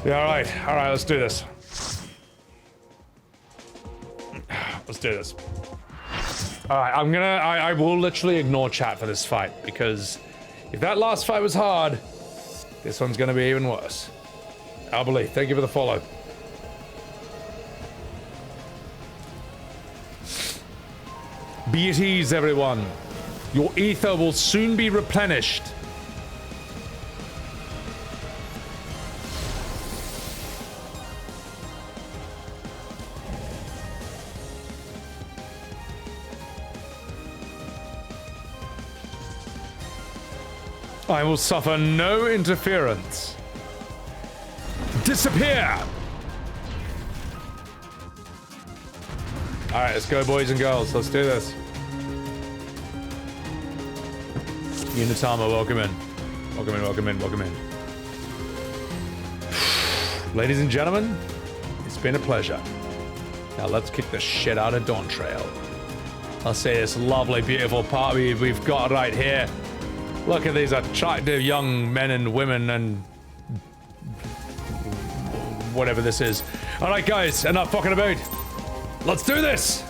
Yeah, all right, let's do this. Let's do this. All right, I will literally ignore chat for this fight, because if that last fight was hard, this one's gonna be even worse. Albeli, thank you for the follow. Be at ease, everyone. Your ether will soon be replenished. I will suffer no interference. Disappear! Alright, let's go, boys and girls. Let's do this. Unitama, welcome in. Welcome in, welcome in, welcome in. Ladies and gentlemen, it's been a pleasure. Now let's kick the shit out of Dawntrail. I'll say this lovely, beautiful party we've got right here. Look at these attractive young men and women and whatever this is. All right, guys, enough fucking about. Let's do this.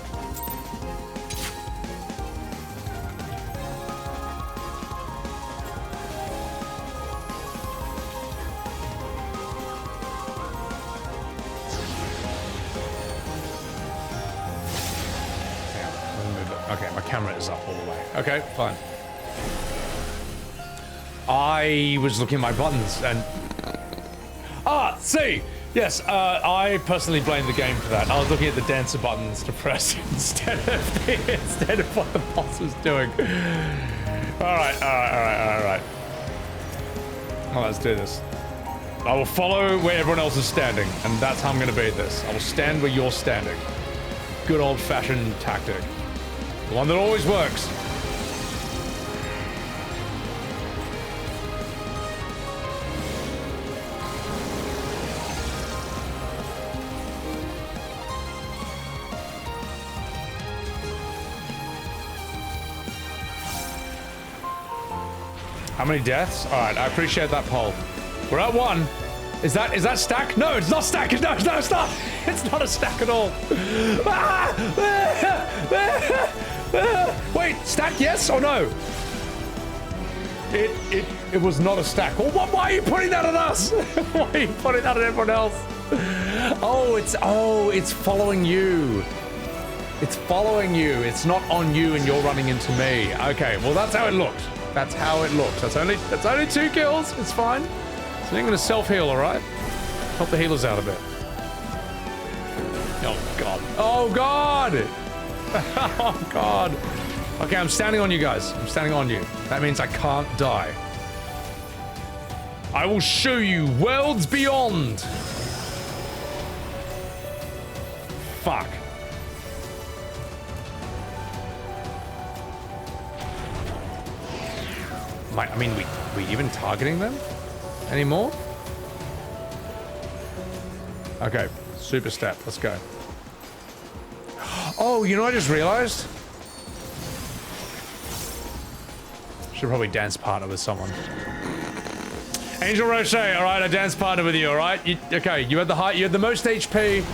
Okay, my camera is up all the way. Okay, fine. I was looking at my buttons and... see! Yes, I personally blame the game for that. I was looking at the dancer buttons to press instead of what the boss was doing. Alright. Well, let's do this. I will follow where everyone else is standing, and that's how I'm gonna beat this. I will stand where you're standing. Good old-fashioned tactic. The one that always works. How many deaths? All right, I appreciate that poll. We're at 1. Is that stack? No, it's not stack. No, it's not. It's not a stack at all. Wait, stack? Yes or no? It was not a stack. Well, why are you putting that on us? Why are you putting that on everyone else? It's following you. It's following you. It's not on you, and you're running into me. Okay, well that's how it looked. That's how it looks. That's only 2 kills. It's fine. So I'm gonna self-heal, all right? Help the healers out a bit. Oh god. Oh god. Oh god. Okay, I'm standing on you guys. I'm standing on you. That means I can't die. I will show you worlds beyond. Fuck. I mean, we even targeting them anymore? Okay, super step. Let's go. Oh, you know what I just realized? Should probably dance partner with someone. Angel Roche, all right, I dance partner with you, all right? Okay, you had the most HP,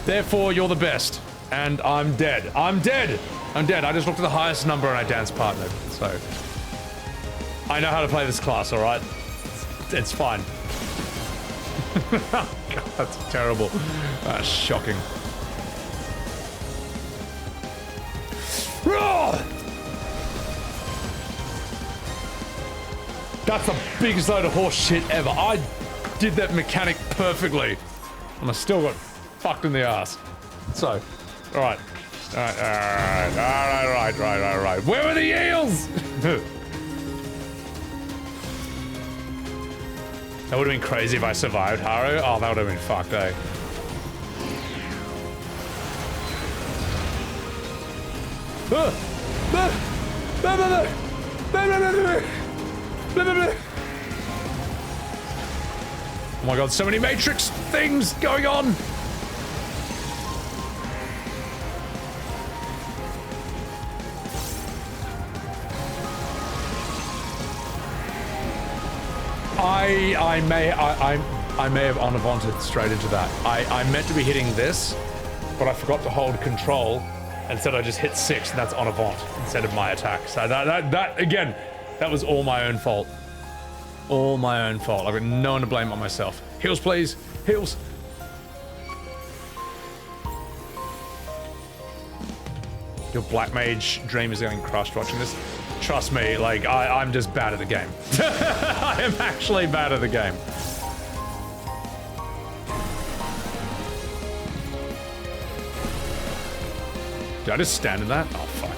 therefore you're the best. And I'm dead. I'm dead. I just looked at the highest number and I dance partnered, so. I know how to play this class, all right? It's fine. God, that's terrible. That's shocking. That's the biggest load of horse shit ever. I did that mechanic perfectly, and I still got fucked in the ass. So, all right. Where were the eels? That would have been crazy if I survived, Haru. Oh, that would have been fucked, eh? Oh my god, so many Matrix things going on! I'm I may have on-avanted straight into that. I meant to be hitting this, but I forgot to hold control. Instead I just hit 6, and that's on-avant instead of my attack. So that again, that was all my own fault. All my own fault. I've got no one to blame but myself. Heals, please. Heals. Your Black Mage dream is getting crushed watching this. Trust me, like, I'm just bad at the game. I am actually bad at the game. Did I just stand in that? Oh, fuck.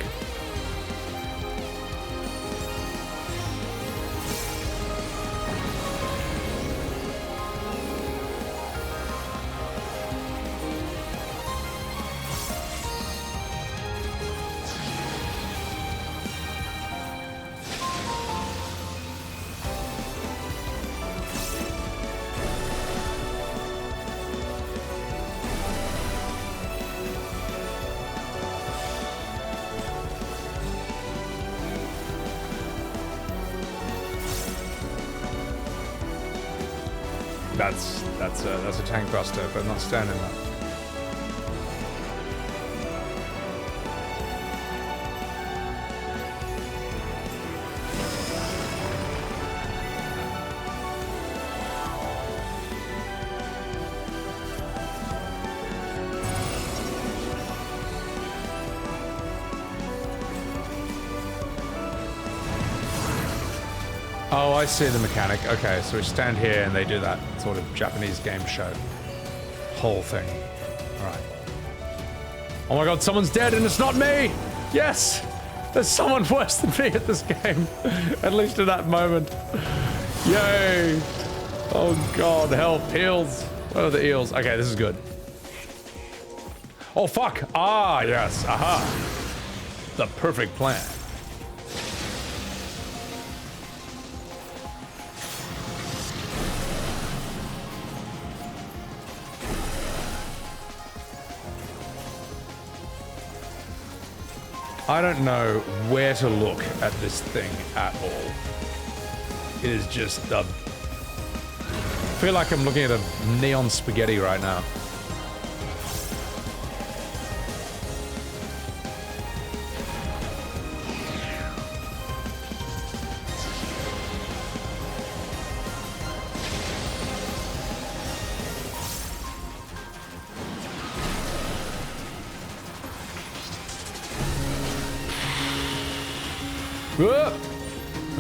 That's a tank buster, but not standing there. Oh, I see the mechanic. Okay, so we stand here and they do that sort of Japanese game show whole thing. Alright. Oh my god, someone's dead and it's not me! Yes! There's someone worse than me at this game. At least in that moment. Yay! Oh god, help. Heals. Where are the eels? Okay, this is good. Oh fuck! Ah, yes. Aha. The perfect plan. I don't know where to look at this thing at all. It is just I feel like I'm looking at a neon spaghetti right now.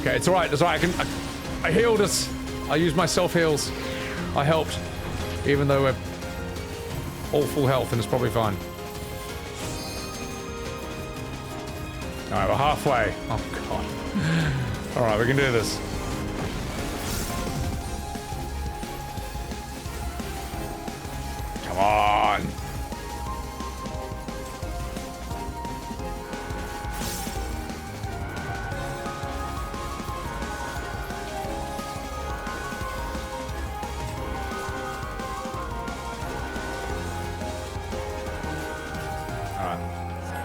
Okay, it's alright, it's alright. I healed us. I used my self-heals. I helped. Even though we're all full health and it's probably fine. Alright, we're halfway. Oh god. Alright, we can do this. Come on.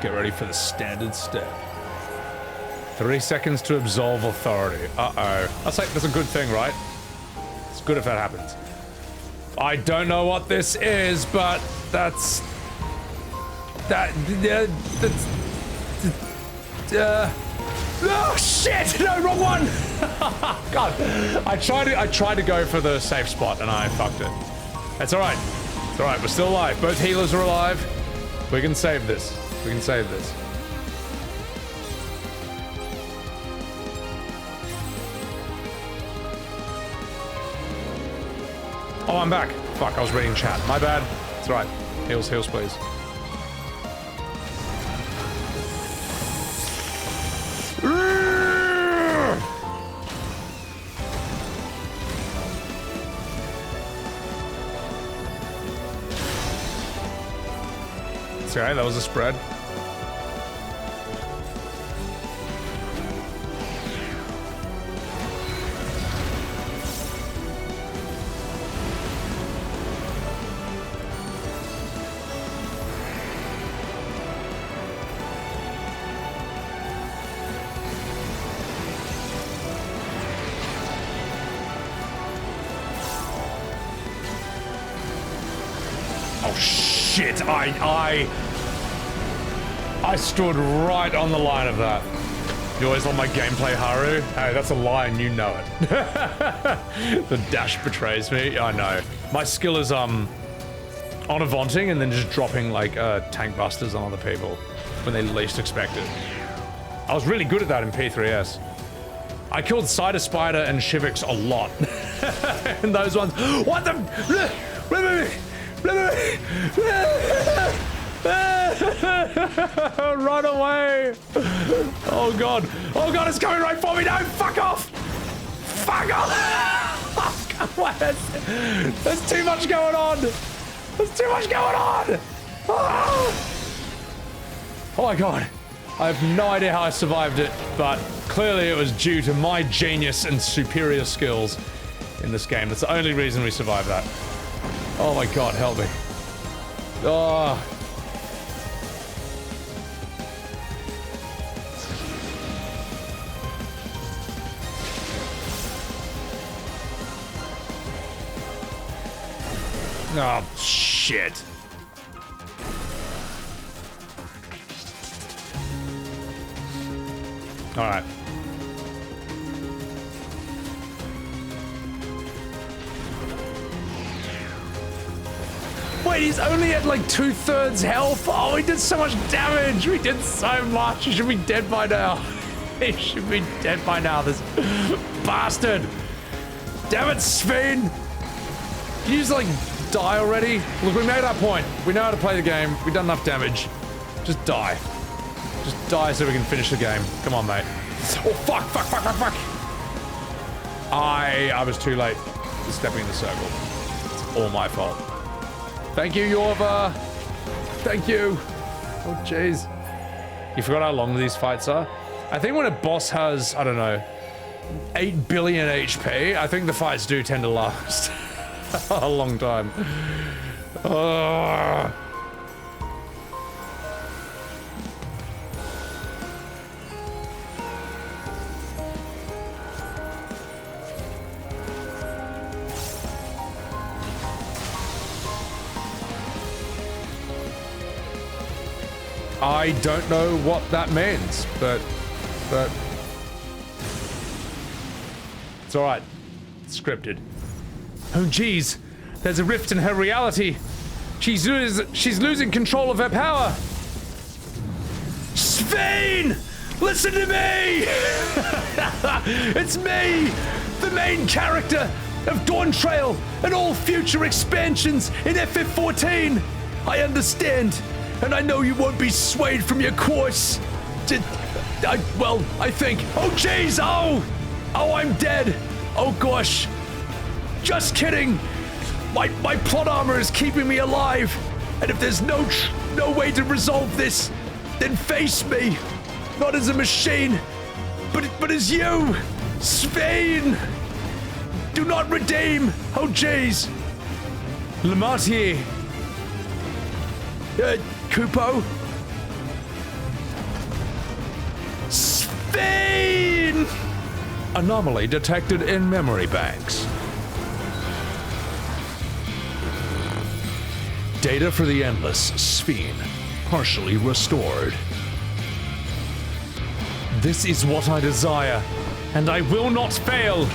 Get ready for the standard step. 3 seconds to absolve authority. Uh-oh. That's a good thing, right? It's good if that happens. I don't know what this is, but that's... Oh shit! No, wrong one! God. I tried to go for the safe spot and I fucked it. That's alright. It's alright, we're still alive. Both healers are alive. We can save this. We can save this. Oh, I'm back. Fuck, I was reading chat. My bad. It's right. Heals, heals, please. Sorry, that was a spread. Oh shit, I stood right on the line of that. You always on my gameplay, Haru? Hey, that's a lie and you know it. The dash betrays me, I know. My skill is, on eventing and then just dropping, like, tank busters on other people when they least expect it. I was really good at that in P3S. I killed Cider Spider and Shivix a lot. And those ones, what the? Run away! Oh god! Oh god! It's coming right for me! No! Fuck off! Fuck off! What? There's too much going on! There's too much going on! Oh my god! I have no idea how I survived it, but clearly it was due to my genius and superior skills in this game. That's the only reason we survived that. Oh my god, help me. Oh. Oh, shit. All right. Wait, he's only at like 2/3 health. Oh, he did so much damage. We did so much. He should be dead by now. He should be dead by now, this bastard. Damn it, Sven. Can you just like die already? Look, we made our point. We know how to play the game. We've done enough damage. Just die. Just die so we can finish the game. Come on, mate. Oh, fuck, fuck, fuck, fuck, fuck. I was too late stepping in the circle. It's all my fault. Thank you, Yorva. Thank you. Oh, jeez. You forgot how long these fights are? I think when a boss has, I don't know, 8 billion HP, I think the fights do tend to last a long time. I don't know what that means, but it's all right. It's scripted. Oh, geez, there's a rift in her reality. She's losing control of her power. Sven, listen to me. It's me, the main character of Dawntrail and all future expansions in FF14. I understand. And I know you won't be swayed from your course. Well, I think. Oh, jeez! Oh! Oh, I'm dead! Oh, gosh! Just kidding! My plot armor is keeping me alive! And if there's no way to resolve this, then face me! Not as a machine, but as you! Sven! Do not redeem! Oh, jeez! Lamat here. Kupo? Sven! Anomaly detected in memory banks. Data for the Endless, Sven, partially restored. This is what I desire, and I will not fail!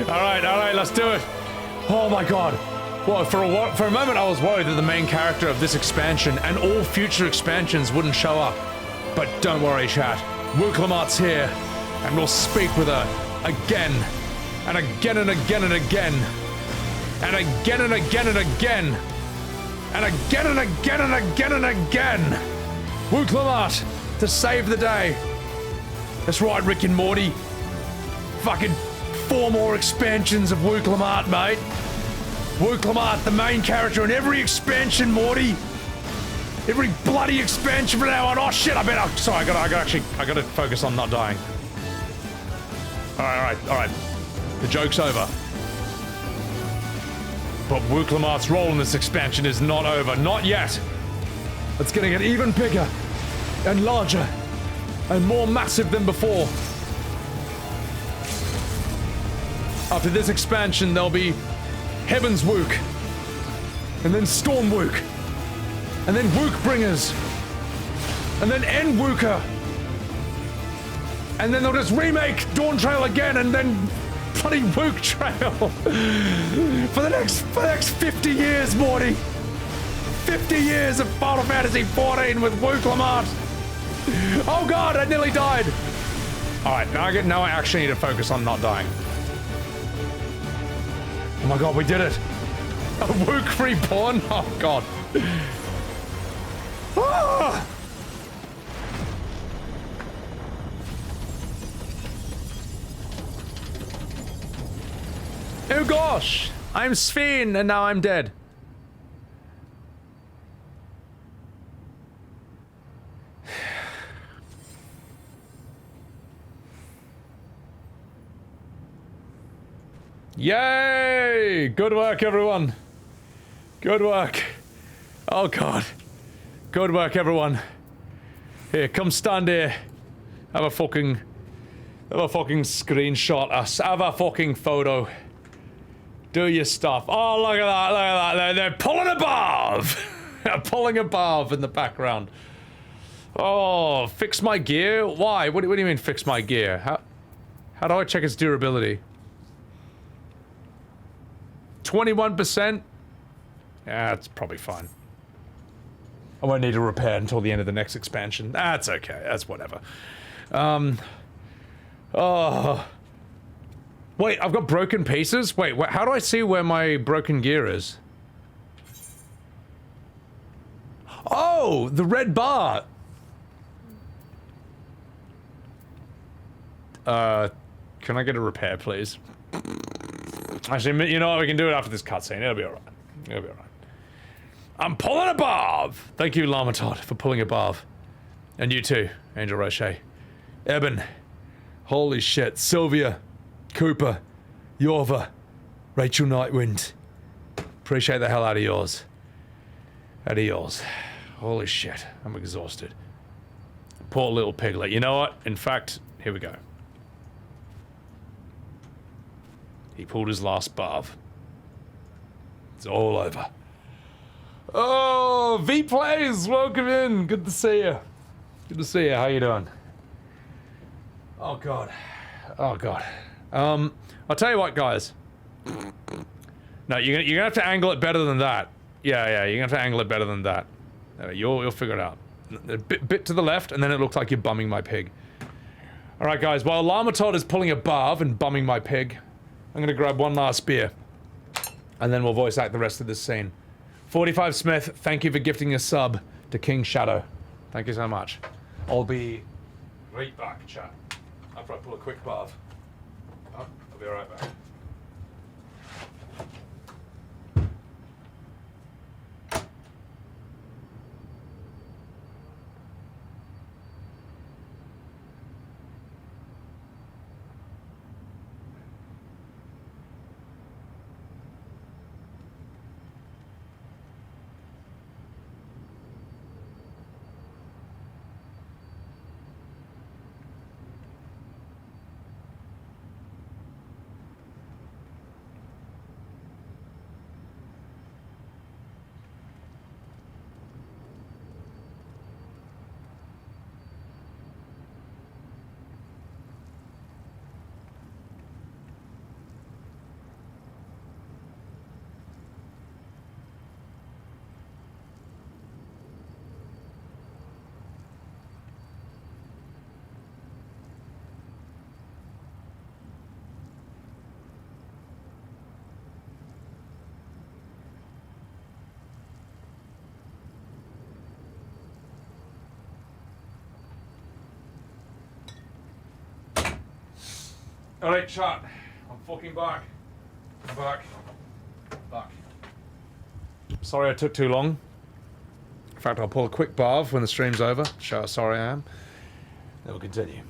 Alright, let's do it. Oh my god. Well, for a moment I was worried that the main character of this expansion and all future expansions wouldn't show up. But don't worry, chat. Wuk Lamat's here, and we'll speak with her again, and again and again and again, and again and again and again, and again and again and again and again. Wuk Lamat to save the day. That's right, Rick and Morty. Fucking 4 more expansions of Wuk Lamat, mate. Wuk Lamat, the main character in every expansion, Morty. Every bloody expansion from now on. Oh shit! I gotta focus on not dying. All right. The joke's over. But Wuk Lamat's role in this expansion is not over. Not yet. It's gonna get even bigger and larger and more massive than before. After this expansion, there'll be Heaven's Wuk, and then Storm Wuk, and then Wuk Bringers, and then End Wuker, and then they'll just remake Dawntrail again, and then bloody Wuk Trail for the next 50 years, Morty. 50 years of Final Fantasy XIV with Wuk Lamat. Oh god, I nearly died. All right, now I actually need to focus on not dying. Oh my god, we did it! A Wuk reborn? Oh god. Ah! Oh gosh! I'm Sven and now I'm dead. Yay! Good work, everyone. Good work. Oh god. Good work, everyone. Here, come stand here. Have a fucking screenshot us. Have a fucking photo. Do your stuff. Oh, look at that, look at that. They're pulling above. They're pulling above in the background. Oh, fix my gear? Why? What do you mean fix my gear? How do I check its durability? 21%? Yeah, that's probably fine. I won't need to repair until the end of the next expansion. That's okay, that's whatever. Oh. Wait, I've got broken pieces? Wait, how do I see where my broken gear is? Oh, the red bar! Can I get a repair, please? Actually, you know what? We can do it after this cutscene. It'll be alright. It'll be alright. I'm pulling above! Thank you, Lamatod, for pulling above. And you too, Angel Roche. Eben. Holy shit. Sylvia. Cooper. Yorva. Rachel Nightwind. Appreciate the hell out of yours. Out of yours. Holy shit. I'm exhausted. Poor little piglet. You know what? In fact, here we go. He pulled his last barb. It's all over. Oh, V-Plays, welcome in. Good to see you. Good to see you. How you doing? Oh god. Oh god. I'll tell you what, guys. No, you're gonna have to angle it better than that. Yeah, you're gonna have to angle it better than that. You'll figure it out. A bit to the left, and then it looks like you're bumming my pig. All right, guys. While Lamatod is pulling a barb and bumming my pig, I'm gonna grab one last beer, and then we'll voice act the rest of this scene. 45 Smith, thank you for gifting a sub to King Shadow. Thank you so much. I'll be right back, chat. After I pull a quick barb. Oh, I'll be right back. Alright, chat. I'm fucking back. I'm back. Back. Sorry I took too long. In fact, I'll pull a quick barb when the stream's over. Show how sorry I am. Then we'll continue.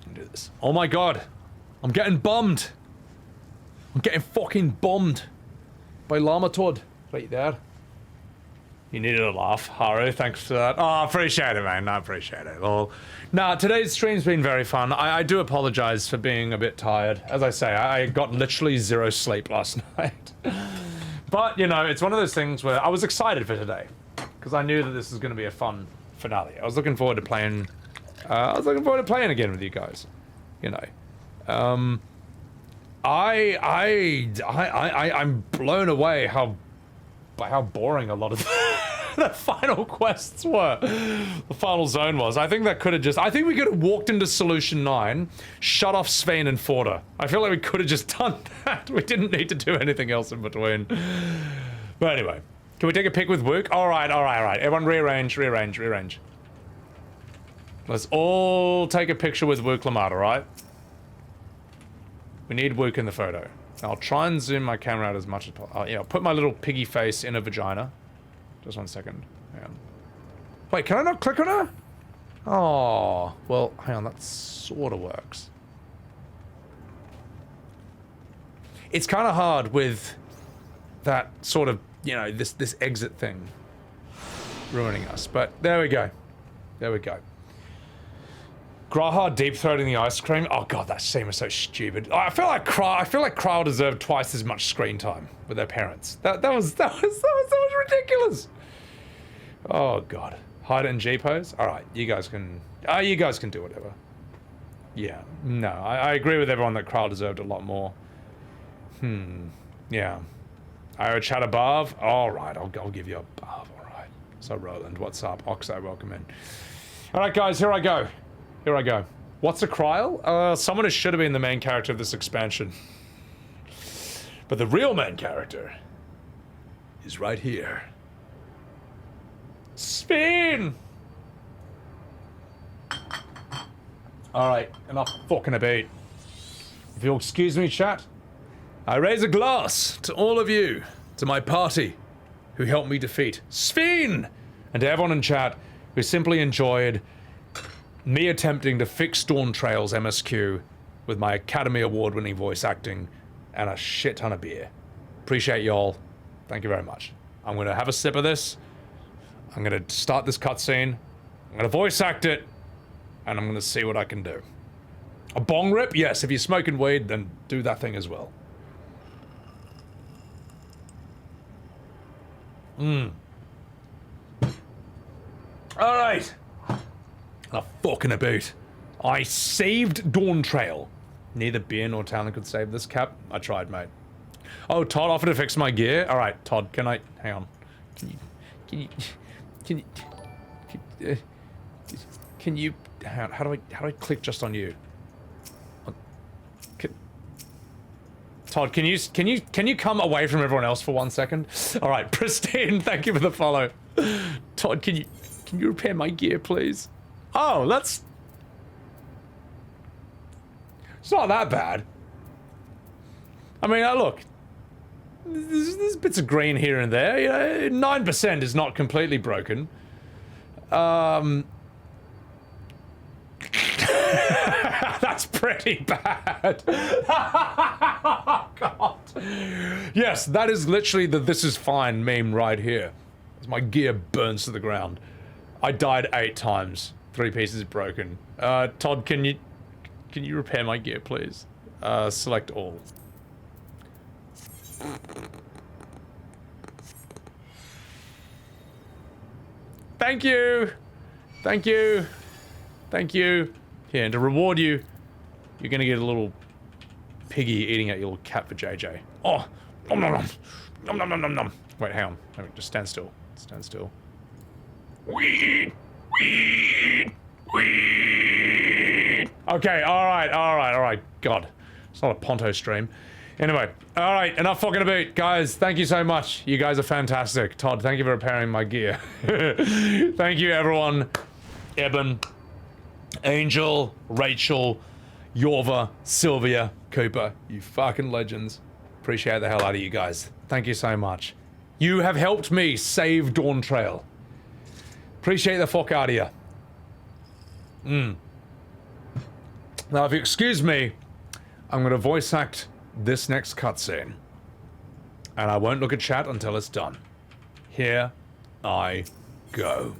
And do this. Oh my god! I'm getting bombed! I'm getting fucking bombed by Lamatod right there. You needed a laugh. Haru, thanks for that. Oh, I appreciate it, man. I appreciate it. Well, nah, today's stream's been very fun. I do apologize for being a bit tired. As I say, I got literally 0 sleep last night. But, you know, it's one of those things where I was excited for today. Because I knew that this was going to be a fun finale. I was looking forward to playing... again with you guys. You know. I'm blown away by how boring a lot of the final quests were. The final zone was. I think that could have just... I think we could have walked into Solution 9, shut off Svein and Forda. I feel like we could have just done that. We didn't need to do anything else in between. But anyway, can we take a pic with Wuk? Alright. Everyone rearrange. Let's all take a picture with Wuk Lamat, alright? We need Wuk in the photo. I'll try and zoom my camera out as much as possible. Yeah, I'll put my little piggy face in a vagina. Just 1 second. Hang on. Wait, can I not click on her? Oh, well, hang on, that sort of works. It's kind of hard with that sort of, you know, this exit thing ruining us, but there we go. Graha deep-throating the ice cream. Oh god, that scene was so stupid. I feel like Krile deserved twice as much screen time with their parents. That was ridiculous. Oh god. Hide it in G pose. All right, you guys can do whatever. Yeah. No, I agree with everyone that Krile deserved a lot more. Yeah. Ira chat above. All right, I'll give you above. All right. So Roland, what's up? Oxo, welcome in. All right, guys, here I go. What's a Krile? Someone who should have been the main character of this expansion. But the real main character is right here. Spin! Alright, enough fucking about. If you'll excuse me, chat, I raise a glass to all of you, to my party, who helped me defeat Sven, and to everyone in chat who simply enjoyed me attempting to fix Dawntrail's MSQ with my Academy Award-winning voice acting and a shit ton of beer. Appreciate y'all. Thank you very much. I'm gonna have a sip of this. I'm gonna start this cutscene. I'm gonna voice act it, and I'm gonna see what I can do. A bong rip? Yes, if you're smoking weed, then do that thing as well. Alright. A fucking about. I saved Dawntrail. Neither beer nor talent could save this cap. I tried, mate. Oh, Todd offered to fix my gear. All right, Todd, can I... Hang on. Can you... How do I click just on you? Todd, can you come away from everyone else for 1 second? All right, Pristine, thank you for the follow. Todd, can you repair my gear, please? Oh, that's... It's not that bad. I mean, look. There's bits of green here and there. You know, 9% is not completely broken. That's pretty bad. Oh, God. Yes, that is literally the "this is fine" meme right here. As my gear burns to the ground. I died 8 times. 3 pieces broken. Todd, can you repair my gear, please? Select all. Thank you! Thank you! Thank you! Here, and to reward you, you're gonna get a little piggy eating at your little cat for JJ. Oh! Nom nom nom! Nom nom nom nom nom! Wait, hang on. Just stand still. Stand still. Weed! Weed! Weed! Okay, alright. God. It's not a Ponto stream. Anyway, alright, enough fucking about. Guys, thank you so much. You guys are fantastic. Todd, thank you for repairing my gear. Thank you, everyone. Eben, Angel, Rachel, Yorva, Sylvia, Cooper. You fucking legends. Appreciate the hell out of you guys. Thank you so much. You have helped me save Dawntrail. Appreciate the fuck out of you. Now, if you excuse me, I'm gonna voice act this next cutscene. And I won't look at chat until it's done. Here I go.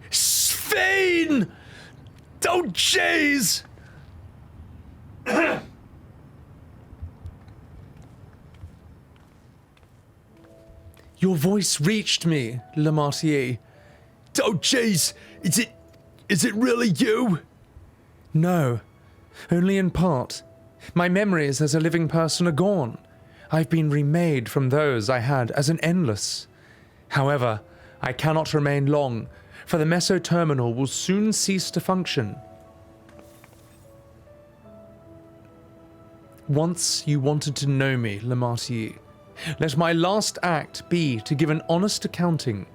Svein! Don't chase! Your voice reached me, Lamat. Don't chase! Is it really you? No, only in part. My memories as a living person are gone. I've been remade from those I had as an endless. However, I cannot remain long, for the Meso Terminal will soon cease to function. Once you wanted to know me, Lamat. Let my last act be to give an honest accounting.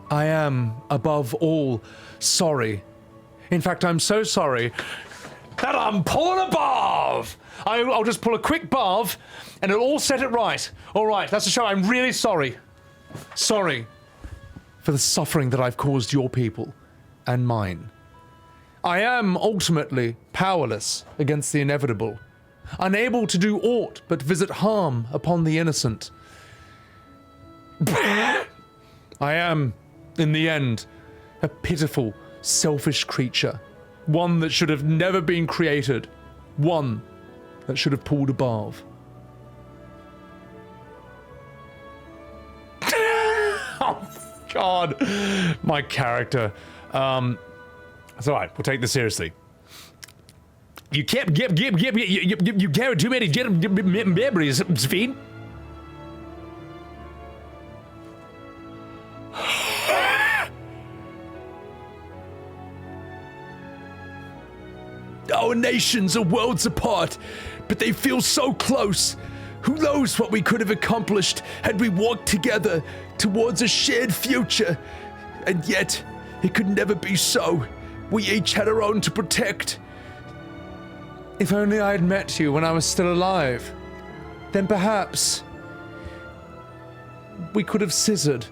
I am, above all, sorry. In fact, I'm so sorry that I'm pulling a barv! I'll just pull a quick barv, and it'll all set it right. All right, that's the show. I'm really sorry. Sorry for the suffering that I've caused your people and mine. I am ultimately powerless against the inevitable, unable to do aught but visit harm upon the innocent. I am, in the end, a pitiful, selfish creature, one that should have never been created, one that should have pulled a barv. Oh, God, my character. It's all right. We'll take this seriously. You can't you carry too many memories, Svein. Our nations are worlds apart, but they feel so close. Who knows what we could have accomplished had we walked together towards a shared future? And yet, it could never be so. We each had our own to protect. If only I had met you when I was still alive, then perhaps we could have scissored.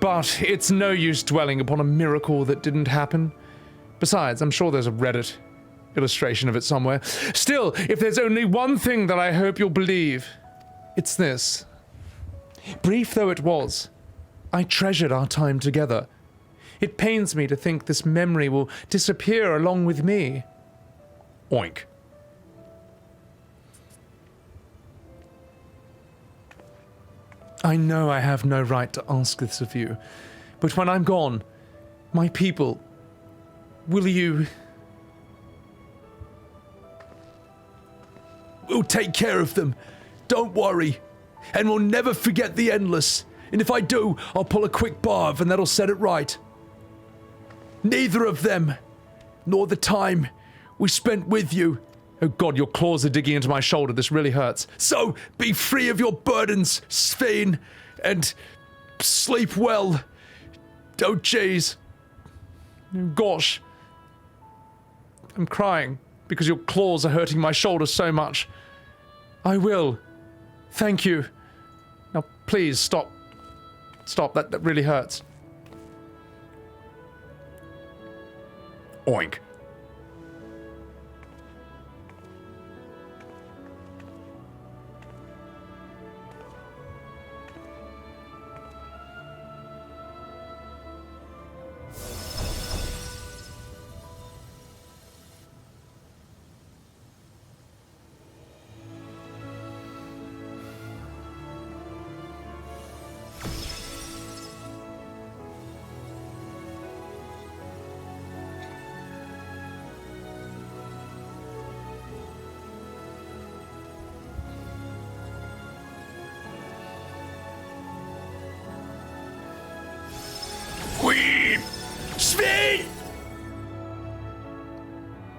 But it's no use dwelling upon a miracle that didn't happen. Besides, I'm sure there's a Reddit illustration of it somewhere. Still, if there's only one thing that I hope you'll believe, it's this. Brief though it was, I treasured our time together. It pains me to think this memory will disappear along with me. Oink. I know I have no right to ask this of you, but when I'm gone, my people, will you... We'll take care of them. Don't worry. And we'll never forget the Endless. And if I do, I'll pull a quick barv and that'll set it right. Neither of them, nor the time we spent with you. Oh God, your claws are digging into my shoulder. This really hurts. So, be free of your burdens, Svein, and sleep well. Oh, jeez. Gosh. I'm crying because your claws are hurting my shoulder so much. I will. Thank you. Now, please, stop. Stop, that really hurts. Oink.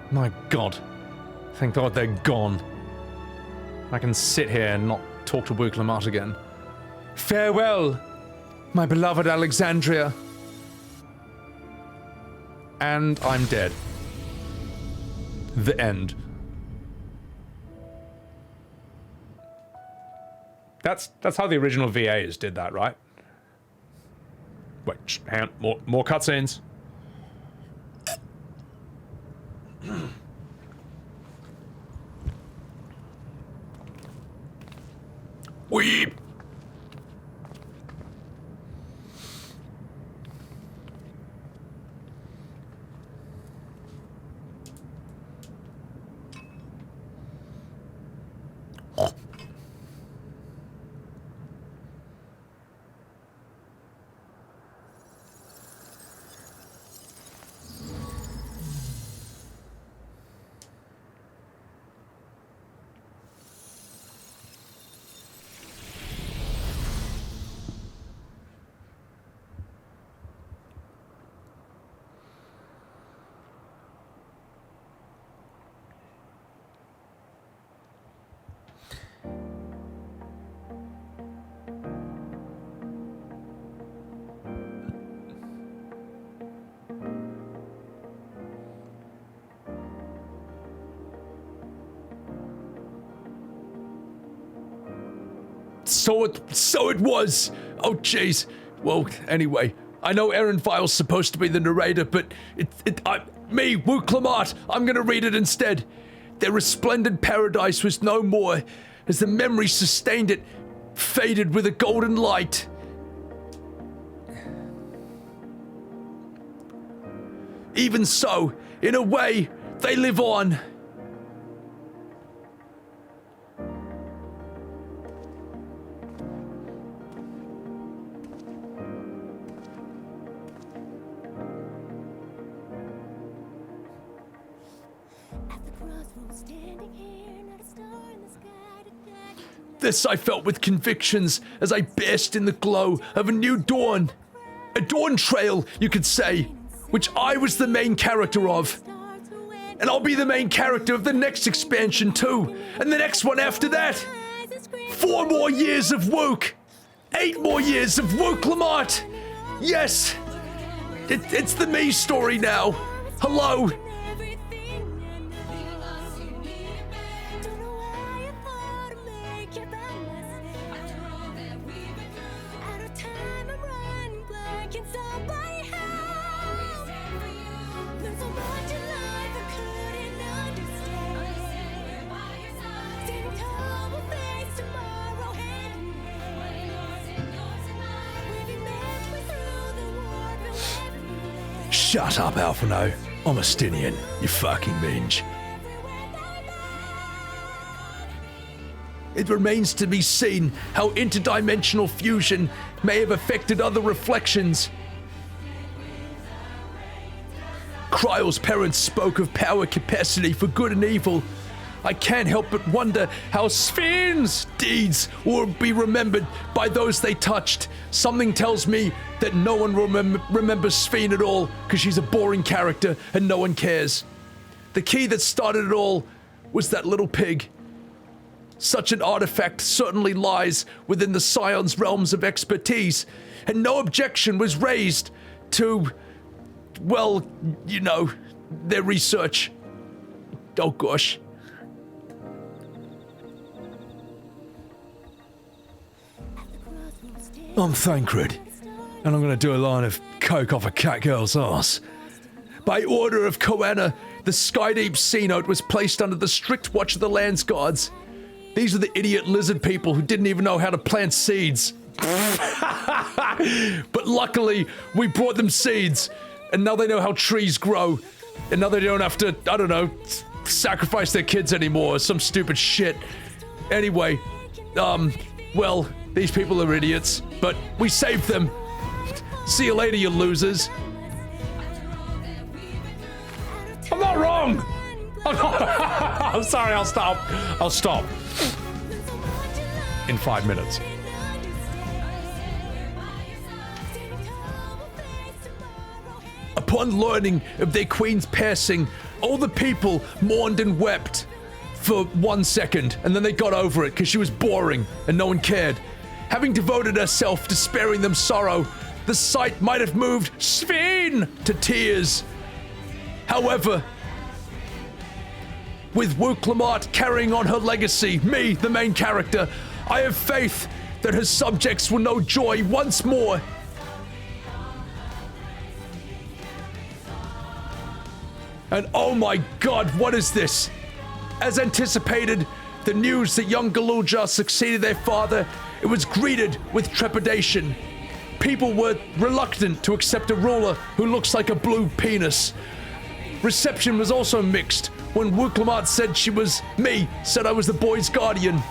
My God. Thank God they're gone. I can sit here and not talk to Wuk Lamat again. Farewell, my beloved Alexandria. and I'm dead. The end. That's how the original VAs did that, right? Wait, hang on, more cutscenes. Weep. So it was. Oh, jeez. Well, anyway, I know Aaron Vile's supposed to be the narrator, but me, Wuk Lamat, I'm gonna read it instead. Their resplendent paradise was no more, as the memory sustained it, faded with a golden light. Even so, in a way, they live on. This I felt with convictions as I basked in the glow of a new dawn. A Dawntrail, you could say, which I was the main character of. And I'll be the main character of the next expansion too, and the next one after that. 4 more years of Wuk. 8 more years of Wuk Lamat. Yes, it's the me story now. Hello. Shut up, Alphinaud. I'm Estinien, you fucking minge. It remains to be seen how interdimensional fusion may have affected other reflections. Krile's parents spoke of power capacity for good and evil. I can't help but wonder how Scions' deeds will be remembered by those they touched. Something tells me that no one remembers Sphene at all, because she's a boring character and no one cares. The key that started it all was that little pig. Such an artifact certainly lies within the Scions' realms of expertise, and no objection was raised to, well, you know, their research. Oh gosh. I'm Thancred, and I'm gonna do a line of coke off a cat girl's ass. By order of Koanna, the Skydeep Sea Note was placed under the strict watch of the Lands Guards. These are the idiot lizard people who didn't even know how to plant seeds. But luckily, we brought them seeds, and now they know how trees grow, and now they don't have to, I don't know, sacrifice their kids anymore or some stupid shit. Anyway, well, these people are idiots, but we saved them. See you later, you losers. I'm not wrong. I'm sorry, I'll stop. I'll stop. In 5 minutes. Upon learning of their queen's passing, all the people mourned and wept for 1 second, and then they got over it because she was boring and no one cared. Having devoted herself to sparing them sorrow, the sight might have moved Sphene to tears. However, with Wuk Lamat carrying on her legacy, me, the main character, I have faith that her subjects will know joy once more. And oh my god, what is this? As anticipated, the news that young Bakool Jaja succeeded their father, it was greeted with trepidation. People were reluctant to accept a ruler who looks like a blue penis. Reception was also mixed when Wuk Lamat said I was the boy's guardian.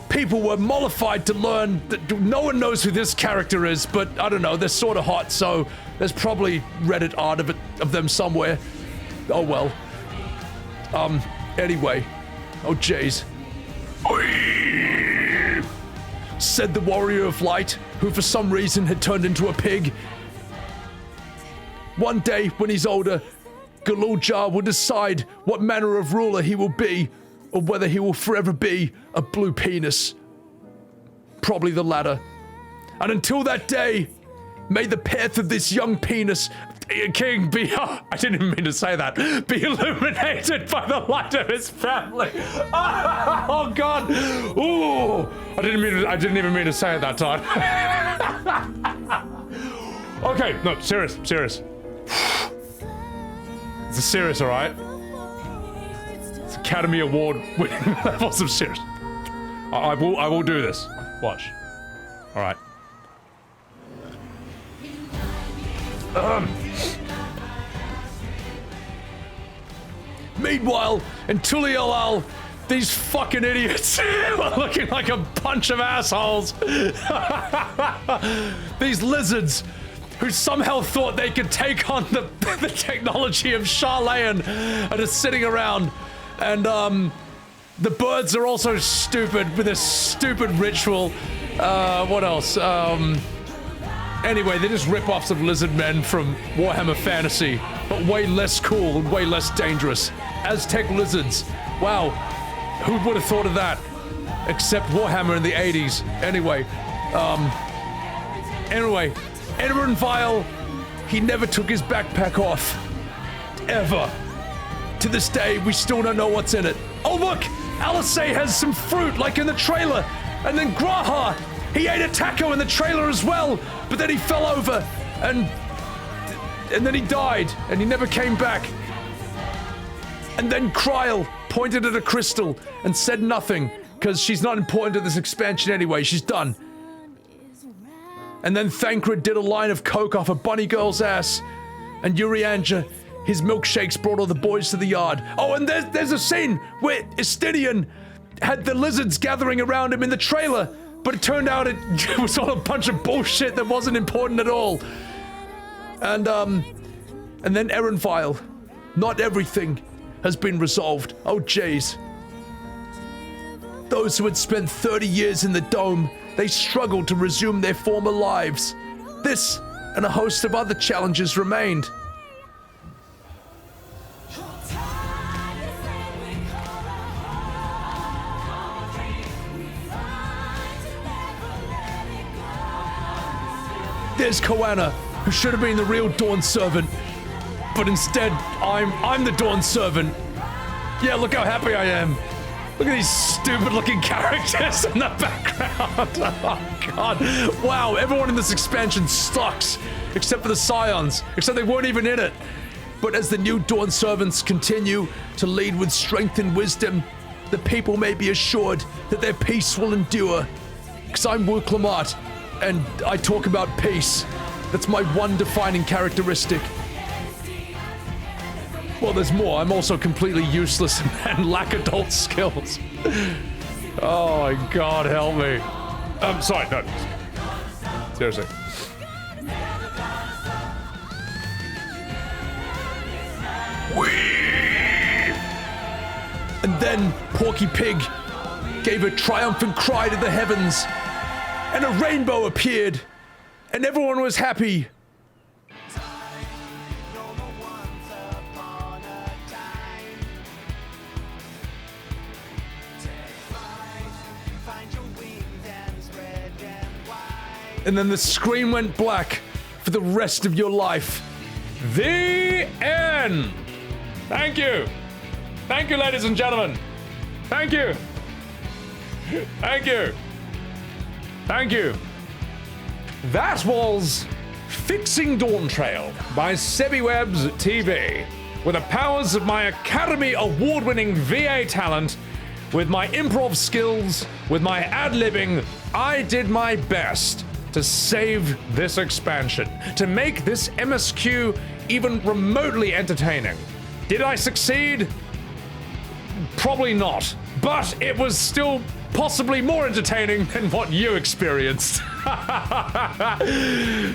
People were mollified to learn that no one knows who this character is, but I don't know, they're sort of hot, so there's probably Reddit art of them somewhere. Oh well. Anyway. Oh jeez. Said the warrior of light, who for some reason had turned into a pig. One day, when he's older, Bakool Jaja will decide what manner of ruler he will be, or whether he will forever be a blue penis. Probably the latter. And until that day, may the path of this young penis, king, be, I didn't even mean to say that, be illuminated by the light of his family. Oh God. Ooh. I didn't even mean to say it that time. Okay, no, serious. It's a serious, all right? It's Academy Award winning levels of serious. I will do this. Watch. All right. Meanwhile, in Tulialal, these fucking idiots were looking like a bunch of assholes. These lizards who somehow thought they could take on the technology of Charlayan and are sitting around. And the birds are also stupid with a stupid ritual. What else? Anyway, they're just rip-offs of lizard men from Warhammer Fantasy, but way less cool and way less dangerous. Aztec lizards. Wow. Who would have thought of that? Except Warhammer in the 80s. Anyway, Aaron Vile, he never took his backpack off. Ever. To this day, we still don't know what's in it. Oh look! Alisaie has some fruit, like in the trailer. And then Graha, he ate a taco in the trailer as well, but then he fell over, and then he died, and he never came back. And then Krile pointed at a crystal and said nothing, because she's not important to this expansion anyway, she's done. And then Thancred did a line of coke off a bunny girl's ass, and Urianger, his milkshakes brought all the boys to the yard. Oh, and there's a scene where Estinien had the lizards gathering around him in the trailer, but it turned out it was all a bunch of bullshit that wasn't important at all. And then Erenvile. Not everything has been resolved. Oh, jeez. Those who had spent 30 years in the dome, they struggled to resume their former lives. This and a host of other challenges remained. There's Koana, who should have been the real Dawnservant, but instead, I'm the Dawnservant. Yeah, look how happy I am. Look at these stupid-looking characters in the background. Oh, God. Wow, everyone in this expansion sucks, except for the Scions, except they weren't even in it. But as the new Dawnservants continue to lead with strength and wisdom, the people may be assured that their peace will endure. Because I'm Wuk Lamat, and I talk about peace. That's my one defining characteristic. Well, there's more. I'm also completely useless and lack adult skills. Oh my God, help me. Sorry, no. Seriously. And then Porky Pig gave a triumphant cry to the heavens, and a rainbow appeared, and everyone was happy. and then the screen went black for the rest of your life. The end. Thank you. Thank you, ladies and gentlemen. Thank you. Thank you. Thank you. That was Fixing Dawntrail by Sebbywebz TV. With the powers of my Academy Award-winning VA talent, with my improv skills, with my ad-libbing, I did my best to save this expansion, to make this MSQ even remotely entertaining. Did I succeed? Probably not, but it was still possibly more entertaining than what you experienced.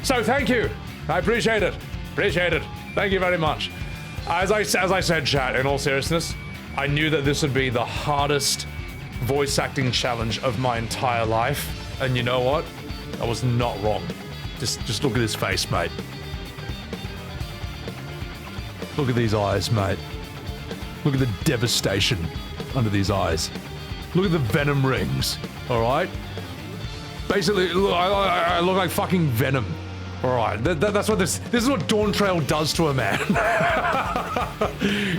So thank you. I appreciate it. Appreciate it. Thank you very much. As I said, chat, in all seriousness, I knew that this would be the hardest voice acting challenge of my entire life. And you know what? I was not wrong. Just look at his face, mate. Look at these eyes, mate. Look at the devastation under these eyes. Look at the venom rings, all right? Basically, look, I look like fucking Venom. All right, that's what this is what Dawntrail does to a man.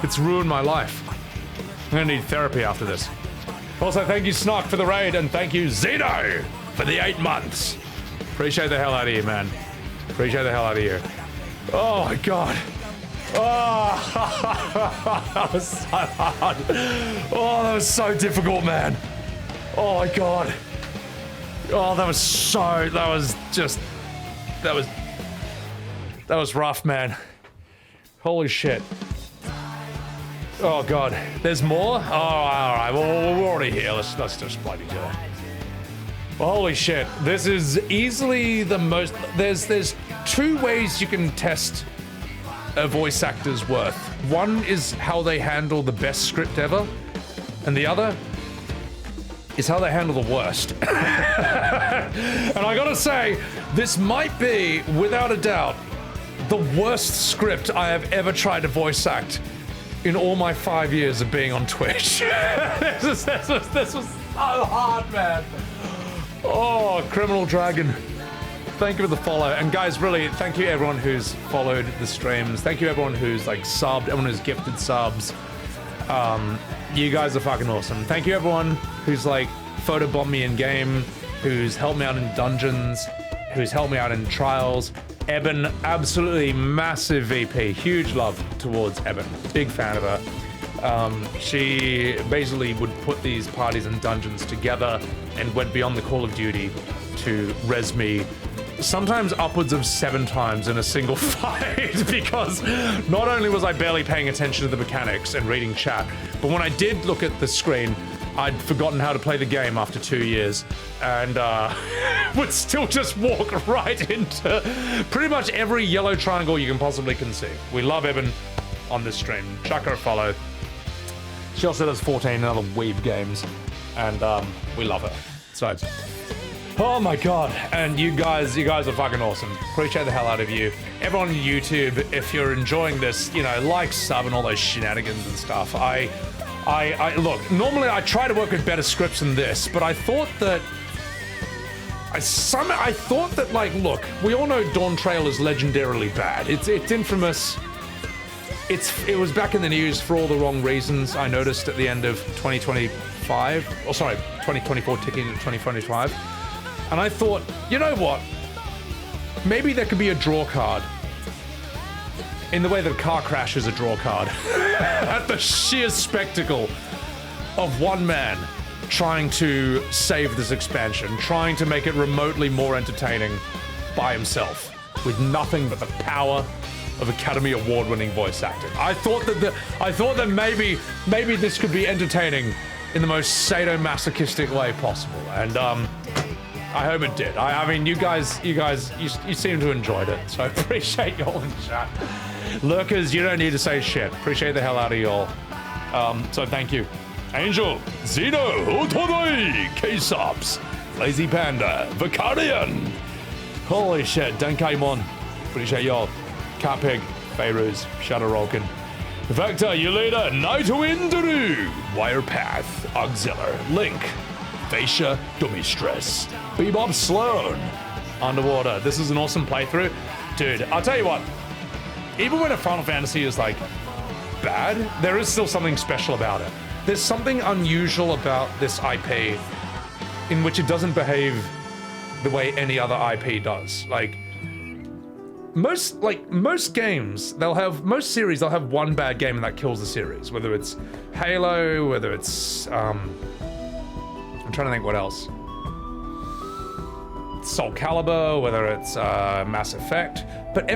It's ruined my life. I'm gonna need therapy after this. Also, thank you, Snock, for the raid, and thank you, Zeno, for the 8 months. Appreciate the hell out of you, man. Appreciate the hell out of you. Oh my god. Oh, that was so hard. Oh, that was so difficult, man. Oh my god. Oh, that was rough, man. Holy shit. Oh god. There's more? Oh, alright. Well, we're already here. Let's just bloody do it. Well, holy shit. This is easily the most... There's 2 ways you can test a voice actor's worth. One is how they handle the best script ever, and the other is how they handle the worst. And I gotta say, this might be, without a doubt, the worst script I have ever tried to voice act in all my 5 years of being on Twitch. This was so hard, man. Oh, Criminal Dragon. Thank you for the follow. And guys, really, thank you everyone who's followed the streams. Thank you everyone who's like subbed, everyone who's gifted subs. You guys are fucking awesome. Thank you everyone who's like photobombed me in game, who's helped me out in dungeons, who's helped me out in trials. Eben, absolutely massive VP. Huge love towards Eben. Big fan of her. She basically would put these parties and dungeons together and went beyond the call of duty to res me sometimes upwards of 7 times in a single fight, because not only was I barely paying attention to the mechanics and reading chat, but when I did look at the screen, I'd forgotten how to play the game after 2 years, and would still just walk right into pretty much every yellow triangle you can possibly conceive. We love Eben on this stream. Chuck her a follow. She also does 14 other Weeb games, and we love her. So, oh my god, and you guys are fucking awesome. Appreciate the hell out of you. Everyone on YouTube, if you're enjoying this, you know, like, sub, and all those shenanigans and stuff. I look, normally I try to work with better scripts than this, but I thought that like, look, we all know Dawntrail is legendarily bad. It's infamous. It was back in the news for all the wrong reasons. I noticed at the end of 2024 ticking into 2025. And I thought, you know what? Maybe there could be a draw card. In the way that a car crash is a draw card. At the sheer spectacle of one man trying to save this expansion, trying to make it remotely more entertaining by himself, with nothing but the power of Academy Award-winning voice acting. I thought that maybe this could be entertaining in the most sadomasochistic way possible, and I hope it did. I mean, you guys, you seem to have enjoyed it, so I appreciate y'all in the chat. Lurkers, you don't need to say shit. Appreciate the hell out of y'all. So thank you. Angel, Zeno, Otodoi, K-Subs, Lazy Panda, Vicarian. Holy shit, Denkaimon. Appreciate y'all. Catpig, Fairuz, Shadowrolkin. Vector, Yulida, Nightwindaru, Wirepath, Auxiliar, Link, Fascia, Dummy Stress, Bebop Sloan, underwater. This is an awesome playthrough. Dude, I'll tell you what, even when a Final Fantasy is like bad, there is still something special about it. There's something unusual about this IP in which it doesn't behave the way any other IP does. Like most games, most series, they'll have one bad game and that kills the series. Whether it's Halo, whether it's I'm trying to think what else. Soul Calibur, whether it's Mass Effect. But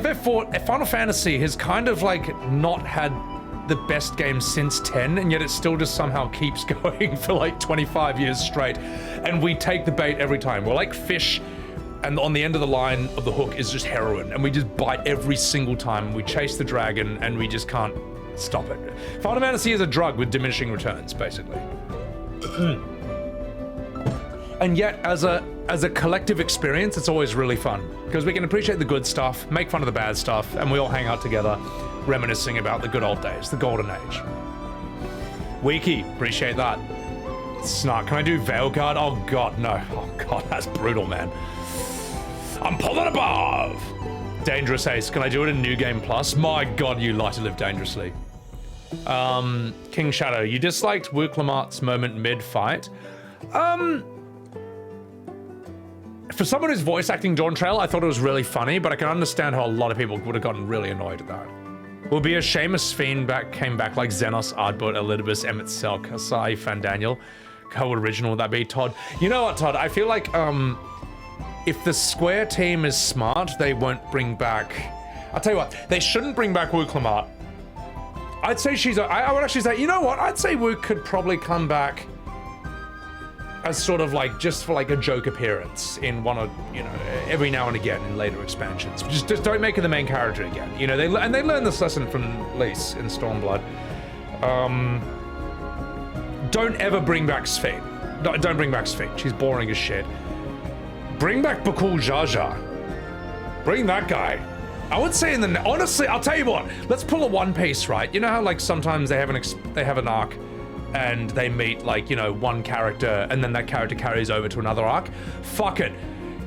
Final Fantasy has kind of like not had the best game since 10, and yet it still just somehow keeps going for like 25 years straight. And we take the bait every time. We're like fish, and on the end of the line of the hook is just heroin, and we just bite every single time. We chase the dragon, and we just can't stop it. Final Fantasy is a drug with diminishing returns, basically. And yet, as a collective experience, it's always really fun because we can appreciate the good stuff, make fun of the bad stuff, and we all hang out together, reminiscing about the good old days, the golden age. Wiki, appreciate that. Snark, can I do Veilguard? Oh god, no. Oh god, that's brutal, man. I'm pulling above. Dangerous Ace, can I do it in New Game Plus? My god, you like to live dangerously. King Shadow, you disliked Wuk Lamat's moment mid-fight. For someone who's voice acting Dawntrail, I thought it was really funny, but I can understand how a lot of people would have gotten really annoyed at that. Will be a shame if Sphene came back like Xenos, Ardbut, Elidibus, Emmett Selk, Asai, Fandaniel. How original would that be, Todd? You know what, Todd? I feel like if the Square team is smart, they won't bring back... I'll tell you what, they shouldn't bring back Wuk Lamat. I'd say I would actually say, you know what? I'd say Wuk could probably come back as sort of like, just for like a joke appearance in one or, you know, every now and again in later expansions. Just don't make her the main character again. You know, they learned this lesson from Lyse in Stormblood. Don't ever bring back Sphene. Don't bring back Sphene. She's boring as shit. Bring back Bakool Jaja. Bring that guy. I would say honestly, I'll tell you what. Let's pull a One Piece, right? You know how like sometimes they have an arc and they meet like, you know, one character and then that character carries over to another arc? Fuck it.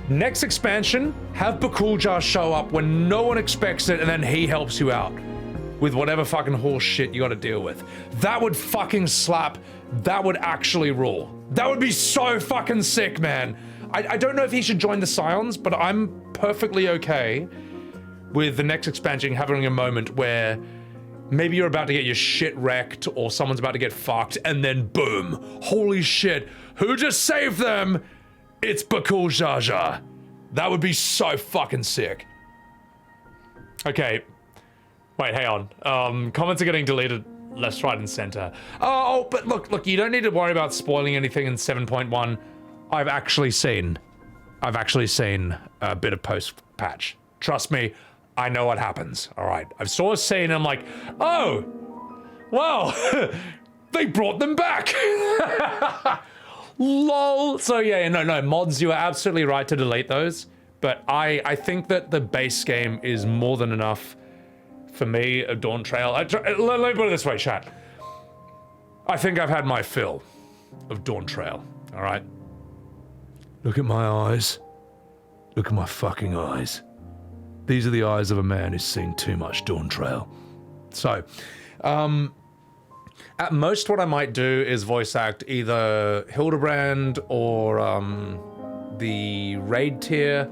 Next expansion, have Bakool Jaja show up when no one expects it and then he helps you out with whatever fucking horse shit you gotta deal with. That would fucking slap. That would actually rule. That would be so fucking sick, man. I don't know if he should join the Scions, but I'm perfectly okay with the next expansion having a moment where maybe you're about to get your shit wrecked or someone's about to get fucked and then boom, holy shit, who just saved them? It's Bakool Jaja. That would be so fucking sick. Okay, wait, hang on. Comments are getting deleted left, right, and center. Oh, but look, you don't need to worry about spoiling anything in 7.1. I've actually seen a bit of post-patch. Trust me, I know what happens, all right? I saw a scene and I'm like, oh, well, they brought them back. Lol. So yeah, no, mods, you are absolutely right to delete those, but I think that the base game is more than enough for me, a Dawntrail. Let me put it this way, chat. I think I've had my fill of Dawntrail, all right? Look at my eyes. Look at my fucking eyes. These are the eyes of a man who's seen too much Dawntrail. So, at most what I might do is voice act either Hildebrand or the raid tier.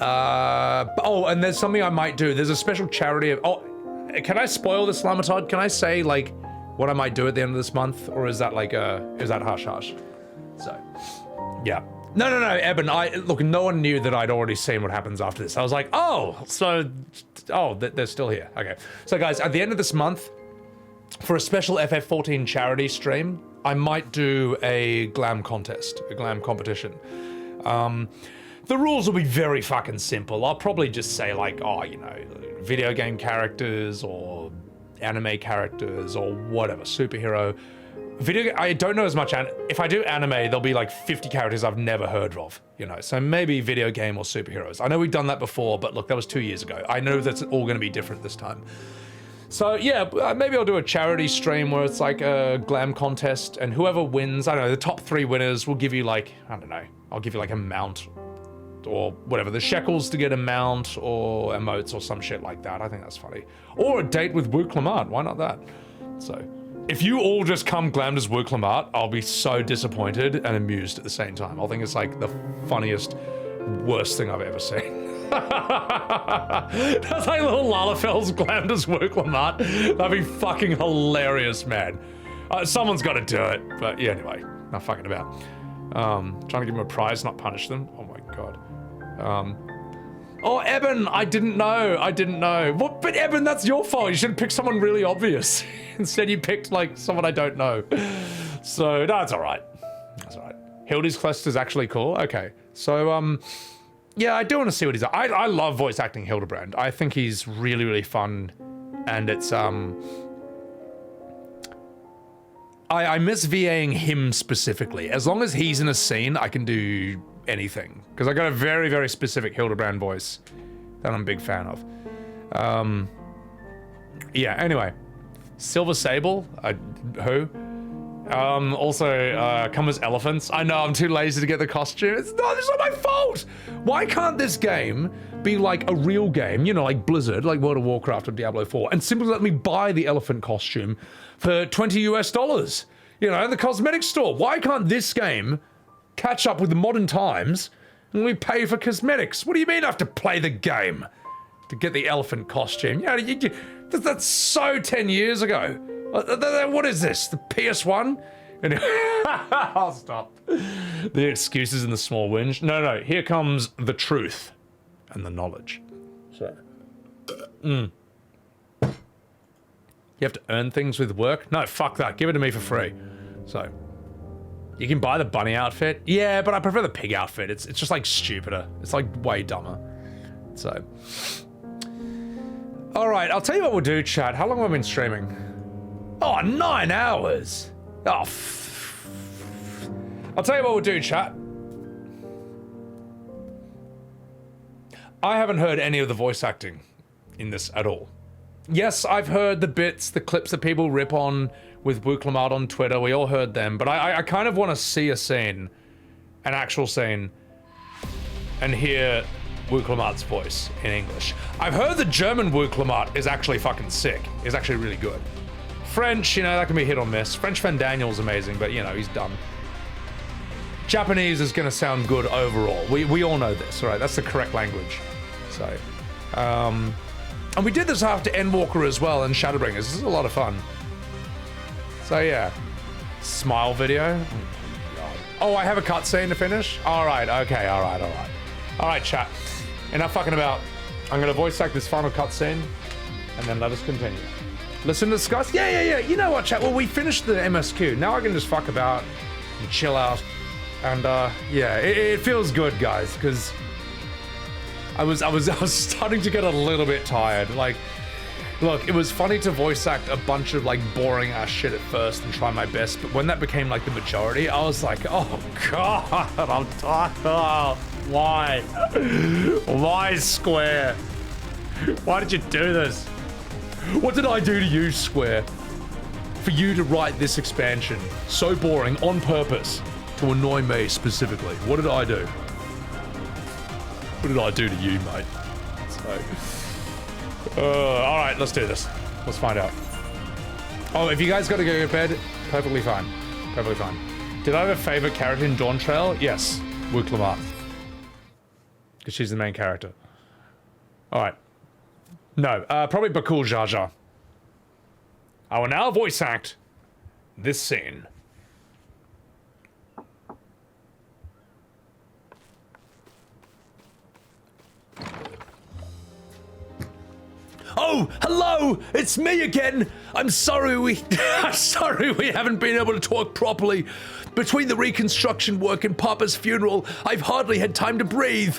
Oh, and there's something I might do. There's a special charity. Can I spoil this, Lamatod? Can I say like what I might do at the end of this month, or is that like is that hush hush? So, yeah. No, Eben, look, no one knew that I'd already seen what happens after this. I was like, they're still here. Okay. So guys, at the end of this month, for a special FF14 charity stream, I might do a glam contest, a glam competition. The rules will be very fucking simple. I'll probably just say like, you know, video game characters or anime characters or whatever, superhero. I don't know as much, if I do anime, there'll be like 50 characters I've never heard of, you know, so maybe video game or superheroes. I know we've done that before, but look, that was 2 years ago. I know that's all gonna be different this time. So yeah, maybe I'll do a charity stream where it's like a glam contest, and whoever wins, I don't know, the top 3 winners will give you like, I don't know, I'll give you like a mount or whatever, the shekels to get a mount or emotes or some shit like that. I think that's funny. Or a date with Wuk Lamat, why not that? So, if you all just come glammed as Wuk Lamat, I'll be so disappointed and amused at the same time. I'll think it's like the funniest, worst thing I've ever seen. That's like little Lalafels glammed as Wuk Lamat. That'd be fucking hilarious, man. Someone's got to do it, but yeah, anyway, not fucking about. Trying to give them a prize, not punish them. Oh my god. Oh, Eben, I didn't know. What? But Eben, that's your fault. You should have picked someone really obvious. Instead, you picked, like, someone I don't know. So, no, it's alright. That's alright. Hildy's quest is actually cool. Okay. So, yeah, I do want to see what he's... I love voice acting Hildebrand. I think he's really, really fun. And it's, I miss VAing him specifically. As long as he's in a scene, I can do anything. Because I got a very, very specific Hildebrand voice that I'm a big fan of. Yeah, anyway. Silver Sable? Who? Also, come as elephants. I know, I'm too lazy to get the costume. It's not my fault! Why can't this game be like a real game, you know, like Blizzard, like World of Warcraft or Diablo 4, and simply let me buy the elephant costume for $20 US, you know, in the cosmetic store? Why can't this game catch up with the modern times and we pay for cosmetics? What do you mean I have to play the game to get the elephant costume? Yeah, that's so 10 years ago. What is this, the PS1? I'll stop. The excuses and the small whinge. No, here comes the truth and the knowledge. So, you have to earn things with work? No, fuck that. Give it to me for free. So, you can buy the bunny outfit. Yeah, but I prefer the pig outfit. It's just like stupider. It's like way dumber. So, all right. I'll tell you what we'll do, chat. How long have I been streaming? Oh, 9 hours. Oh, I'll tell you what we'll do, chat. I haven't heard any of the voice acting in this at all. Yes, I've heard the bits, the clips that people rip on with Wuk Lamat on Twitter. We all heard them, but I kind of want to see a scene, an actual scene, and hear Wuk Lamat's voice in English. I've heard the German Wuk Lamat is actually fucking sick. Is actually really good. French, you know, that can be hit or miss. French Van Daniel's amazing, but you know, he's dumb. Japanese is going to sound good overall. We all know this, all right? That's the correct language. So, and we did this after Endwalker as well and Shadowbringers. This is a lot of fun. So yeah, smile video. Oh, I have a cutscene to finish? All right, okay, all right. All right, chat. Enough fucking about. I'm going to voice act this final cutscene and then let us continue. Listen to discuss? Yeah. You know what, chat? Well, we finished the MSQ. Now I can just fuck about and chill out. And, yeah, it feels good, guys, because I was starting to get a little bit tired. Like, look, it was funny to voice act a bunch of, like, boring-ass shit at first and try my best, but when that became, like, the majority, I was like, oh, God, I'm tired. Oh, why? Why, Square? Why did you do this? What did I do to you, Square? For you to write this expansion so boring on purpose to annoy me specifically. What did I do? What did I do to you, mate? So, all right, let's do this. Let's find out. Oh, if you guys got to go to bed, perfectly fine. Perfectly fine. Did I have a favorite character in Dawntrail? Yes, Wuk Lamat. Because she's the main character. All right. No, probably Bakool Jaja. I will now voice act this scene. Oh, hello! It's me again! I'm sorry we haven't been able to talk properly. Between the reconstruction work and Papa's funeral, I've hardly had time to breathe.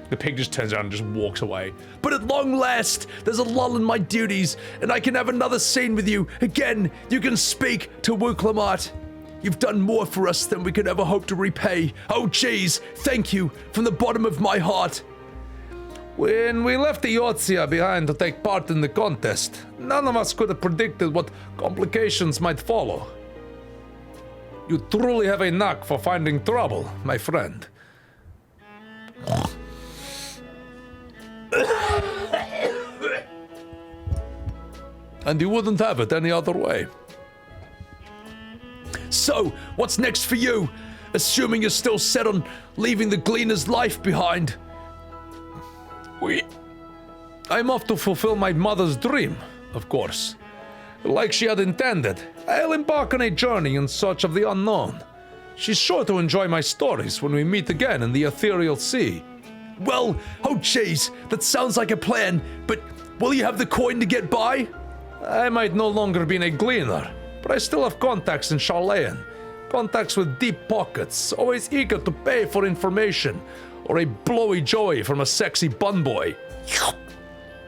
The pig just turns around and just walks away. But at long last, there's a lull in my duties, and I can have another scene with you. Again, you can speak to Wuk Lamat. You've done more for us than we could ever hope to repay. Oh, geez, thank you from the bottom of my heart. When we left the Eorzea behind to take part in the contest, none of us could have predicted what complications might follow. You truly have a knack for finding trouble, my friend. And you wouldn't have it any other way. So, what's next for you? Assuming you're still set on leaving the Gleaner's life behind. I'm off to fulfill my mother's dream, of course. Like she had intended, I'll embark on a journey in search of the unknown. She's sure to enjoy my stories when we meet again in the ethereal sea. Well, oh jeez, that sounds like a plan, but will you have the coin to get by? I might no longer be a gleaner, but I still have contacts in Charlayan. Contacts with deep pockets, always eager to pay for information, or a blowy joey from a sexy bun boy.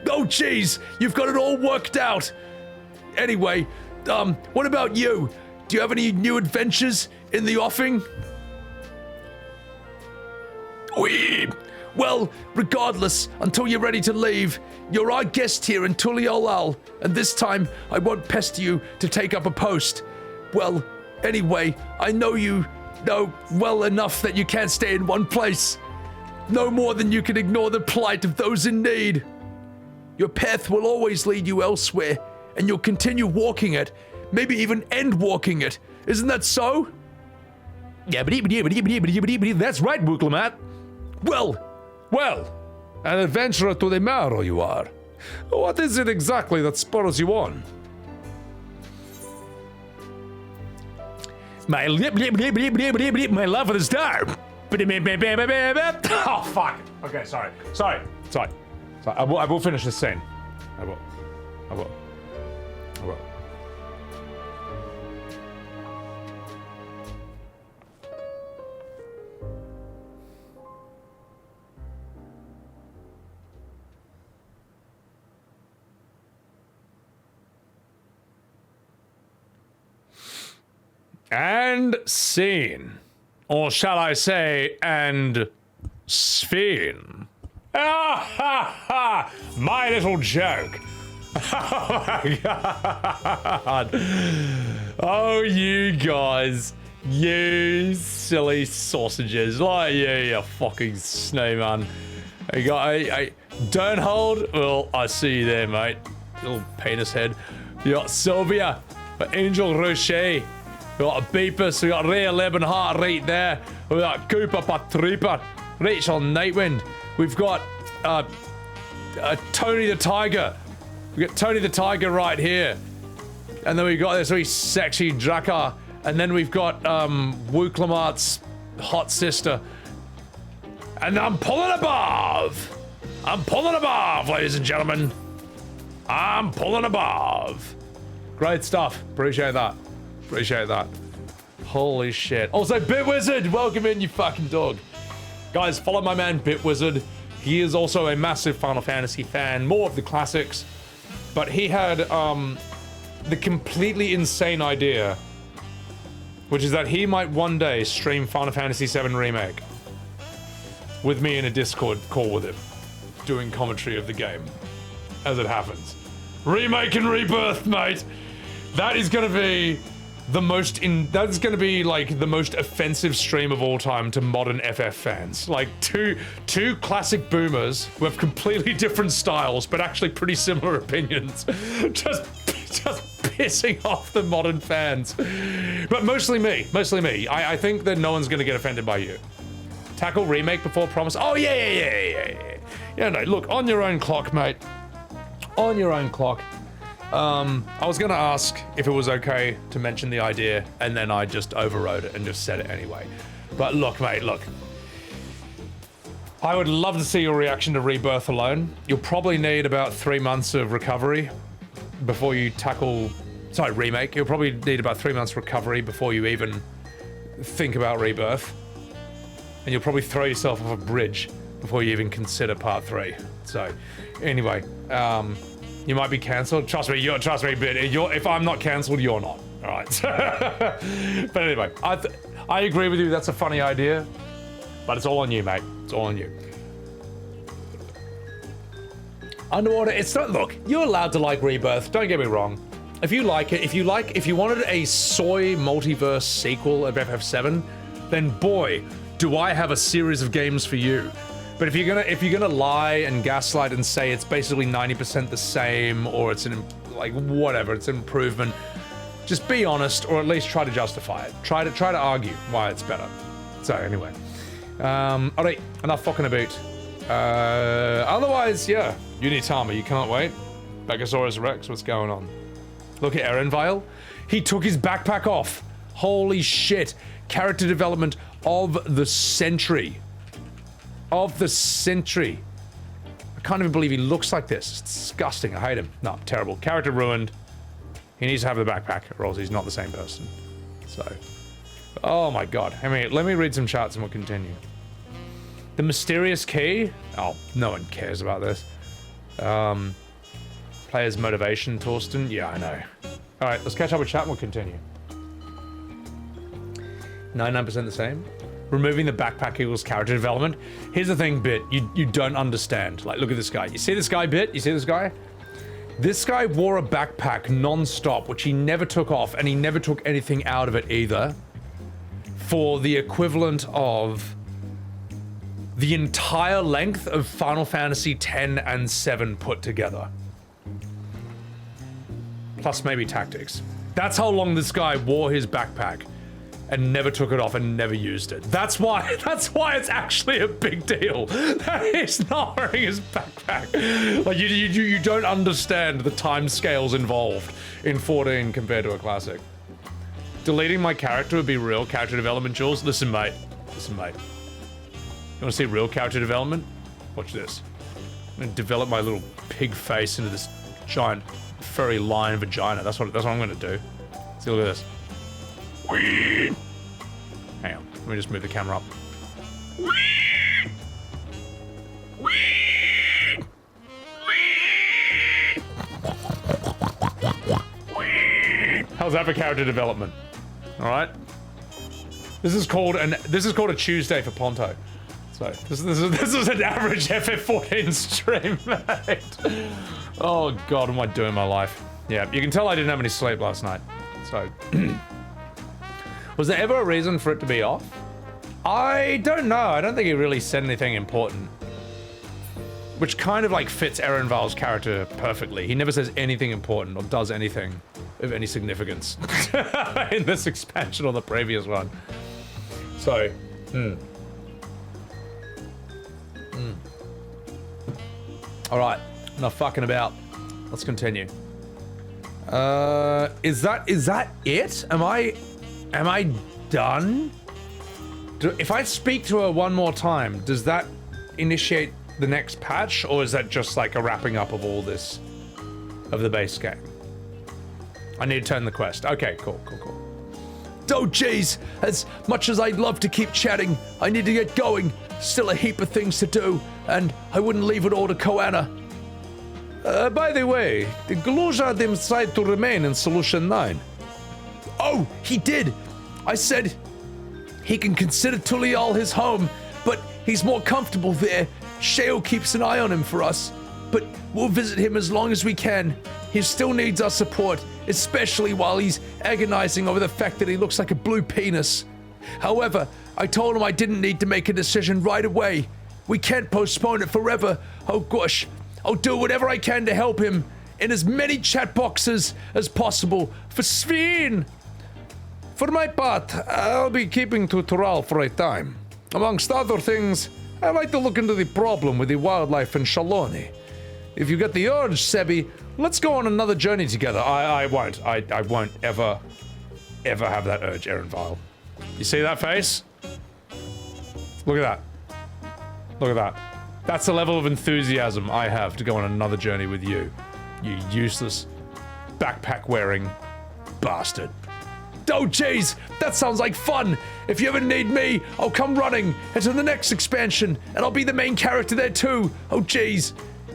Oh jeez, you've got it all worked out. Anyway, what about you? Do you have any new adventures in the offing? Well, regardless, until you're ready to leave, you're our guest here in Tuliolal, and this time I won't pester you to take up a post. Well, anyway, I know you know well enough that you can't stay in one place. No more than you can ignore the plight of those in need. Your path will always lead you elsewhere, and you'll continue walking it, maybe even end walking it. Isn't that so? Yeah, that's right, Wuk Lamat. Well, an adventurer to the marrow you are. What is it exactly that spurs you on? My love for the star. Oh, fuck. Okay, sorry. I will finish this scene. I will. And scene. Or shall I say, and Sphene. Ah ha ha! My little joke. Oh my god. Oh, you guys. You silly sausages. Like you fucking snowman. You got a don't hold. Well, I see you there, mate. Little penis head. You got Sylvia. Angel Rocher. We got a Beepus, we got Ray 11 Heart right there. We got Cooper Patripa, Rachel Nightwind. We've got Tony the Tiger. We got Tony the Tiger right here. And then we've got this really sexy Draka. And then we've got Wuk Lamat's hot sister. And I'm pulling above. Ladies and gentlemen. I'm pulling above. Great stuff. Appreciate that. Holy shit. Also, BitWizard, welcome in, you fucking dog. Guys, follow my man BitWizard. He is also a massive Final Fantasy fan, more of the classics. But he had the completely insane idea, which is that he might one day stream Final Fantasy VII Remake with me in a Discord call with him, doing commentary of the game as it happens. Remake and Rebirth, mate. That is gonna be that's gonna be like the most offensive stream of all time to modern FF fans. Like two classic boomers who have completely different styles but actually pretty similar opinions. just pissing off the modern fans. But mostly me. I think that no one's gonna get offended by you. Tackle remake before promise. Oh yeah. Yeah, no, look, on your own clock, mate. On your own clock. I was gonna ask if it was okay to mention the idea, and then I just overrode it and just said it anyway. But look, mate, look. I would love to see your reaction to Rebirth alone. You'll probably need about 3 months of recovery before you tackle... Sorry, Remake. You'll probably need about 3 months recovery before you even think about Rebirth. And you'll probably throw yourself off a bridge before you even consider Part 3. So, anyway, you might be cancelled. Trust me, but if I'm not cancelled, you're not. All right. But anyway, I agree with you. That's a funny idea, but it's all on you, mate. It's all on you. Underwater. It's not. Look, you're allowed to like Rebirth. Don't get me wrong. If you like it, if you wanted a soy multiverse sequel of FF7, then boy, do I have a series of games for you. But if you're gonna lie and gaslight and say it's basically 90% the same, or it's like whatever, it's an improvement, just be honest, or at least try to justify it. Try to argue why it's better. So anyway, alright, enough fucking about. Otherwise, yeah, Unitama, you can't wait. Bagasaurus Rex, what's going on? Look at Erenvile. He took his backpack off. Holy shit. Character development of the century. Of the century. I can't even believe he looks like this. It's disgusting. I hate him. No, terrible. Character ruined. He needs to have the backpack, or else he's not the same person. So. Oh my god. Let me read some charts and we'll continue. The mysterious key? Oh, no one cares about this. Player's motivation, Torsten? Yeah, I know. Alright, let's catch up with chat and we'll continue. 99% the same. Removing the backpack equals character development. Here's the thing, Bit, you don't understand. Like, look at this guy. You see this guy, Bit? You see this guy? This guy wore a backpack non-stop, which he never took off, and he never took anything out of it either, for the equivalent of the entire length of Final Fantasy X and VII put together. Plus maybe tactics. That's how long this guy wore his backpack and never took it off and never used it. That's why it's actually a big deal that he's not wearing his backpack. Like, you don't understand the time scales involved in 14 compared to a classic. Deleting my character would be real character development, Jules. Listen, mate. Listen, mate. You want to see real character development? Watch this. I'm gonna develop my little pig face into this giant furry lion vagina. That's what I'm gonna do. See, look at this. Hang on, let me just move the camera up. How's that for character development? All right. This is called a Tuesday for Ponto. So this is an average FF14 stream, mate. Oh god, what am I doing in my life? Yeah, you can tell I didn't have any sleep last night. So, was there ever a reason for it to be off? I don't know. I don't think he really said anything important. Which kind of like fits Erenvile's character perfectly. He never says anything important or does anything of any significance in this expansion or the previous one. So, all right, enough fucking about. Let's continue. Is that it? Am I done? If I speak to her one more time, does that initiate the next patch, or is that just like a wrapping up of all this, of the base game? I need to turn the quest. Okay, cool. Oh jeez, as much as I'd love to keep chatting, I need to get going. Still a heap of things to do, and I wouldn't leave it all to Koana. By the way, did Gluja decide to remain in Solution 9? Oh, he did! I said he can consider Tulial his home, but he's more comfortable there. Sheo keeps an eye on him for us, but we'll visit him as long as we can. He still needs our support, especially while he's agonizing over the fact that he looks like a blue penis. However, I told him I didn't need to make a decision right away. We can't postpone it forever. Oh gosh, I'll do whatever I can to help him in as many chat boxes as possible for Sveen. For my part, I'll be keeping to Tural for a time. Amongst other things, I'd like to look into the problem with the wildlife in Shaloni. If you get the urge, Sebby, let's go on another journey together. I won't. I won't ever have that urge, Erenvile. You see that face? Look at that. Look at that. That's the level of enthusiasm I have to go on another journey with you. You useless, backpack-wearing bastard. Oh jeez, that sounds like fun! If you ever need me, I'll come running into the next expansion, and I'll be the main character there too! Oh jeez.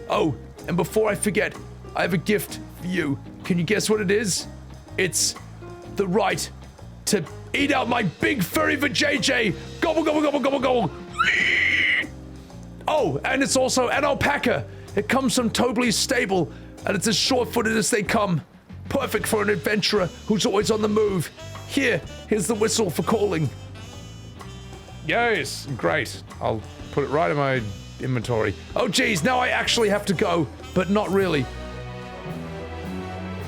Oh, and before I forget, I have a gift for you. Can you guess what it is? It's the right to eat out my big furry vajayjay! Gobble, gobble, gobble, gobble, gobble! Oh, and it's also an alpaca! It comes from Tobley's stable, and it's as short-footed as they come. Perfect for an adventurer who's always on the move. Here's the whistle for calling. Yes, great. I'll put it right in my inventory. Oh geez, now I actually have to go, but not really.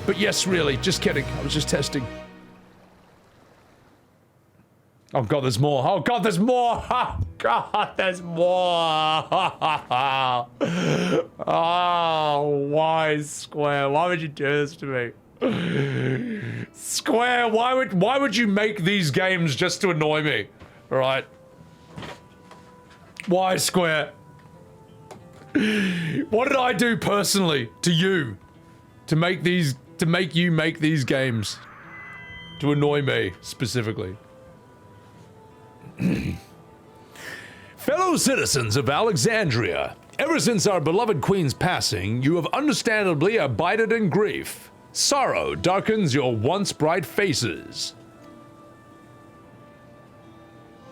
But yes, really, just kidding. I was just testing. Oh god, there's more. Oh god, there's more. Oh god, there's more. Oh, why, Square? Why would you do this to me? Square, why would you make these games just to annoy me? All right. Why, Square? What did I do personally to you to make you make these games? To annoy me, specifically. Fellow citizens of Alexandria, ever since our beloved queen's passing, you have understandably abided in grief. Sorrow darkens your once bright faces.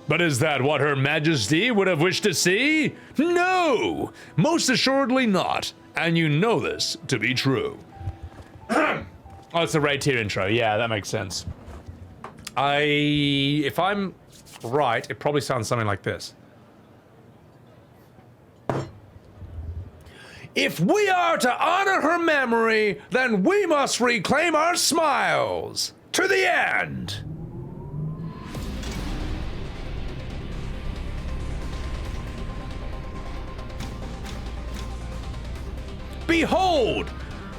But is that what Her Majesty would have wished to see? No! Most assuredly not, and you know this to be true. Oh, it's the raid tier intro. Yeah, that makes sense. If I'm right, it probably sounds something like this. If we are to honor her memory, then we must reclaim our smiles. To the end. Behold,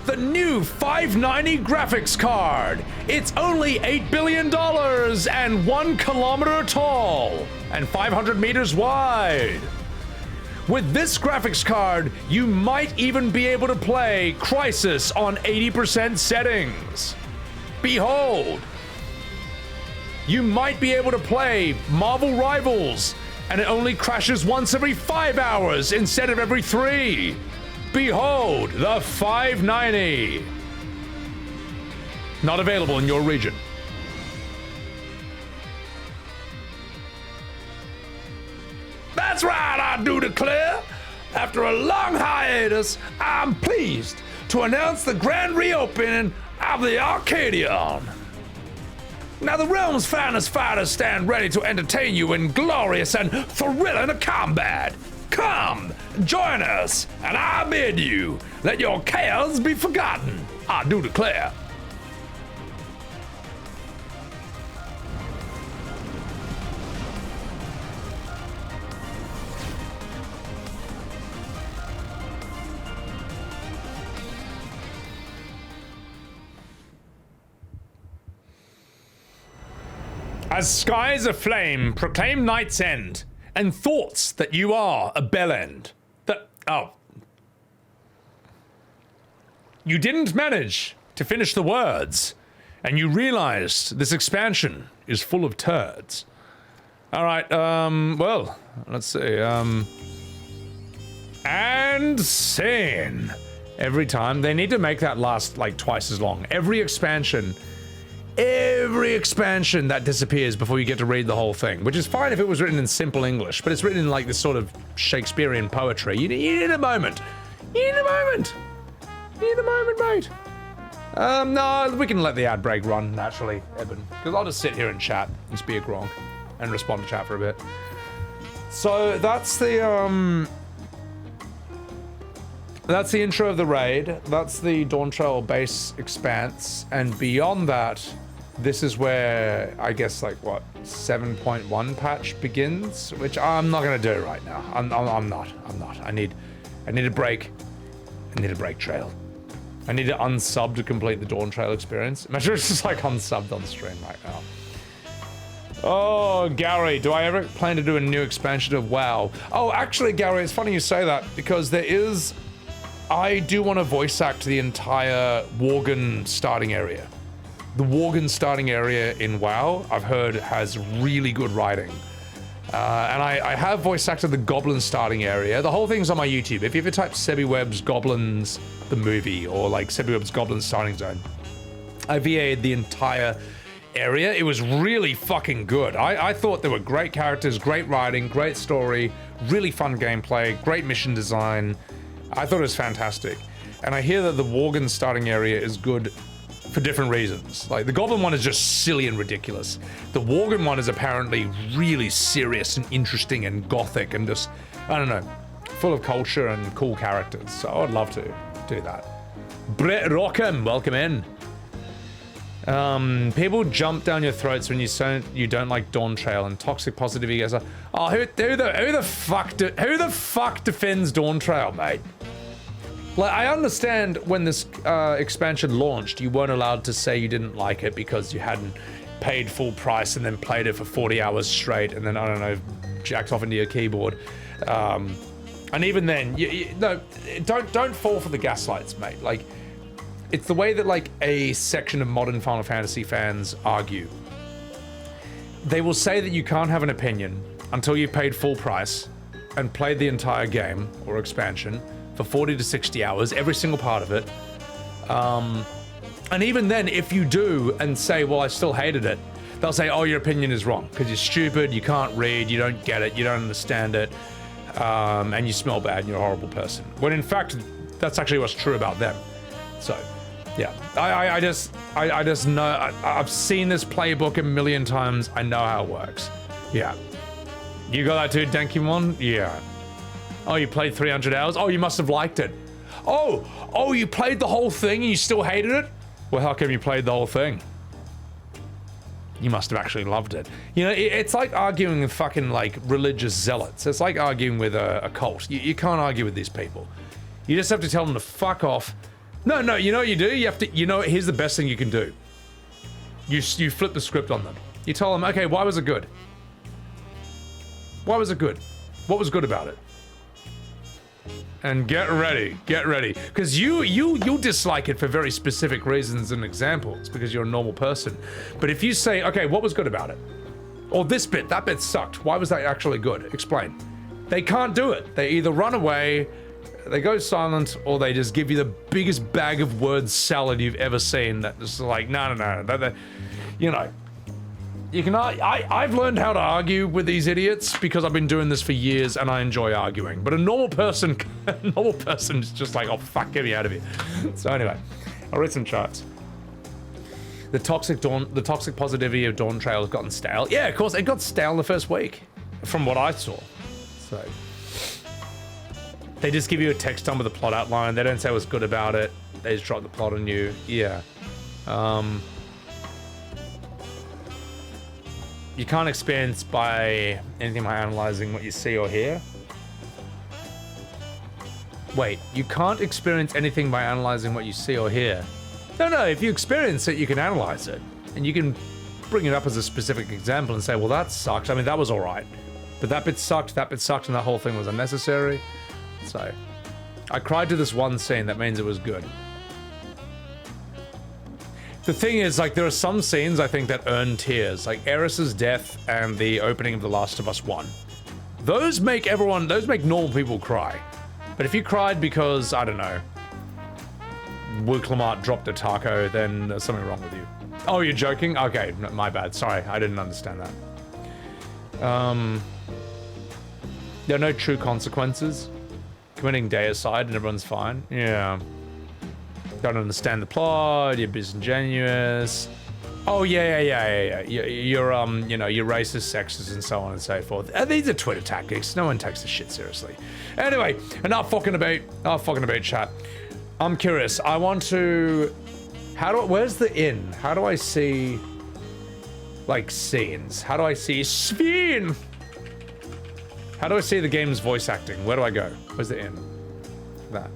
the new 590 graphics card. It's only $8 billion and 1 kilometer tall and 500 meters wide. With this graphics card, you might even be able to play Crysis on 80% settings. Behold, you might be able to play Marvel Rivals, and it only crashes once every 5 hours instead of every 3. Behold, the 590. Not available in your region. That's right, I do declare. After a long hiatus, I'm pleased to announce the grand reopening of the Arcadion. Now the realm's finest fighters stand ready to entertain you in glorious and thrilling combat. Come, join us, and I bid you, let your chaos be forgotten. I do declare. As skies aflame proclaim night's end, and thoughts that you are a bellend. You didn't manage to finish the words, and you realized this expansion is full of turds. Alright, well, let's see, and scene. Every time, they need to make that last, like, twice as long. Every expansion that disappears before you get to read the whole thing, which is fine if it was written in simple English, but it's written in like this sort of Shakespearean poetry. You need a moment. You need a moment. You need a moment, mate. No, we can let the ad break run naturally, Eben, because I'll just sit here and chat and just be a Gronk and respond to chat for a bit. So that's the intro of the raid. That's the Dawntrail base expanse, and beyond that, this is where I guess like what 7.1 patch begins, which I'm not gonna do right now. I'm not. I need a break. I need a break trail. I need to unsub to complete the Dawntrail experience. Imagine it's just like unsubbed on stream right now. Oh, Gary, do I ever plan to do a new expansion of WoW? Oh, actually, Gary, it's funny you say that, because there is. I do want to voice act the entire Worgen starting area. The Worgen starting area in WoW, I've heard, has really good writing. And I have voice acted the Goblin starting area. The whole thing's on my YouTube. If you ever type Sebbywebz Goblins the movie, or like Sebbywebz Goblins starting zone, I VA'd the entire area. It was really fucking good. I thought there were great characters, great writing, great story, really fun gameplay, great mission design. I thought it was fantastic. And I hear that the Worgen starting area is good for different reasons. Like, the Goblin one is just silly and ridiculous. The Worgen one is apparently really serious and interesting and gothic and just, I don't know, full of culture and cool characters. So I would love to do that. Brett Rockham, welcome in. People jump down your throats when you don't like Dawntrail, and toxic positivity goes, oh, who the fuck defends Dawntrail, mate? Like, I understand when this expansion launched, you weren't allowed to say you didn't like it because you hadn't paid full price and then played it for 40 hours straight and then, I don't know, jacked off into your keyboard. And even then, no, don't fall for the gaslights, mate. Like, it's the way that, like, a section of modern Final Fantasy fans argue. They will say that you can't have an opinion until you've paid full price and played the entire game, or expansion, for 40 to 60 hours, every single part of it. And even then, if you do and say, well, I still hated it, they'll say, oh, your opinion is wrong, because you're stupid, you can't read, you don't get it, you don't understand it, and you smell bad and you're a horrible person. When in fact, that's actually what's true about them. So, yeah, I just know, I've seen this playbook a million times, I know how it works. Yeah. You got that too, Dankymon? Yeah. Oh, you played 300 hours? Oh, you must have liked it. Oh, you played the whole thing and you still hated it? Well, how come you played the whole thing? You must have actually loved it. You know, it's like arguing with fucking, like, religious zealots. It's like arguing with a cult. You can't argue with these people. You just have to tell them to fuck off. No, you know what you do? You have to, here's the best thing you can do. You flip the script on them. You tell them, okay, why was it good? Why was it good? What was good about it? And get ready, because you dislike it for very specific reasons and examples, because you're a normal person. But if you say, okay, what was good about it? Or this bit, that bit sucked. Why was that actually good? Explain. They can't do it. They either run away, they go silent, or they just give you the biggest bag of words salad you've ever seen. That just like, no. You can. I've learned how to argue with these idiots because I've been doing this for years and I enjoy arguing. But a normal person is just like, oh fuck, get me out of here. So anyway, I'll read some charts. The toxic positivity of Dawntrail has gotten stale. Yeah, of course, it got stale in the first week, from what I saw. So they just give you a text dump with a plot outline. They don't say what's good about it. They just drop the plot on you. Yeah. You can't experience by anything by analyzing what you see or hear. Wait, you can't experience anything by analyzing what you see or hear. No, if you experience it, you can analyze it. And you can bring it up as a specific example and say, well, that sucked. I mean, that was all right. But that bit sucked, and that whole thing was unnecessary. So, I cried to this one scene, that means it was good. The thing is, like, there are some scenes, I think, that earn tears. Like, Eris's death and the opening of The Last of Us 1. Those make normal people cry. But if you cried because, I don't know, Wuk Lamat dropped a taco, then there's something wrong with you. Oh, you're joking? Okay, no, my bad. Sorry, I didn't understand that. There are no true consequences. Committing deicide and everyone's fine. Yeah. Don't understand the plot, you're disingenuous. Oh, yeah. You're, you're racist, sexist, and so on and so forth. These are Twitter tactics. No one takes this shit seriously. Anyway, enough fucking about chat. I'm curious. I want to... where's the inn? How do I see... like, scenes? How do I see... Sveen! How do I see the game's voice acting? Where do I go? Where's the inn? That.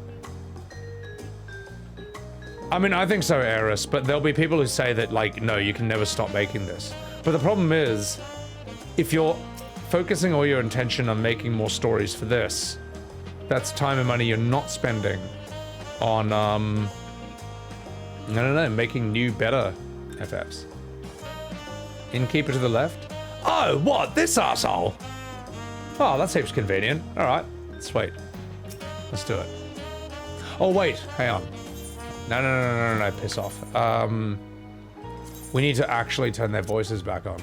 I mean, I think so, Eris, but there'll be people who say that, like, no, you can never stop making this. But the problem is, if you're focusing all your attention on making more stories for this, that's time and money you're not spending on, making new, better FFs. Innkeeper to the left? Oh, what? This asshole? Oh, that seems convenient. Alright, sweet. Let's do it. Oh, wait, hang on. No, piss off. We need to actually turn their voices back on.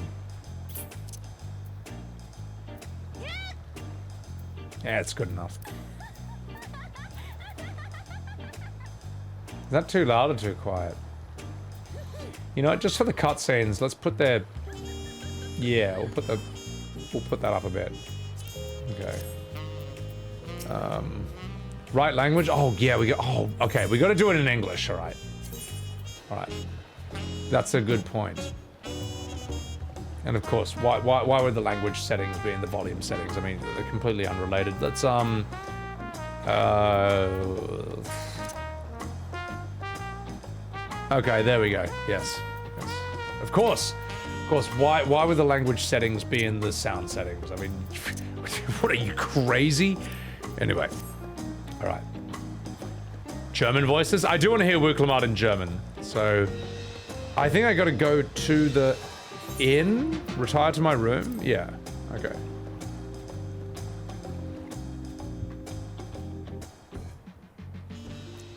Yeah, it's good enough. Is that too loud or too quiet? You know, just for the cutscenes, let's put their... Yeah, we'll put that up a bit. Okay. Right language? Oh, yeah, we got... Oh, okay, we got to do it in English, all right. All right. That's a good point. And of course, why would the language settings be in the volume settings? I mean, they're completely unrelated. Let's, okay, there we go. Yes. Yes. Of course. Of course, why would the language settings be in the sound settings? I mean, what are you, crazy? Anyway. All right. German voices? I do want to hear Wuk Lamat in German. So, I think I got to go to the inn? Retire to my room? Yeah. Okay.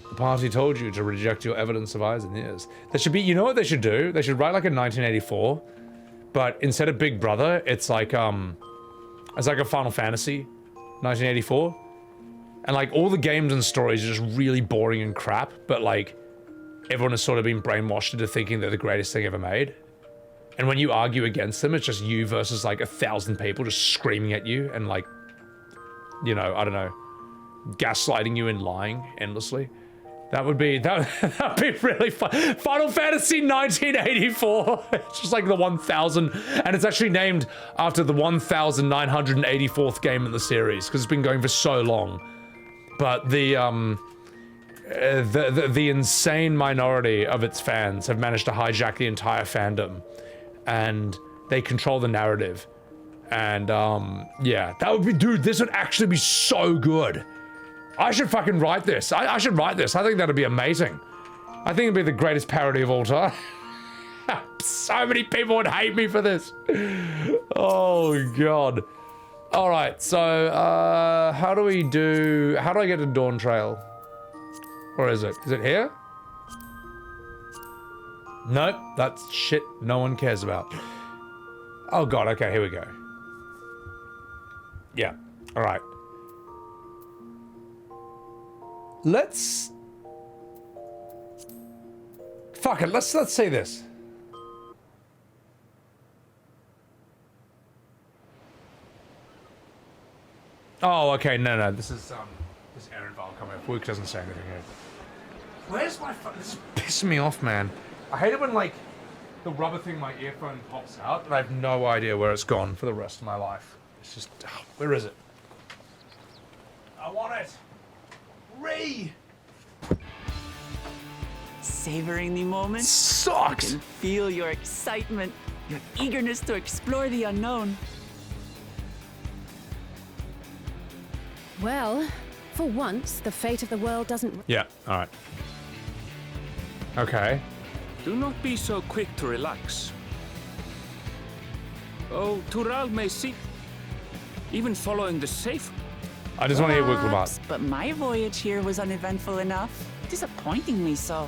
The party told you to reject your evidence of eyes and ears. There should be, you know what they should do? They should write like a 1984, but instead of Big Brother, it's like a Final Fantasy 1984. And like all the games and stories are just really boring and crap, but like everyone has sort of been brainwashed into thinking they're the greatest thing ever made. And when you argue against them, it's just you versus like 1,000 people just screaming at you and like, you know, I don't know, gaslighting you and lying endlessly. That would be really fun. Final Fantasy 1984. It's just like the 1000, and it's actually named after the 1984th game in the series because it's been going for so long. But the insane minority of its fans have managed to hijack the entire fandom, and they control the narrative. And yeah, that would be, dude, this would actually be so good. I should fucking write this. I should write this. I think that'd be amazing. I think it'd be the greatest parody of all time. So many people would hate me for this. Oh god. All right, so how do I get to Dawntrail? Where is it? Is it here? Nope, that's shit no one cares about. Oh god, okay, here we go. Yeah, all right. Let's... Fuck it, let's see this. Oh, okay, no, this is, this errand file coming up. Wuk doesn't say anything here. Where's my phone? This is pissing me off, man. I hate it when, like, the rubber thing in my earphone pops out, and I have no idea where it's gone for the rest of my life. It's just, where is it? I want it! Savoring the moment? Sucks! I can feel your excitement, your eagerness to explore the unknown. Well, for once, the fate of the world doesn't... Yeah, alright. Okay. Do not be so quick to relax. Oh, Tural may seem... even following the safe... I just want to hear Wuk Lamat. Perhaps, but my voyage here was uneventful enough. Disappointingly so.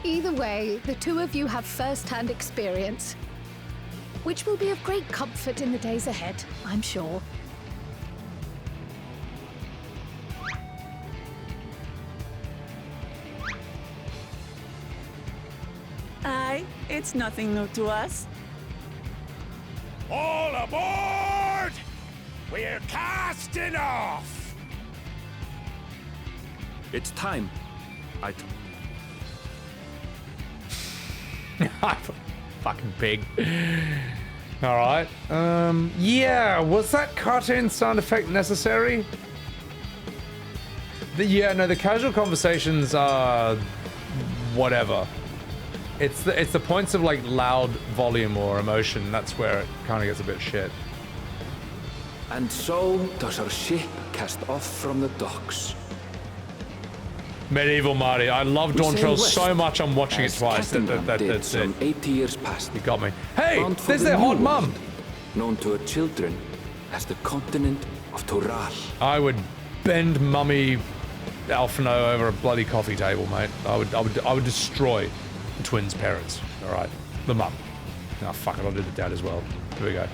Either way, the two of you have first-hand experience, which will be of great comfort in the days ahead, I'm sure. Aye, it's nothing new to us. All aboard! We're casting off! It's time. Fucking pig. Alright. Yeah, was that cartoon sound effect necessary? The casual conversations are... whatever. It's the points of, like, loud volume or emotion, that's where it kind of gets a bit shit. And so does our ship cast off from the docks. Medieval Marty. I love Dawntrail so much I'm watching it twice. That's it. 80 years past. You got me. Hey, Bound for there's the their New hot mum. World, known to her children as the continent of Tural. I would bend mummy Alphinaud over a bloody coffee table, mate. I would destroy the twins' parents. All right, the mum. Oh fuck it, I'll do the dad as well. Here we go.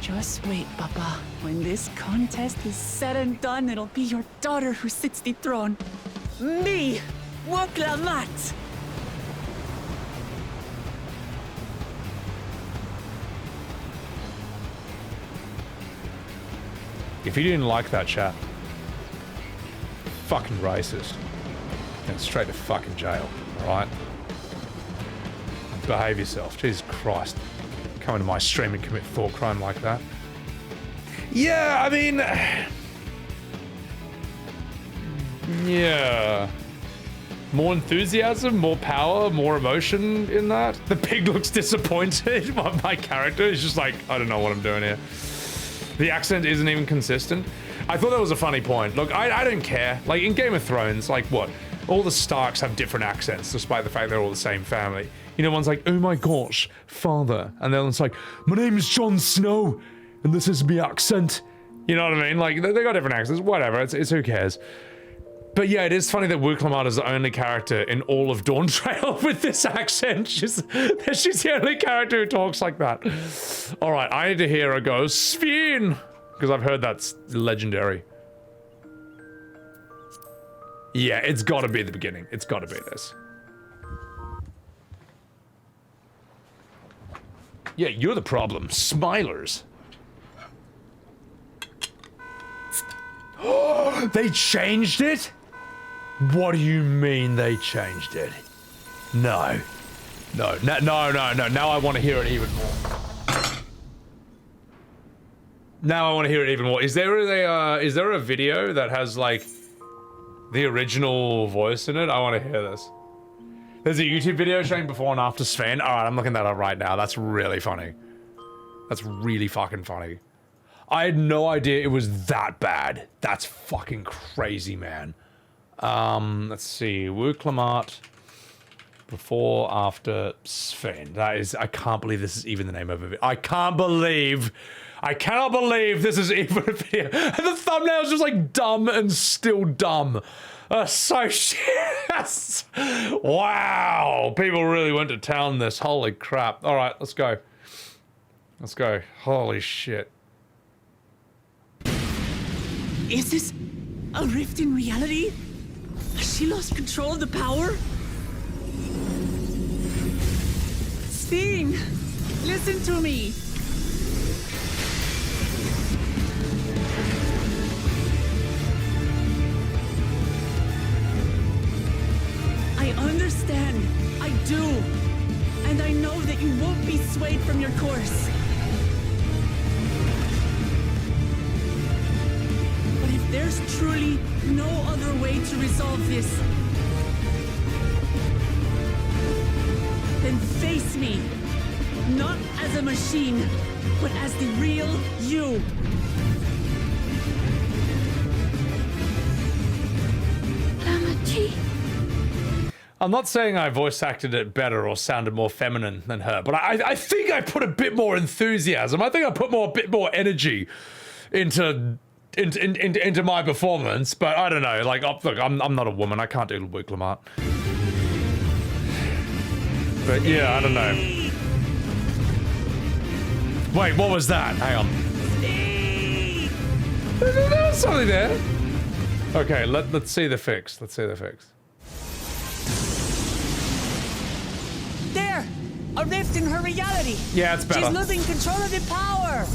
Just wait, Papa. When this contest is said and done, it'll be your daughter who sits the throne. Me, Wuk Lamat. If you didn't like that chat, fucking racist. And straight to fucking jail, alright? Behave yourself. Jesus Christ. Come into my stream and commit thought crime like that. Yeah, I mean... yeah. More enthusiasm, more power, more emotion in that. The pig looks disappointed. My character is just like, I don't know what I'm doing here. The accent isn't even consistent. I thought that was a funny point. Look, I don't care. Like, in Game of Thrones, like, what? All the Starks have different accents, despite the fact they're all the same family. You know, one's like, oh my gosh, father. And the other one's like, my name is Jon Snow, and this is my accent. You know what I mean? Like, they got different accents, whatever, it's who cares. But yeah, it is funny that Wuk Lamat is the only character in all of Dawntrail with this accent. She's the only character who talks like that. All right, I need to hear her go, Sphene, because I've heard that's legendary. Yeah, it's gotta be the beginning. It's gotta be this. Yeah, you're the problem. Smilers. Oh, they changed it? What do you mean they changed it? No. No. Now I want to hear it even more. Now I want to hear it even more. Is there a video that has like the original voice in it? I want to hear this. There's a YouTube video showing before and after Sphene. Alright, I'm looking that up right now. That's really funny. That's really fucking funny. I had no idea it was that bad. That's fucking crazy, man. Let's see. Wuk Lamat before, after Sphene. That is, I can't believe this is even the name of it. I cannot believe this is even a video. And the thumbnail's just like dumb and still dumb. So shit. Wow. People really went to town this. Holy crap. All right, let's go. Let's go. Holy shit. Is this a rift in reality? Has she lost control of the power? Sphene, listen to me. I understand. I do. And I know that you won't be swayed from your course. But if there's truly no other way to resolve this, then face me. Not as a machine, but as the real you. Lamachi. I'm not saying I voice acted it better or sounded more feminine than her, but I think I put a bit more enthusiasm. I think I put a bit more energy into my performance, but I don't know. Like, look, I'm not a woman. I can't do Wuk Lamat. But yeah, I don't know. Wait, what was that? Hang on. There was something there. Okay, let's see the fix. Let's see the fix. There! A rift in her reality! Yeah, it's better. She's losing control of the power!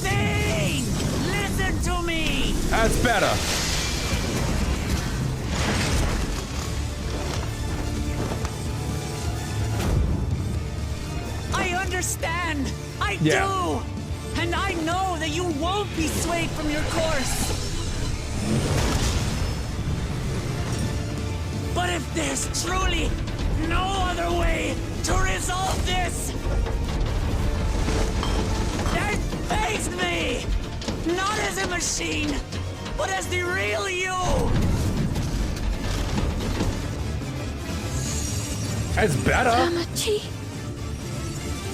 Sphene! Listen to me! That's better. I understand! I Yeah. do! And I know that you won't be swayed from your course! But if there's truly no other way to resolve this, then face me! Not as a machine, but as the real you! It's better. Lamachi.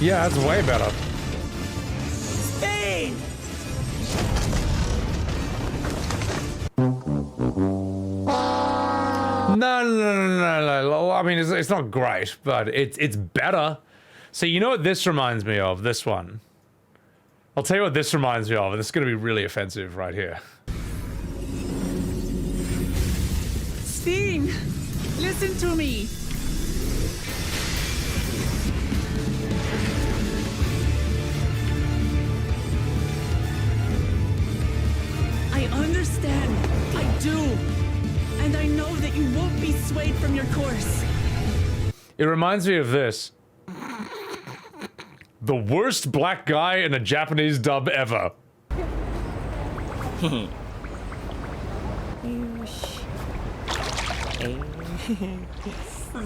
Yeah, it's way better. Sphene! No. I mean, it's not great, but it's better. So you know what this reminds me of? This one. I'll tell you what this reminds me of, and this is going to be really offensive right here. Sphene! Listen to me! understand. I do. And I know that you won't be swayed from your course. It reminds me of this. The worst black guy in a Japanese dub ever.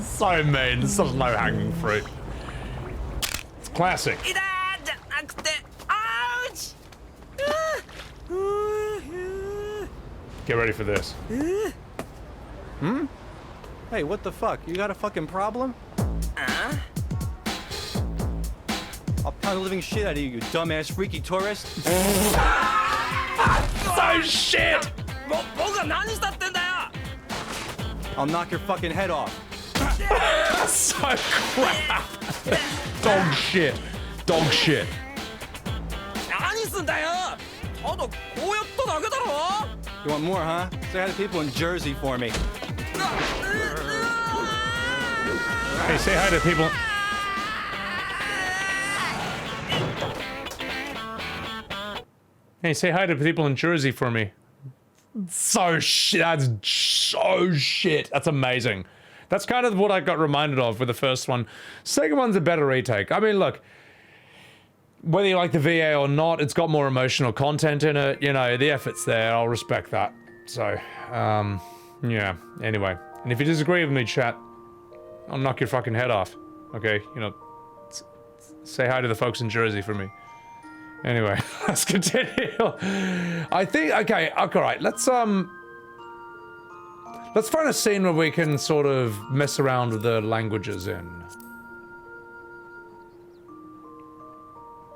So mean, this is no hanging fruit. It's classic. Get ready for this. Hmm? Hey, what the fuck? You got a fucking problem? I'll pound the living shit out of you, you dumbass freaky tourist. So shit! I'll knock your fucking head off. So crap. Dog shit. Dog shit. You want more, huh? Say hi to people in Jersey for me. Hey, say hi to people. Hey, say hi to people in Jersey for me. So shit. That's so shit. That's amazing. That's kind of what I got reminded of with the first one. Second one's a better retake. I mean, look, whether you like the VA or not, it's got more emotional content in it. You know, the effort's there. I'll respect that. So, yeah. Anyway, and if you disagree with me, chat, I'll knock your fucking head off. Okay, you know, say hi to the folks in Jersey for me. Anyway, let's continue. I think, okay, alright, let's find a scene where we can sort of mess around with the languages in.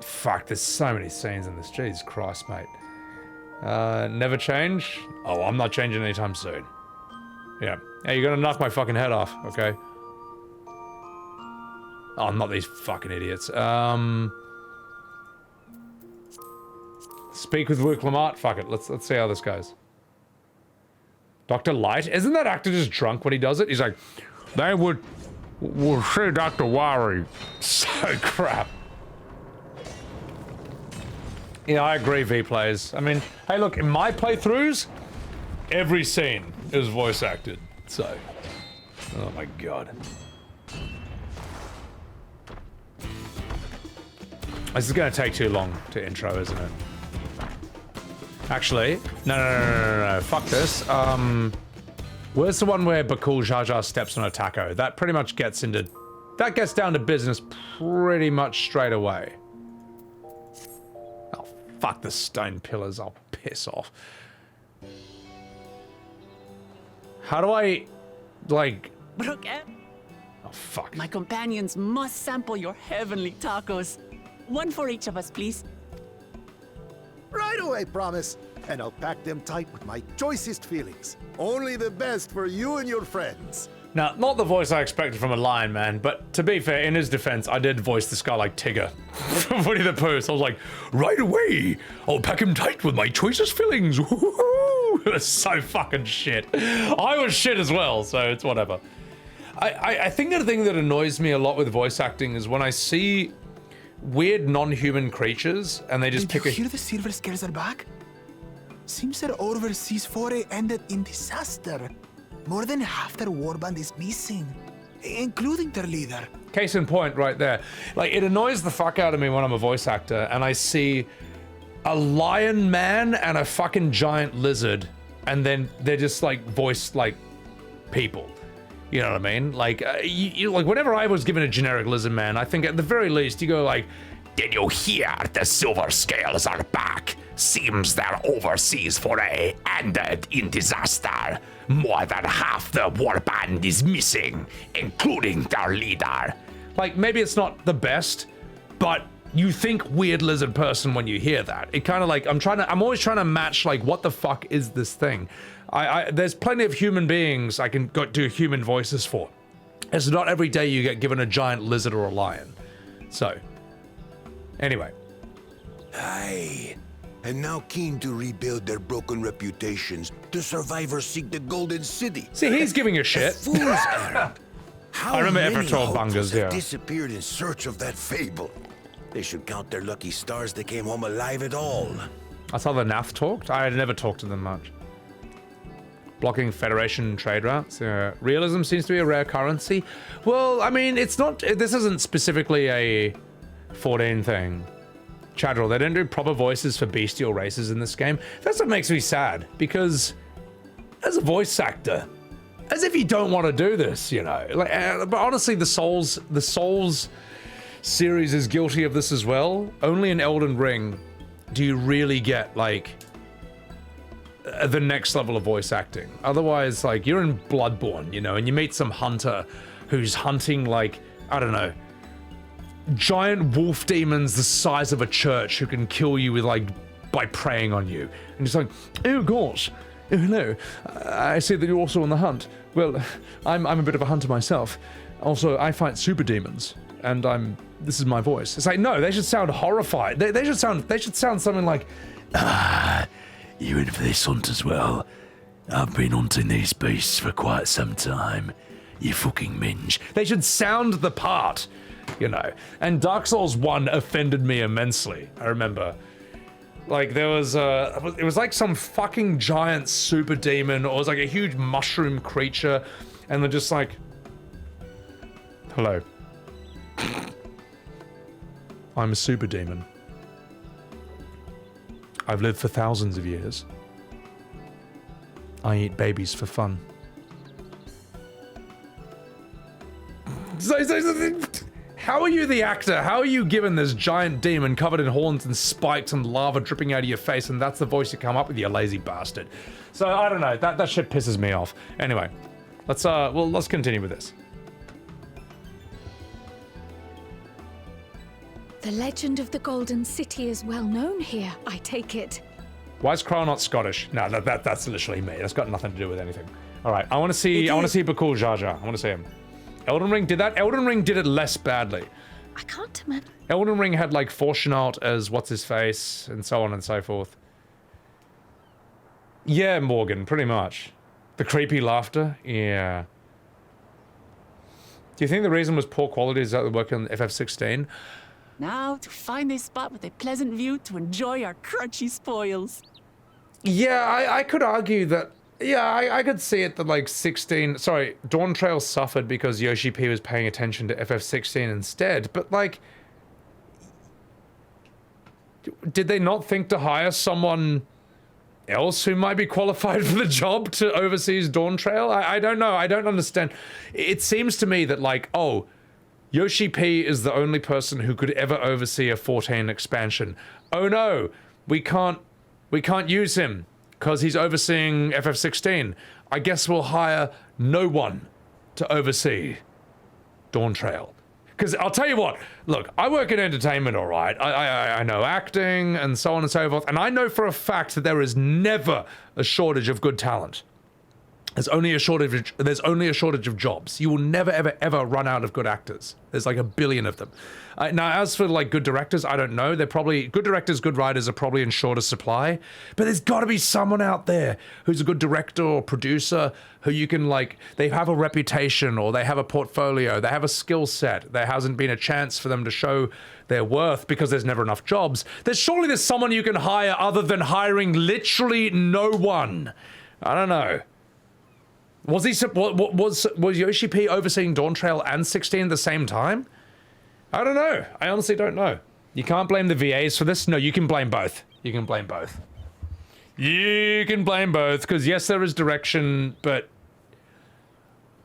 Fuck, there's so many scenes in this, Jesus Christ, mate. Never change? Oh, I'm not changing anytime soon. Yeah. Hey, you're gonna knock my fucking head off, okay? Oh, not these fucking idiots. Speak with Wuk Lamat? Fuck it, let's see how this goes. Dr. Light? Isn't that actor just drunk when he does it? He's like, they would say Dr. Wari. So crap. Yeah, I agree, V-plays. I mean, hey look, in my playthroughs, every scene is voice acted, so. Oh my god. This is gonna take too long to intro, isn't it? Actually, no, fuck this. Where's the one where Bakool Jaja steps on a taco? That pretty much gets into, that gets down to business pretty much straight away. Oh, fuck the stone pillars, I'll piss off. How do I, like... Brooke, oh, fuck. my companions must sample your heavenly tacos. One for each of us, please. Right away, promise. And I'll pack them tight with my choicest feelings. Only the best for you and your friends. Now, not the voice I expected from a lion man, but to be fair, in his defense, I did voice this guy like Tigger from Winnie the Pooh. So I was like, right away, I'll pack him tight with my choicest feelings. Woohoo! It was so fucking shit. I was shit as well, so it's whatever. I think the thing that annoys me a lot with voice acting is when I see weird non-human creatures and they just pick a... Did you hear the Silver Scares are back? Seems their overseas foray ended in disaster. More than half their warband is missing, including their leader. Case in point right there. Like, it annoys the fuck out of me when I'm a voice actor and I see a lion man and a fucking giant lizard and then they're just like voiced like people. You know what I mean? Like, like whenever I was given a generic lizard man, I think at the very least you go like, did you hear the Silver Scales are back? Seems their overseas foray ended in disaster. More than half the warband is missing, including their leader. Like, maybe it's not the best, but you think weird lizard person when you hear that. It kind of like, I'm always trying to match like, what the fuck is this thing? There's plenty of human beings I can go do human voices for. It's not every day you get given a giant lizard or a lion. So, anyway. Aye. And now keen to rebuild their broken reputations, the survivors seek the Golden City. See, he's giving a shit. A fool's errand. How I remember many Evertold hopefuls Bungers, yeah. have disappeared in search of that fable? They should count their lucky stars they came home alive at all. That's how the Nath talked? I had never talked to them much. Blocking Federation trade routes. Realism seems to be a rare currency. Well, I mean, it's not... This isn't specifically a 14 thing. Chadril, they don't do proper voices for bestial races in this game. That's what makes me sad, because as a voice actor, as if you don't want to do this, you know. Like, but honestly, the Souls series is guilty of this as well. Only in Elden Ring do you really get, like, the next level of voice acting. Otherwise, like, you're in Bloodborne, you know, and you meet some hunter who's hunting, like, I don't know, giant wolf demons the size of a church who can kill you with, like, by preying on you. And he's like, oh gosh, oh hello, I see that you're also on the hunt. Well, I'm a bit of a hunter myself. Also, I fight super demons, and this is my voice. It's like, no, they should sound horrified. They should sound something like, you in for this hunt as well? I've been hunting these beasts for quite some time. You fucking minge. They should sound the part, you know. And Dark Souls 1 offended me immensely, I remember. Like, there was it was like some fucking giant super demon, or it was like a huge mushroom creature, and they're just like, hello. I'm a super demon. I've lived for thousands of years. I eat babies for fun. How are you the actor? How are you given this giant demon covered in horns and spikes and lava dripping out of your face, and that's the voice you come up with, you lazy bastard? So I don't know. That shit pisses me off. Anyway, let's continue with this. The legend of the Golden City is well known here, I take it. Why is Crow not Scottish? No, that's literally me. That's got nothing to do with anything. All right, I want to see Bakool Jaja. I want to see him. Elden Ring did that. Elden Ring did it less badly. I can't imagine. Elden Ring had like Fortunaut as what's his face and so on and so forth. Yeah, Morgan, pretty much. The creepy laughter. Yeah. Do you think the reason was poor quality is that they're working on FF16? Now to find a spot with a pleasant view to enjoy our crunchy spoils. Yeah, I could argue that. Yeah, I could see it that like Dawntrail suffered because Yoshi P was paying attention to FF16 instead, but like, did they not think to hire someone else who might be qualified for the job to oversee Dawntrail? I don't know, I don't understand. It seems to me that like, oh, Yoshi P is the only person who could ever oversee a 14 expansion. Oh no, we can't use him because he's overseeing FF16. I guess we'll hire no one to oversee Dawntrail. Because I'll tell you what, look, I work in entertainment, all right. I know acting and so on and so forth, and I know for a fact that there is never a shortage of good talent. There's only a shortage of jobs. You will never, ever, ever run out of good actors. There's like a billion of them. Now, as for like good directors, I don't know. They're probably, good directors, good writers are probably in shorter supply. But there's got to be someone out there who's a good director or producer who you can like, they have a reputation or they have a portfolio, they have a skill set. There hasn't been a chance for them to show their worth because there's never enough jobs. Surely there's someone you can hire other than hiring literally no one. I don't know. Was Yoshi P overseeing Dawntrail and 16 at the same time? I don't know. I honestly don't know. You can't blame the VAs for this. No, you can blame both. You can blame both. You can blame both, because yes, there is direction, but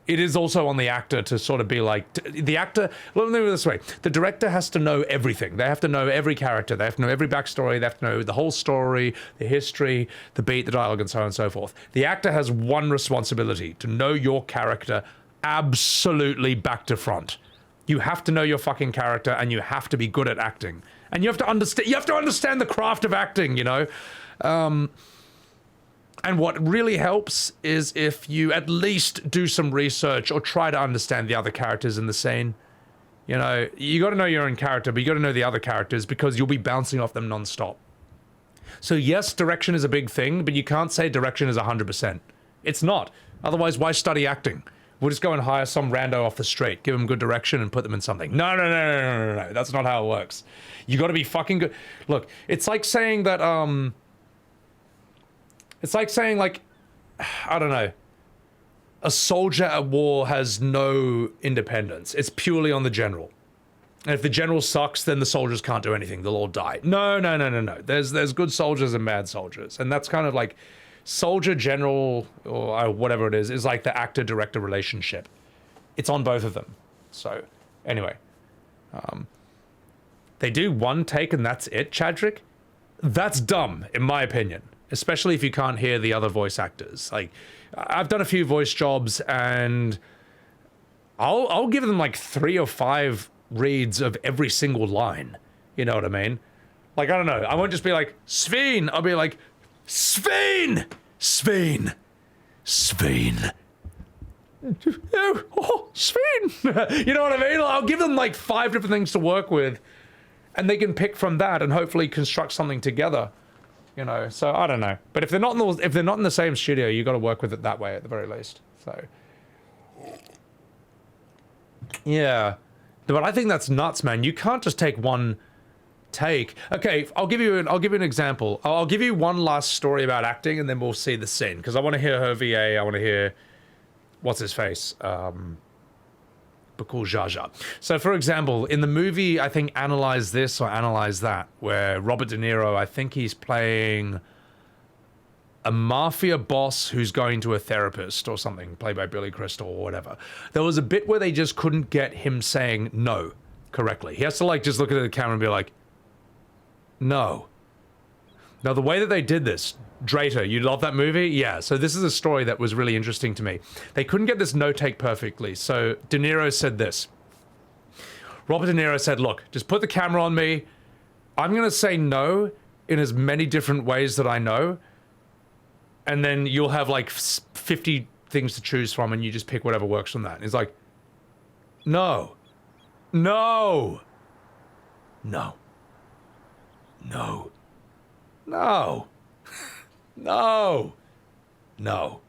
it is also on the actor to sort of be like, the actor, let me put it this way, the director has to know everything. They have to know every character, they have to know every backstory, they have to know the whole story, the history, the beat, the dialogue, and so on and so forth. The actor has one responsibility, to know your character absolutely back to front. You have to know your fucking character, and you have to be good at acting. And you have to understand the craft of acting, you know? And what really helps is if you at least do some research or try to understand the other characters in the scene. You know, you got to know your own character, but you got to know the other characters because you'll be bouncing off them non-stop. So yes, direction is a big thing, but you can't say direction is 100%. It's not. Otherwise, why study acting? We'll just go and hire some rando off the street, give them good direction and put them in something. No. That's not how it works. You got to be fucking good. Look, it's like saying that, It's like saying, like, I don't know, a soldier at war has no independence. It's purely on the general. And if the general sucks, then the soldiers can't do anything. They'll all die. No. There's good soldiers and bad soldiers. And that's kind of like soldier general or whatever it is like the actor-director relationship. It's on both of them. So, anyway. They do one take and that's it, Chadrick? That's dumb, in my opinion. Especially if you can't hear the other voice actors. Like, I've done a few voice jobs and I'll give them like 3 or 5 reads of every single line. You know what I mean? Like, I don't know. I won't just be like, Sveen. I'll be like, Sveen! Sveen! Sveen. Oh, Sveen! You know what I mean? I'll give them like 5 different things to work with and they can pick from that and hopefully construct something together. You know, so I don't know. But if they're not in the same studio, you got to work with it that way at the very least. So yeah. But I think that's nuts, man. You can't just take one take. Okay, I'll give you an example. I'll give you one last story about acting, and then we'll see the scene because I want to hear her VA. I want to hear what's his face, Bakool Jaja. So, for example, in the movie, I think Analyze This or Analyze That, where Robert De Niro, I think he's playing a mafia boss who's going to a therapist or something, played by Billy Crystal or whatever. There was a bit where they just couldn't get him saying no correctly. He has to like just look at the camera and be like, no. Now the way that they did this, Drater, you love that movie? Yeah, so this is a story that was really interesting to me. They couldn't get this no take perfectly, so De Niro said this. Robert De Niro said, look, just put the camera on me. I'm gonna say no in as many different ways that I know, and then you'll have like 50 things to choose from and you just pick whatever works from that. And he's like, no, no, no, no, no, no, no,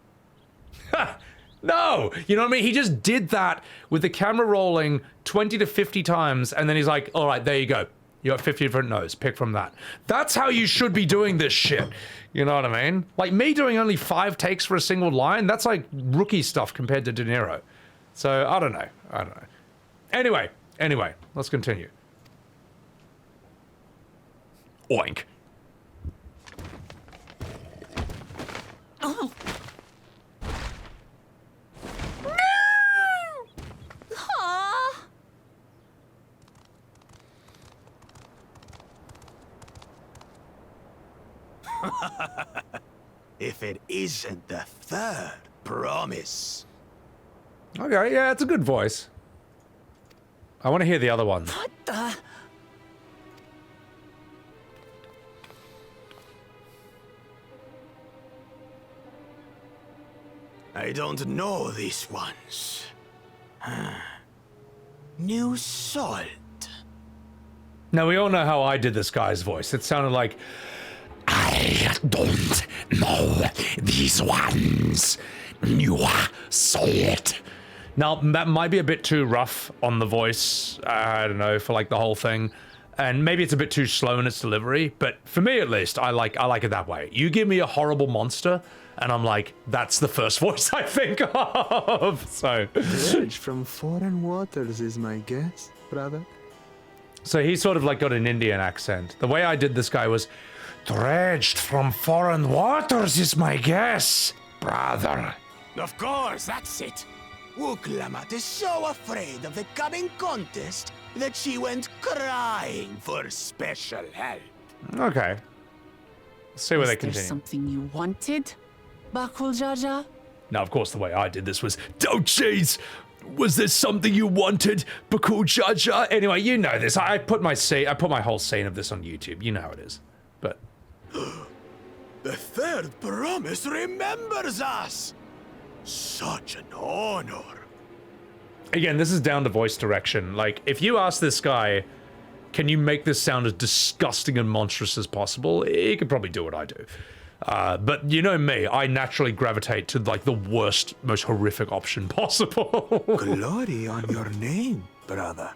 no. You know what I mean? He just did that with the camera rolling 20 to 50 times and then he's like, all right, there you go. You got 50 different no's, pick from that. That's how you should be doing this shit. You know what I mean? Like me doing only 5 takes for a single line, that's like rookie stuff compared to De Niro. So, I don't know. Anyway, let's continue. Oink. Oh. If it isn't the 3rd promise. Okay, yeah, it's a good voice. I want to hear the other one. What the? I don't know these ones. New salt. Now, we all know how I did this guy's voice. It sounded like, I don't know these ones. New salt. Now, that might be a bit too rough on the voice, I don't know, for like the whole thing. And maybe it's a bit too slow in its delivery, but for me at least, I like it that way. You give me a horrible monster, and I'm like, that's the first voice I think of. So, Dredge from foreign waters is my guess, brother. So he sort of like got an Indian accent. The way I did this guy was, dredged from foreign waters is my guess, brother. Of course, that's it. Wuk Lamat is so afraid of the coming contest that she went crying for special help. Okay. Let's see where they continue. Is there something you wanted, Bakool Jaja? Now, of course, the way I did this was, oh, jeez, was there something you wanted, Bakool Jaja? Anyway, you know this. I put my whole scene of this on YouTube. You know how it is. But the 3rd promise remembers us. Such an honor. Again, this is down to voice direction. Like, if you ask this guy, can you make this sound as disgusting and monstrous as possible? He could probably do what I do. But you know me, I naturally gravitate to like the worst, most horrific option possible. Glory on your name, brother.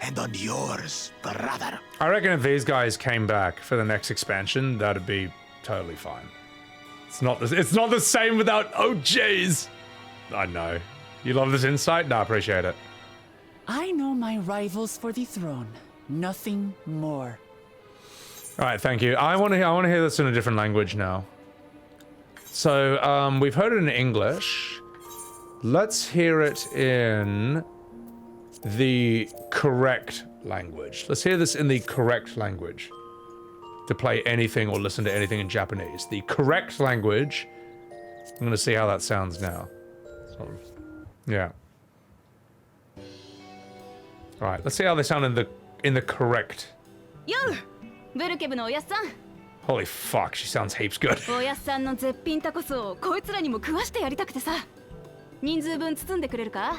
and on yours, brother. I reckon if these guys came back for the next expansion, that'd be totally fine. It's not the same without OJs. I know. You love this insight? No, I appreciate it. I know my rivals for the throne. Nothing more. All right, thank you. I want to hear this in a different language now. So, we've heard it in English. Let's hear it in the correct language. Let's hear this in the correct language. To play anything or listen to anything in Japanese. The correct language. I'm going to see how that sounds now. So, yeah. All right, let's see how they sound in the correct. Yo, ブルケブのおやっさん。 Holy fuck, she sounds heaps good. おやっさんの絶品タコスをこいつらにも食わしてやりたくてさ。人数分包んでくれるか?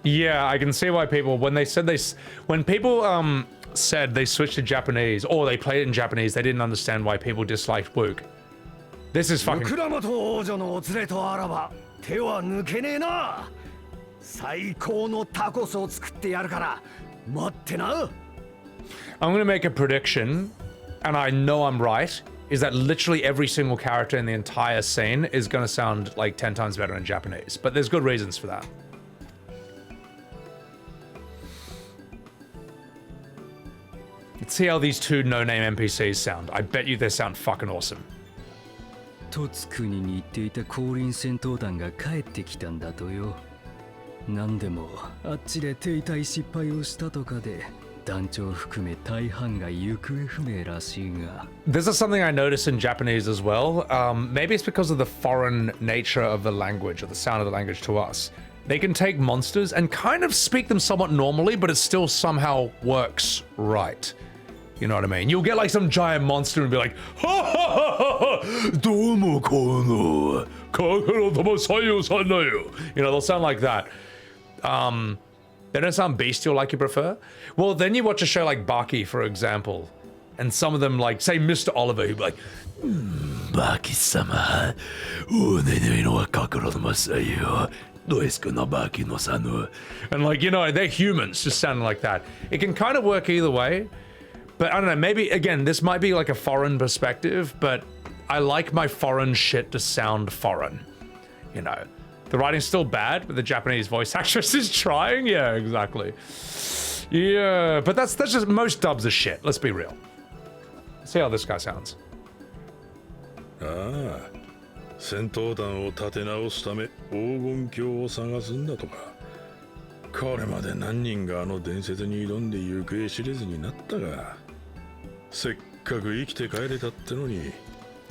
Yeah, I can see why people when people said they switched to Japanese or they played it in Japanese, they didn't understand why people disliked Wuk. This is fucking. I'm gonna make a prediction, and I know I'm right, is that literally every single character in the entire scene is gonna sound like 10 times better in Japanese. But there's good reasons for that. Let's see how these two no-name NPCs sound. I bet you they sound fucking awesome. トツクに似ていた降臨戦闘団が帰ってきたんだとよ。なんでもあっちで停滞失敗をしたとかで団長含め大半が行方不明らしいが。This is something I noticed in Japanese as well. Maybe it's because of the foreign nature of the language or the sound of the language to us. They can take monsters and kind of speak them somewhat normally, but it still somehow works right. You know what I mean? You'll get like some giant monster and be like, ha ha ha ha, domo kono, kakuro tomo sayo sanayo. You know, they'll sound like that. They don't sound bestial like you prefer. Well, then you watch a show like Baki, for example, and some of them, like, say Mr. Oliver, who'd be like, Baki-sama, no kakuro tomo sayo. And like, you know, they're humans just sounding like that. It can kind of work either way. But I don't know, maybe, again, this might be like a foreign perspective, but I like my foreign shit to sound foreign. You know, the writing's still bad, but the Japanese voice actress is trying. Yeah, exactly. Yeah, but that's just, most dubs are shit. Let's be real. Let's see how this guy sounds. 戦闘団を立て直すため黄金鏡を探すんだとか。これまで何人があの伝説に挑んで行方知れずになったが、せっかく生きて帰れたってのに。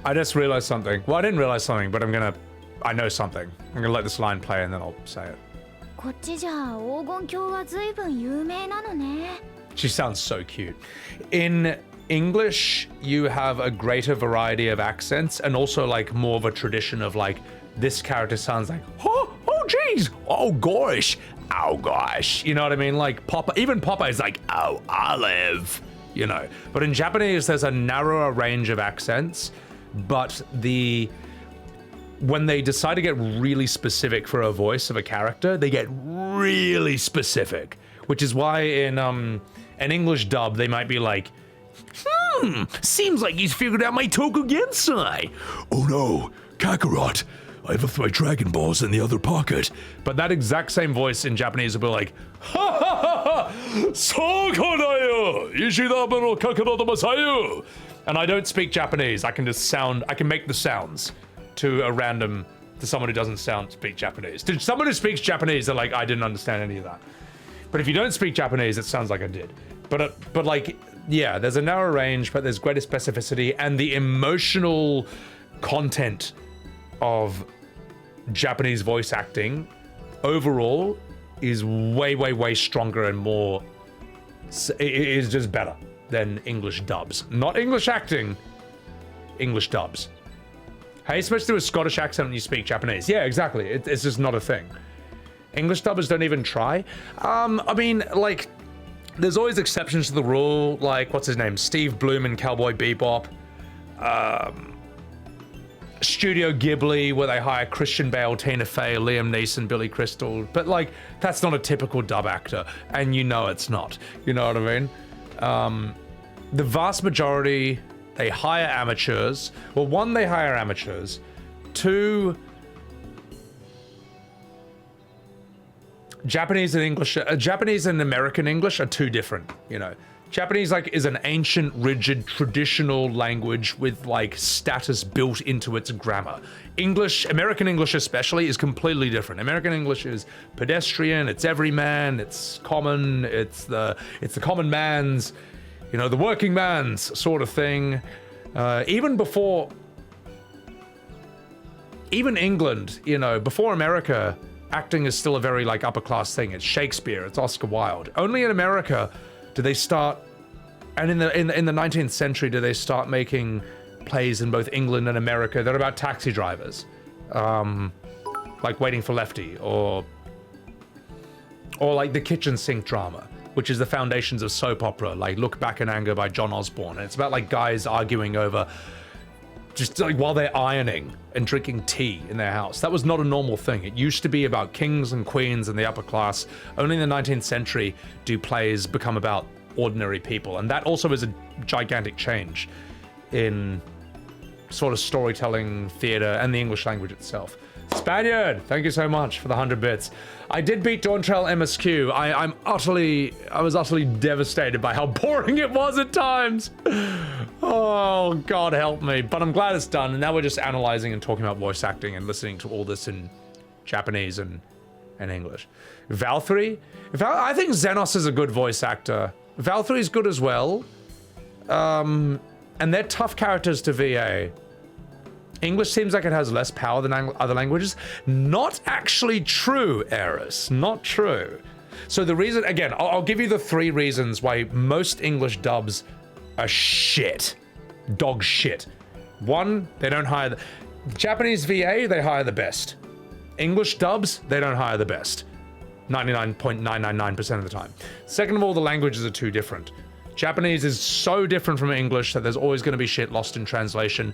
I just realized something. Well, I didn't realize something, but I know something. I'm gonna let this line play and then I'll say it. こっちじゃ黄金鏡は随分有名なのね。She sounds so cute. In English, you have a greater variety of accents and also like more of a tradition of like, this character sounds like, oh geez, oh gosh, oh gosh. You know what I mean? Like even Popeye is like, oh, Olive, you know. But in Japanese, there's a narrower range of accents, but when they decide to get really specific for a voice of a character, they get really specific, which is why in an English dub, they might be like, seems like he's figured out my Tokugensai. Oh no, Kakarot, I have my Dragon Balls in the other pocket. But that exact same voice in Japanese will be like, ha ha ha ha, Soko da yo, Ishidama no Kakarot Masayu. And I don't speak Japanese, I can make the sounds to someone who doesn't speak Japanese. To someone who speaks Japanese, they're like, I didn't understand any of that. But if you don't speak Japanese, it sounds like I did. But like, yeah, there's a narrow range, but there's greater specificity, and the emotional content of Japanese voice acting overall is way, way, way stronger and more. It is just better than English dubs. Not English acting, English dubs. How are you supposed to do a Scottish accent when you speak Japanese? Yeah, exactly. It's just not a thing. English dubbers don't even try. I mean, like, there's always exceptions to the rule, like, what's his name? Steve Bloom in Cowboy Bebop. Studio Ghibli, where they hire Christian Bale, Tina Fey, Liam Neeson, Billy Crystal, but like that's not a typical dub actor, and you know it's not. You know what I mean? The vast majority, they hire amateurs. Well, one, they hire amateurs. Two, Japanese and English, Japanese and American English are two different. You know, Japanese like is an ancient, rigid, traditional language with like status built into its grammar. English, American English especially, is completely different. American English is pedestrian, it's everyman, it's common, it's the common man's, you know, the working man's sort of thing. Even before, even England, you know, before America, acting is still a very like upper class thing. It's Shakespeare, it's Oscar Wilde. Only in America do they start, and in the 19th century, do they start making plays in both England and America that are about taxi drivers, like Waiting for Lefty, or like the kitchen sink drama, which is the foundations of soap opera, like Look Back in Anger by John Osborne. And it's about like guys arguing over, just like while they're ironing and drinking tea in their house. That was not a normal thing. It used to be about kings and queens and the upper class. Only in the 19th century do plays become about ordinary people. And that also is a gigantic change in sort of storytelling, theater, and the English language itself. Spaniard, thank you so much for the 100 bits. I did beat Dawntrail MSQ. I was utterly devastated by how boring it was at times. Oh, God help me. But I'm glad it's done. And now we're just analyzing and talking about voice acting and listening to all this in Japanese and English. Valkyrie? I think Xenos is a good voice actor. Valkyrie's good as well. And they're tough characters to VA. English seems like it has less power than other languages. Not actually true, Eris. Not true. So the reason, again, I'll give you the 3 reasons why most English dubs are shit. Dog shit. 1, they don't hire the... Japanese VA, they hire the best. English dubs, they don't hire the best. 99.999% of the time. Second of all, the languages are too different. Japanese is so different from English that there's always going to be shit lost in translation.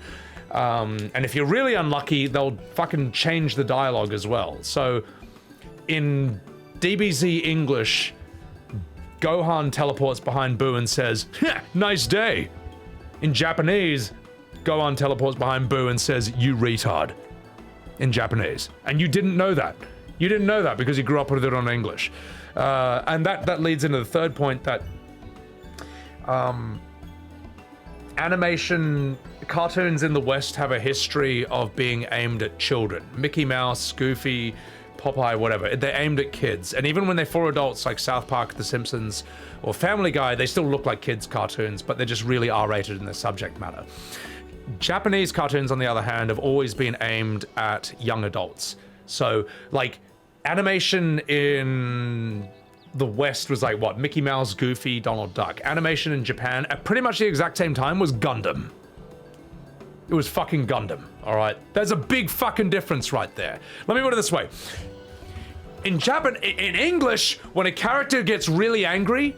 And if you're really unlucky, they'll fucking change the dialogue as well. So in DBZ English, Gohan teleports behind Boo and says, nice day. In Japanese, Gohan teleports behind Boo and says, you retard. In Japanese. And you didn't know that. You didn't know that because you grew up with it on English. And that leads into the third point that animation cartoons in the West have a history of being aimed at children. Mickey Mouse, Goofy, Popeye, whatever. They're aimed at kids. And even when they're for adults like South Park, The Simpsons, or Family Guy, they still look like kids' cartoons, but they're just really R-rated in their subject matter. Japanese cartoons, on the other hand, have always been aimed at young adults. So, like, animation in the West was like, what, Mickey Mouse, Goofy, Donald Duck. Animation in Japan, at pretty much the exact same time, was Gundam. It was fucking Gundam, all right? There's a big fucking difference right there. Let me put it this way. In English, when a character gets really angry,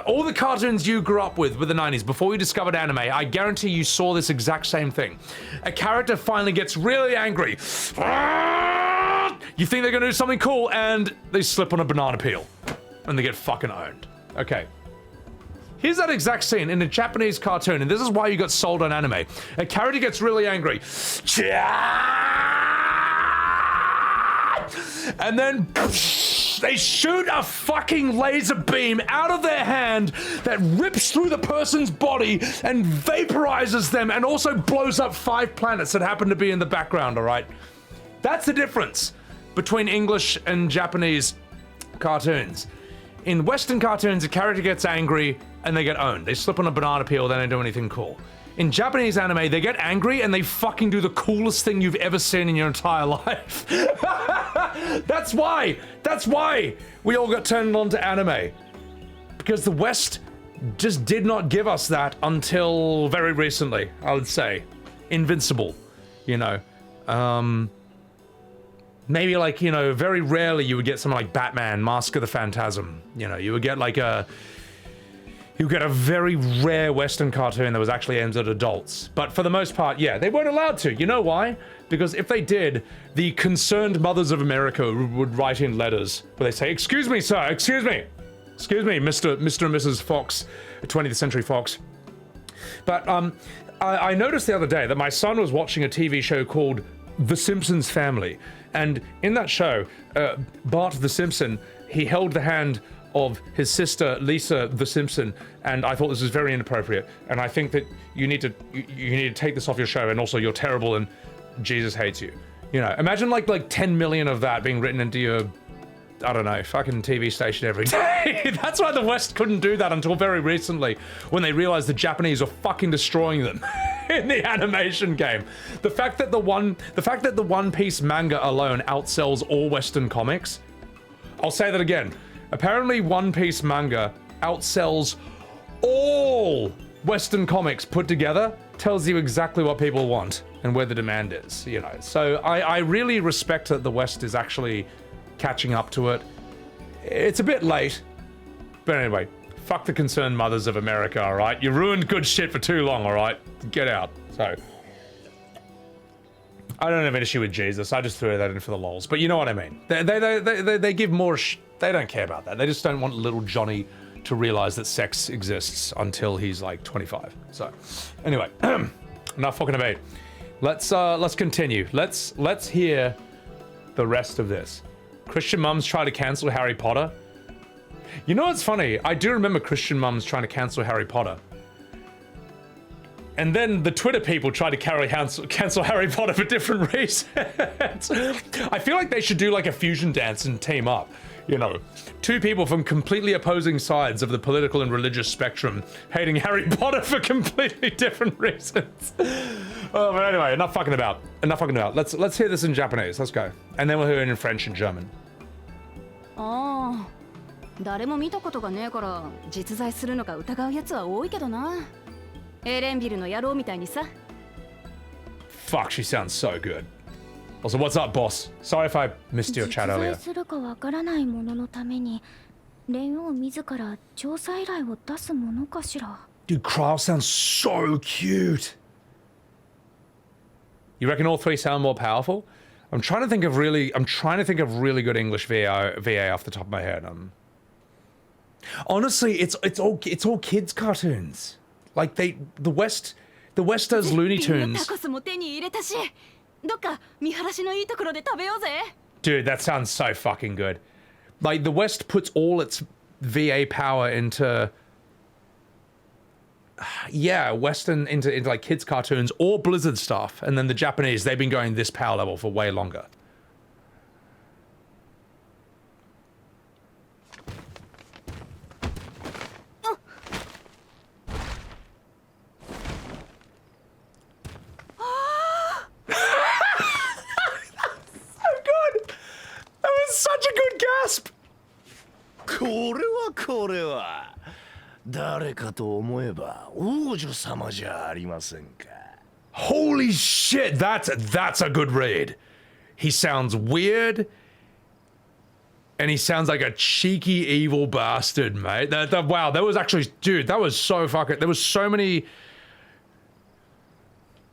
all the cartoons you grew up with the 90s, before you discovered anime, I guarantee you saw this exact same thing. A character finally gets really angry. You think they're gonna do something cool, and they slip on a banana peel. And they get fucking owned. Okay. Here's that exact scene in a Japanese cartoon, and this is why you got sold on anime. A character gets really angry. And then they shoot a fucking laser beam out of their hand that rips through the person's body and vaporizes them and also blows up 5 planets that happen to be in the background, all right? That's the difference between English and Japanese cartoons. In Western cartoons, a character gets angry and they get owned. They slip on a banana peel, they don't do anything cool. In Japanese anime, they get angry and they fucking do the coolest thing you've ever seen in your entire life. That's why we all got turned on to anime. Because the West just did not give us that until very recently, I would say. Invincible, you know. Maybe like, you know, very rarely you would get something like Batman, Mask of the Phantasm. You know, you would get like a you get a very rare Western cartoon that was actually aimed at adults. But for the most part, yeah, they weren't allowed to. You know why? Because if they did, the concerned mothers of America would write in letters where they say, excuse me, sir, excuse me, Mr. and Mrs. Fox, 20th Century Fox. But I noticed the other day that my son was watching a TV show called The Simpsons Family. And in that show, Bart the Simpson, he held the hand of his sister Lisa the Simpson, and I thought this was very inappropriate. And I think that you need to take this off your show, and also you're terrible and Jesus hates you. You know, imagine like 10 million of that being written into your, I don't know, fucking TV station every day. That's why the West couldn't do that until very recently, when they realized the Japanese were fucking destroying them in the animation game. The fact that the One Piece manga alone outsells all Western comics. I'll say that again. Apparently One Piece manga outsells all Western comics put together. Tells you exactly what people want and where the demand is, you know. So I really respect that the West is actually catching up to it. It's a bit late, but anyway, fuck the concerned mothers of America, all right? You ruined good shit for too long, all right? Get out. So I don't have an issue with Jesus. I just threw that in for the lols, but you know what I mean. They give more. They don't care about that. They just don't want little Johnny to realize that sex exists until he's like 25. So anyway, enough fucking about. Let's continue. Let's hear the rest of this. Christian mums try to cancel Harry Potter. You know what's funny? I do remember Christian mums trying to cancel Harry Potter. And then the Twitter people try to cancel Harry Potter for different reasons. I feel like they should do like a fusion dance and team up. You know, two people from completely opposing sides of the political and religious spectrum hating Harry Potter for completely different reasons. Oh, but anyway, enough fucking about. Let's hear this in Japanese. Let's go. And then we'll hear it in French and German. ああ、誰も見たことがねえから実在するのか疑うやつは多いけどな。エレンビルの野郎みたいにさ。Fuck, she sounds so good. Also, what's up, boss? Sorry if I missed your chat earlier. 実在するかわからないもののために、蓮王自ら調査依頼を出すものかしら。Dude, Krile sounds so cute. You reckon all three sound more powerful? I'm trying to think of really good English VA off the top of my head. Honestly, it's all kids cartoons. Like the West does Looney Tunes. Dude, that sounds so fucking good. Like the West puts all its VA power into Western into like kids cartoons or Blizzard stuff, and then the Japanese, they've been going this power level for way longer. Such a good gasp! これは誰かと思えば王女様じゃありませんか。 Holy shit, that's a good read. He sounds weird, and he sounds like a cheeky evil bastard, mate. Wow, that was actually, dude, that was so fucking. There was so many.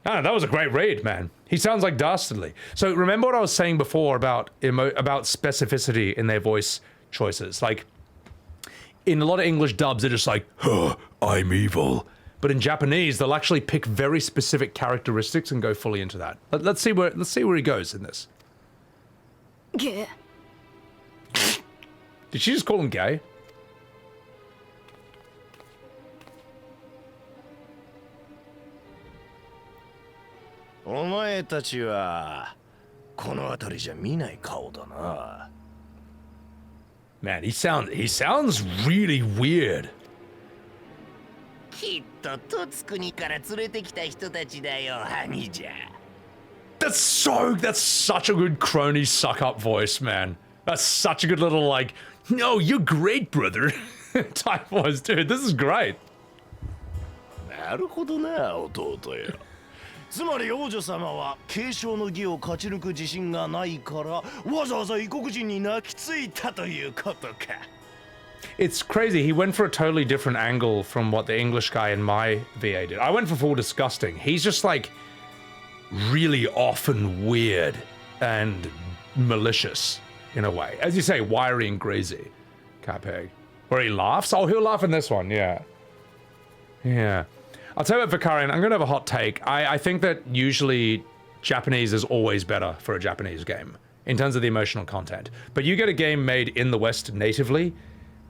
Ah, that was a great read, man. He sounds like Dastardly. So remember what I was saying before about specificity in their voice choices. Like, in a lot of English dubs, they're just like, huh, I'm evil. But in Japanese, they'll actually pick very specific characteristics and go fully into that. Let's see where he goes in this. Gay. Did she just call him gay? Man, he sounds really weird. That's such a good crony suck up voice, man. That's such a good little like, no, you're great, brother type voice, dude. This is great. つまり王女様は継承の儀を勝ち抜く自信がないからわざわざ異国人に泣きついたということか。It's crazy. He went for a totally different angle from what the English guy in my VA did. I went for full disgusting. He's just like really off and weird and malicious in a way. As you say, wiry and greasy. Capeg. Where he laughs. Oh, he'll laugh in this one. Yeah. Yeah. I'll tell you what, Vicarian, I'm going to have a hot take. I think that usually Japanese is always better for a Japanese game in terms of the emotional content. But you get a game made in the West natively,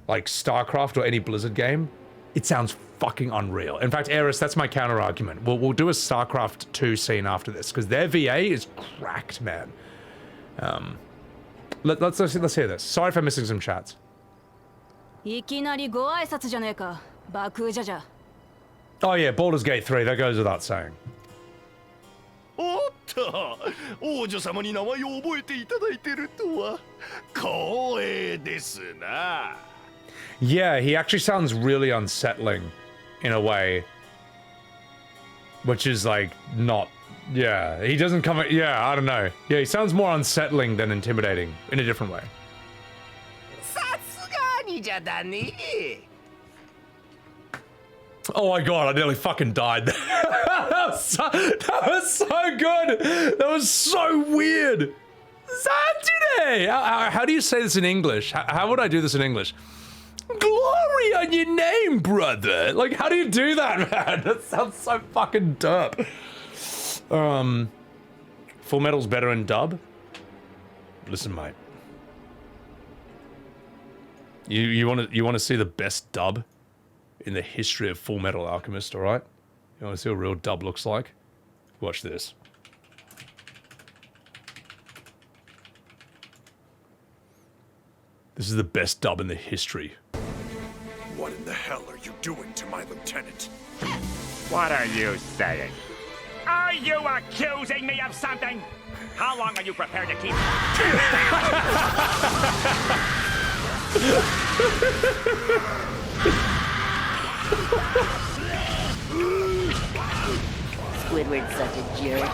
like StarCraft or any Blizzard game, it sounds fucking unreal. In fact, Eris, that's my counter argument. We'll do a StarCraft 2 scene after this because their VA is cracked, man. Let's hear this. Sorry if I'm missing some chats. いきなりご挨拶じゃねえか、バクージャジャ。 Oh yeah, Baldur's Gate 3, that goes without saying. おっと、王女様に名前を覚えていただいてるとは光栄ですな。 Yeah, he actually sounds really unsettling in a way. Which is like not, yeah, he doesn't come, yeah, I don't know. Yeah, he sounds more unsettling than intimidating in a different way. さすがにじゃだね。 Oh my god, I nearly fucking died. that was so good. That was so weird. Saturday. How do you say this in English? How would I do this in English? Glory on your name, brother. Like, how do you do that, man? That sounds so fucking derp. Full Metal's better in dub? Listen, mate. You want to see the best dub in the history of Full Metal Alchemist, all right? You want to see what a real dub looks like? Watch this. This is the best dub in the history. What in the hell are you doing to my lieutenant? What are you saying? Are you accusing me of something? How long are you prepared to keep? Squidward's such a jerk.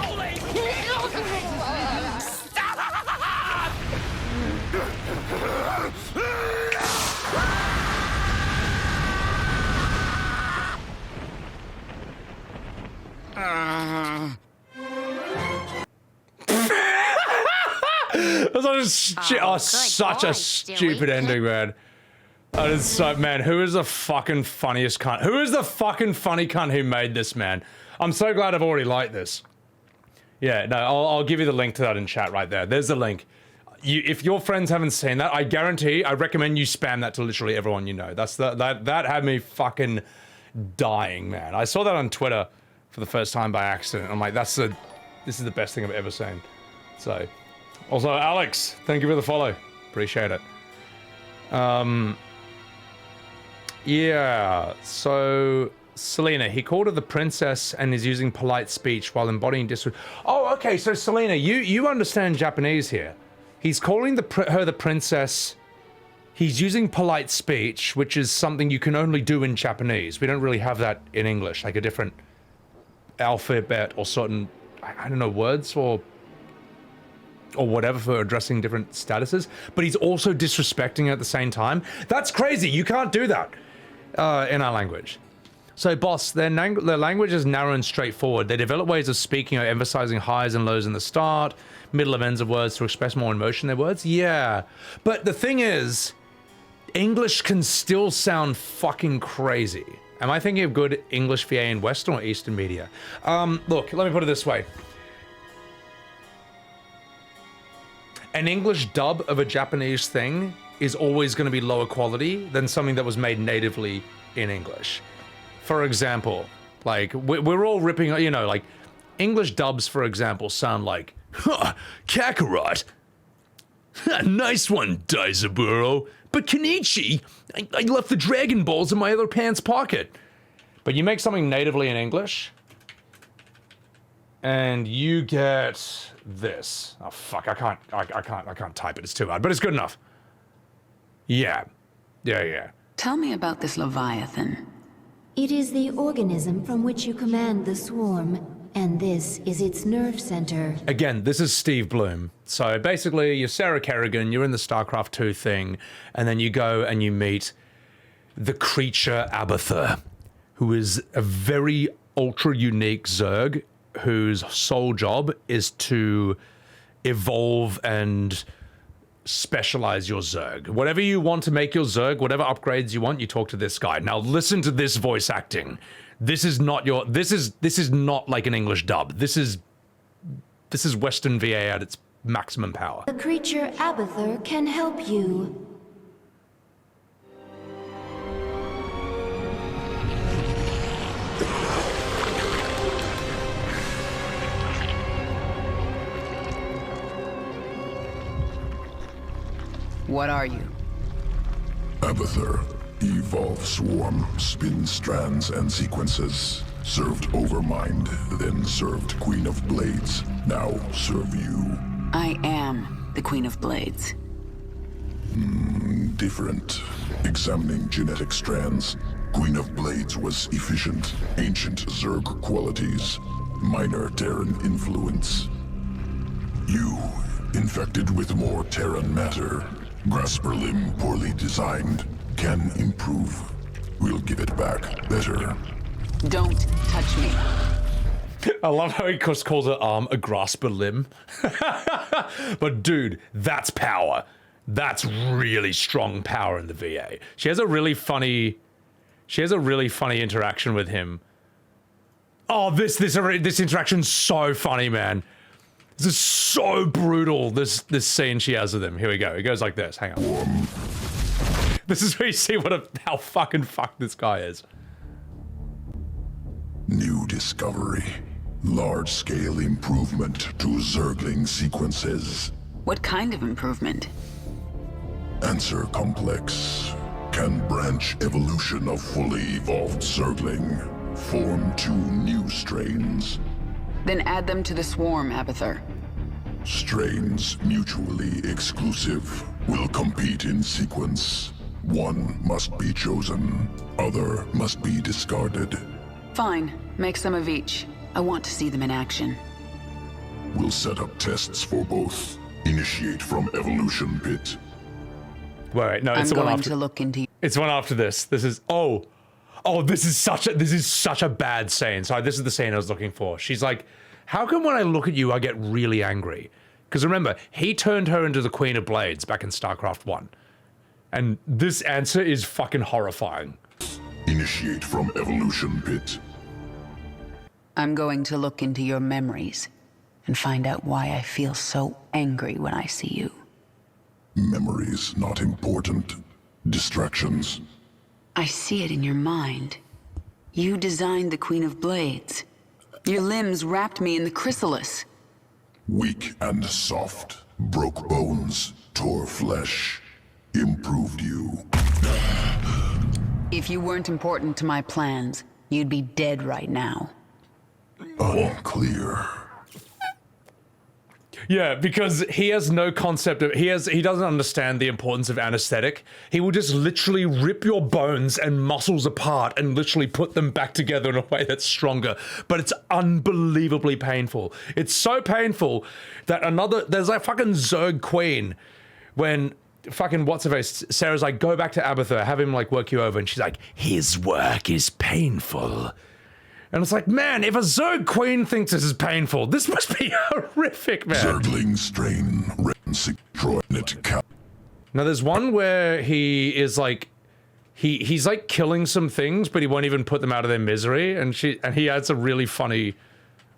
That's such a stupid ending, man. That is so, man, who is the fucking funniest cunt? Who is the fucking funny cunt who made this, man? I'm so glad I've already liked this. Yeah, no, I'll give you the link to that in chat right there. There's the link. If your friends haven't seen that, I guarantee, I recommend you spam that to literally everyone you know. That had me fucking dying, man. I saw that on Twitter for the first time by accident. I'm like, this is the best thing I've ever seen. So, also, Alex, thank you for the follow. Appreciate it. Yeah, so Selena, he called her the princess and is using polite speech while embodying disrespect. Oh, okay, so Selena, you understand Japanese here. He's calling her the princess. He's using polite speech, which is something you can only do in Japanese. We don't really have that in English, like a different alphabet or certain, I don't know, words or whatever for addressing different statuses. But he's also disrespecting her at the same time. That's crazy. You can't do that in our language. So, boss, their language is narrow and straightforward. They develop ways of speaking or emphasizing highs and lows in the start, middle of ends of words to express more emotion in their words. Yeah. But the thing is, English can still sound fucking crazy. Am I thinking of good English VA in Western or Eastern media? Look, let me put it this way. An English dub of a Japanese thing is always going to be lower quality than something that was made natively in English. For example, like, we're all ripping, you know, like, English dubs, for example, sound like, huh, Kakarot. Nice one, Daizaburo. But Kenichi, I left the Dragon Balls in my other pants pocket. But you make something natively in English, and you get this. Oh, fuck, I can't type it, it's too hard, but it's good enough. Yeah. Tell me about this Leviathan. It is the organism from which you command the swarm, and this is its nerve center. Again, this is Steve Bloom. So basically, you're Sarah Kerrigan, you're in the StarCraft 2 thing, and then you go and you meet the creature Abathur, who is a very ultra unique Zerg whose sole job is to evolve and specialize your Zerg. Whatever you want to make your Zerg, whatever upgrades you want, you talk to this guy. Now listen to this voice acting. This is not like an English dub. This is Western VA at its maximum power. The creature Abathur can help you. What are you? Abathur. Evolve swarm, spin strands and sequences. Served Overmind, then served Queen of Blades. Now serve you. I am the Queen of Blades. Different. Examining genetic strands, Queen of Blades was efficient, ancient Zerg qualities, minor Terran influence. You, infected with more Terran matter, Grasper limb poorly designed, can improve. We'll give it back better. Don't touch me. I love how he just calls her arm a grasper limb. But dude, that's power. That's really strong power in the VA. She has a really funny interaction with him. Oh, this interaction's so funny, man. This is so brutal, this scene she has with him. Here we go. It goes like this. Hang on. This is where you see how fucking fucked this guy is. New discovery. Large-scale improvement to Zergling sequences. What kind of improvement? Answer complex. Can branch evolution of fully evolved Zergling. Form 2 new strains. Then add them to the swarm, Abathur. Strains mutually exclusive. Will compete in sequence. One must be chosen. Other must be discarded. Fine. Make some of each. I want to see them in action. We'll set up tests for both. Initiate from Evolution Pit. Wait, no, it's I'm the one going after. to look into. It's one after this. This is this is such a bad scene. Sorry, this is the scene I was looking for. She's like, how come when I look at you, I get really angry? Because remember, he turned her into the Queen of Blades back in StarCraft 1. And this answer is fucking horrifying. Initiate from Evolution Pit. I'm going to look into your memories and find out why I feel so angry when I see you. Memories not important. Distractions. I see it in your mind. You designed the Queen of Blades. Your limbs wrapped me in the chrysalis. Weak and soft. Broke bones. Tore flesh. Improved you. If you weren't important to my plans, you'd be dead right now. Unclear. Yeah, because he has no concept of, he doesn't understand the importance of anesthetic. He will just literally rip your bones and muscles apart and literally put them back together in a way that's stronger. But it's unbelievably painful. It's so painful that there's like fucking Zerg Queen when fucking what's-her-face, Sarah's like, go back to Abathur, have him like work you over, and she's like, his work is painful. And it's like, man, if a Zerg Queen thinks this is painful, this must be horrific, man. Zergling strain, Now there's one where he is like, he's like killing some things, but he won't even put them out of their misery, and he adds a really funny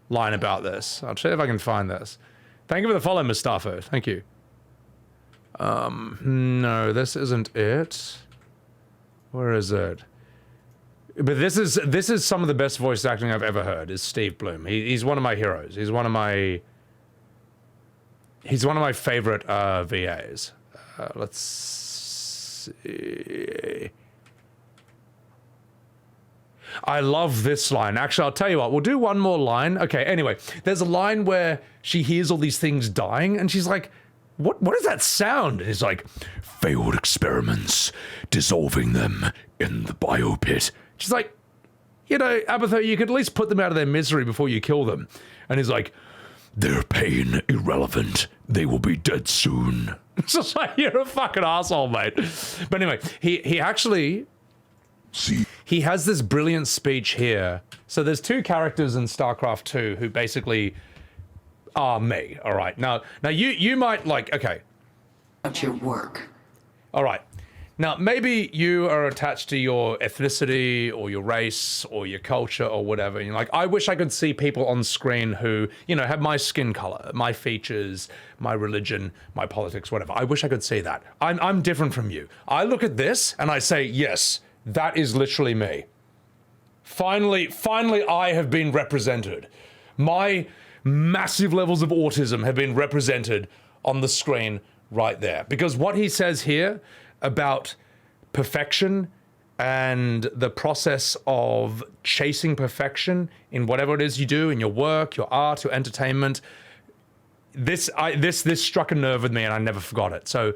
line about this. I'll see if I can find this. Thank you for the follow, Mustafa. Thank you. No, this isn't it. Where is it? But this is some of the best voice acting I've ever heard. Is Steve Bloom? He's one of my heroes. He's one of my favorite VAs. Let's see. I love this line. Actually, I'll tell you what. We'll do one more line. Okay. Anyway, there's a line where she hears all these things dying, and she's like, What does that sound? And he's like, failed experiments, dissolving them in the biopit. She's like, you know, Abathur, you could at least put them out of their misery before you kill them. And he's like, their pain irrelevant. They will be dead soon. It's just like, you're a fucking asshole, mate. But anyway, he actually, See. He has this brilliant speech here. So there's two characters in StarCraft 2 who basically are me. All right. Now you might like, okay. About your work. All right. Now, maybe you are attached to your ethnicity or your race or your culture or whatever. You're like, I wish I could see people on screen who, you know, have my skin color, my features, my religion, my politics, whatever. I wish I could see that. I'm different from you. I look at this and I say, yes, that is literally me. Finally, I have been represented. My massive levels of autism have been represented on the screen right there. Because what he says here about perfection and the process of chasing perfection in whatever it is you do, in your work, your art, your entertainment, this struck a nerve with me and I never forgot it. So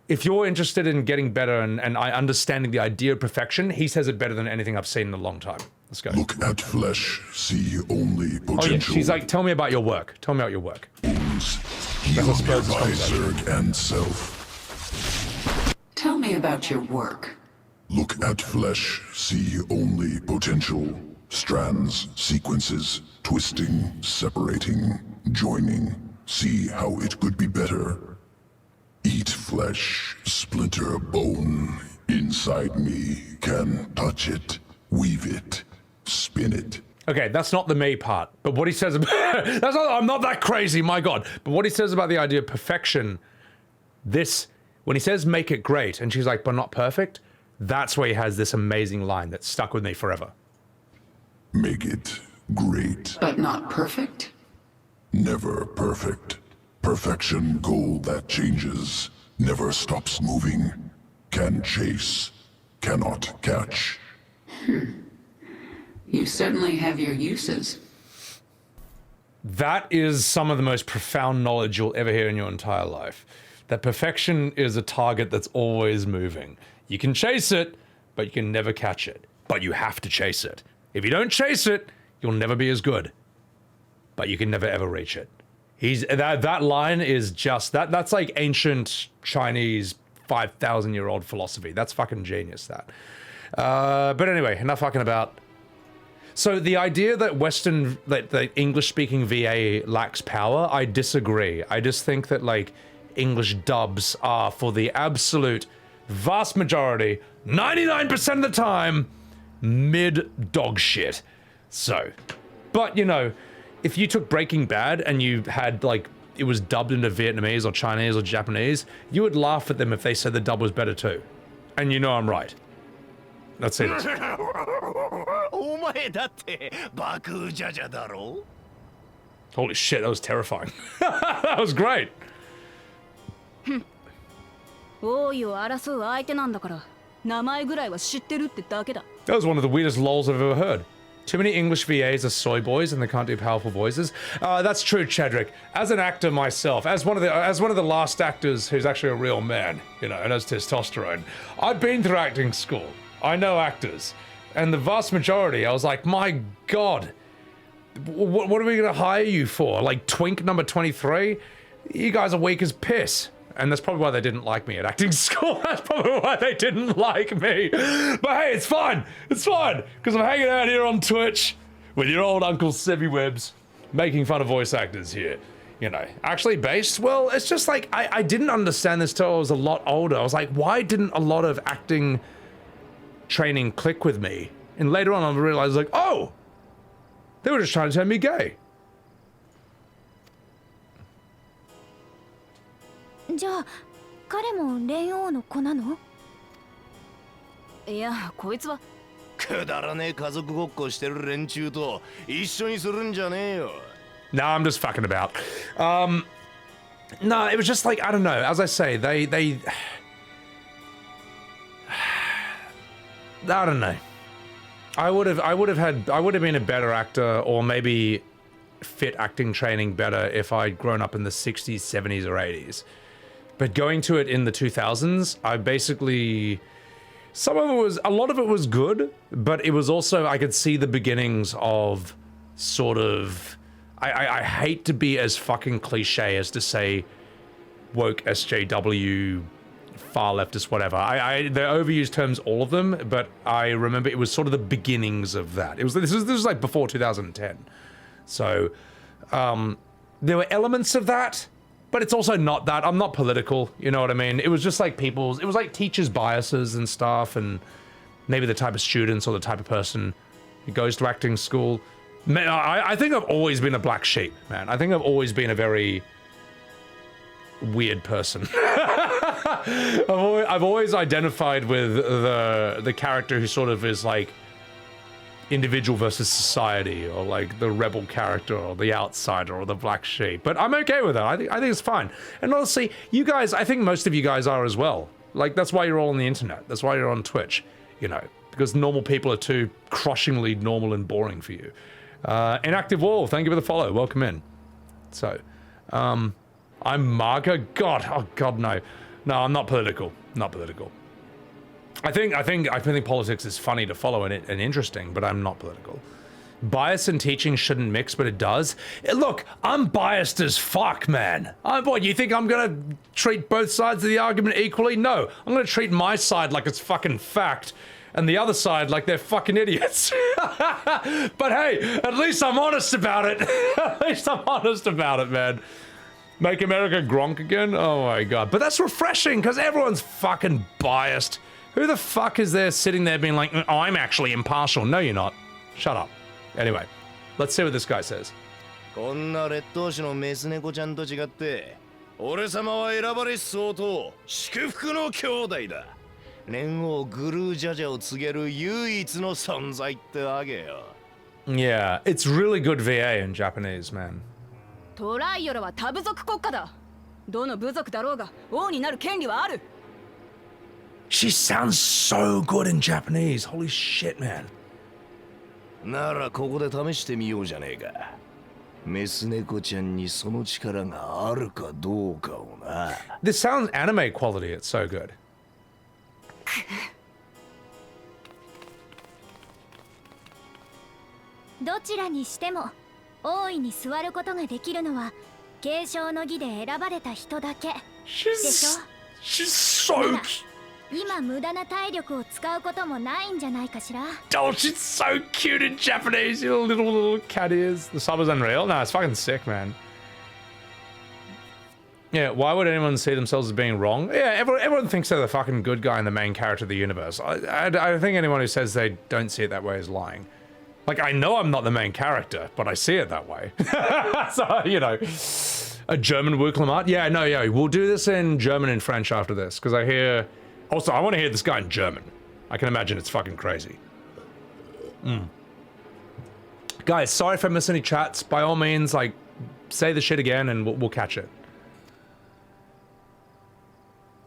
if you're interested in getting better and understanding the idea of perfection, he says it better than anything I've seen in a long time. Let's go. Look at flesh, see only potential. Oh yeah, she's like, tell me about your work. Tell me about your work. Heal nearby Zerg and self. Tell me about your work. Look at flesh, see only potential. Strands, sequences, twisting, separating, joining. See how it could be better. Eat flesh, splinter bone. Inside me, can touch it, weave it, spin it. Okay, that's not the me part, but what he says about I'm not that crazy, my god. But what he says about the idea of perfection, when he says make it great, and she's like, but not perfect, that's where he has this amazing line that stuck with me forever. Make it great. But not perfect? Never perfect. Perfection goal that changes, never stops moving, can chase, cannot catch. You certainly have your uses. That is some of the most profound knowledge you'll ever hear in your entire life. That perfection is a target that's always moving. You can chase it, but you can never catch it. But you have to chase it. If you don't chase it, you'll never be as good. But you can never ever reach it. That line is just, that's like ancient Chinese 5,000-year-old philosophy. That's fucking genius, that. But anyway, enough fucking about. So the idea that the English-speaking VA lacks power, I disagree. I just think that, like, English dubs are, for the absolute vast majority, 99% of the time, mid-dog shit. So, but, you know, if you took Breaking Bad and you had, like, it was dubbed into Vietnamese or Chinese or Japanese, you would laugh at them if they said the dub was better too. And you know I'm right. Let's see this. Bakool Jaja daro? Holy shit, that was terrifying. That was great. 王位を争う相手なんだから名前ぐらいは知ってるってだけだ。 That was one of the weirdest lols I've ever heard. Too many English VAs are soy boys and they can't do powerful voices. That's true, Chadrick. As an actor myself, as one of the last actors who's actually a real man, you know, and has testosterone, I've been through acting school. I know actors, and the vast majority, I was like, my god, what are we gonna hire you for? Like twink number 23? You guys are weak as piss. And that's probably why they didn't like me at acting school. That's probably why they didn't like me. But hey, it's fine. It's fine. Because I'm hanging out here on Twitch with your old Uncle Sebbywebz, making fun of voice actors here. You know, actually based, well, it's just like, I didn't understand this till I was a lot older. I was like, why didn't a lot of acting training click with me? And later on I realized, like, oh, they were just trying to turn me gay. じゃあ彼も霊王の子なの？いや、こいつはくだらねえ家族ごっこしてる連中と一緒にするんじゃねえよ。Nah, I'm just fucking about. No, it was just like, I don't know. As I say, they I don't know. I would have been a better actor, or maybe fit acting training better if I'd grown up in the 60s, 70s, or 80s. But going to it in the 2000s, I basically, a lot of it was good, but it was also, I could see the beginnings of sort of, I hate to be as fucking cliche as to say woke SJW far leftist, whatever. They're overused terms, all of them, but I remember it was sort of the beginnings of that. This was like before 2010. So there were elements of that, but it's also not that. I'm not political, you know what I mean? It was just like it was like teachers' biases and stuff, and maybe the type of students or the type of person who goes to acting school. Man, I think I've always been a black sheep, man. I think I've always been a very weird person. I've always identified with the character who sort of is like individual versus society, or like the rebel character, or the outsider, or the black sheep. But I'm okay with that. I think it's fine. And honestly, you guys, I think most of you guys are as well. Like, that's why you're all on the internet. That's why you're on Twitch, you know, because normal people are too crushingly normal and boring for you. Inactive Wall, thank you for the follow. Welcome in. So, I'm Marga. God, oh God, no. No, I'm not political. Not political. I think politics is funny to follow and interesting, but I'm not political. Bias and teaching shouldn't mix, but it does. Look, I'm biased as fuck, man. What, you think I'm gonna treat both sides of the argument equally? No, I'm gonna treat my side like it's fucking fact, and the other side like they're fucking idiots. But hey, at least I'm honest about it. At least I'm honest about it, man. Make America Gronk again? Oh my God. But that's refreshing, because everyone's fucking biased. Who the fuck is there sitting there being like, oh, I'm actually impartial? No, you're not. Shut up. Anyway, let's see what this guy says. こんな劣等種のメス猫ちゃんと違って、俺様は選ばれし相当、祝福の兄弟だ。連王グルージャジャを告げる唯一の存在ってわけよ。Yeah, it's really good VA in Japanese, man. トライオラは多部族国家だ。どの部族だろうが王になる権利はある。She sounds so good in Japanese. Holy shit, man. ならここで試してみようじゃねえか。メス猫ちゃんにその力があるかどうかをな。This sounds anime quality. It's so good. どちらにしても王位に座ることができるのは継承の儀で選ばれた人だけでしょ。She's so 今無駄な体力を使うこともないんじゃないかしら。 Oh, she's so cute in Japanese. You little cat ears. The sub is unreal. No, it's fucking sick, man. Yeah, why would anyone see themselves as being wrong? Yeah, everyone thinks they're the fucking good guy and the main character of the universe. I think anyone who says they don't see it that way is lying. Like, I know I'm not the main character, but I see it that way. So, you know, a German Wuk Lamat? Yeah, no, yeah, we'll do this in German and French after this, because I hear... Also, I want to hear this guy in German. I can imagine it's fucking crazy. Guys, sorry if I miss any chats. By all means, like, say the shit again and we'll catch it.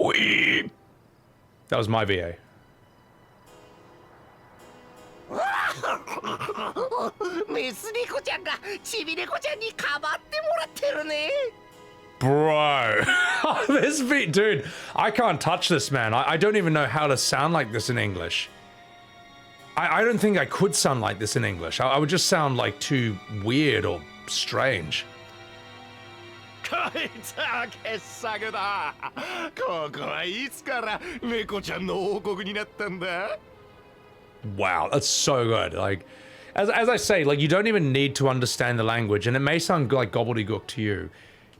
Oi! That was my VA. メス猫ちゃんがちび猫ちゃんにかばってもらってるね。 Bro, this beat, dude, I can't touch this, man. I don't even know how to sound like this in English. I don't think I could sound like this in English. I would just sound like too weird or strange. こいつは傑作だ。ここはいつから猫ちゃんの王国になったんだ? Wow, that's so good. Like, as I say, like, you don't even need to understand the language, and it may sound like gobbledygook to you.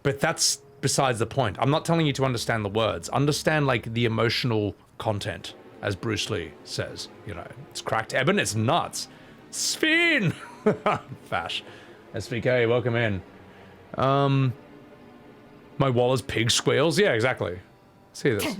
But that's besides the point. I'm not telling you to understand the words. Understand, like, the emotional content, as Bruce Lee says. You know, it's cracked Eben, it's nuts. Spin! Fash. SVK, welcome in. My wall is pig squeals? Yeah, exactly. See this.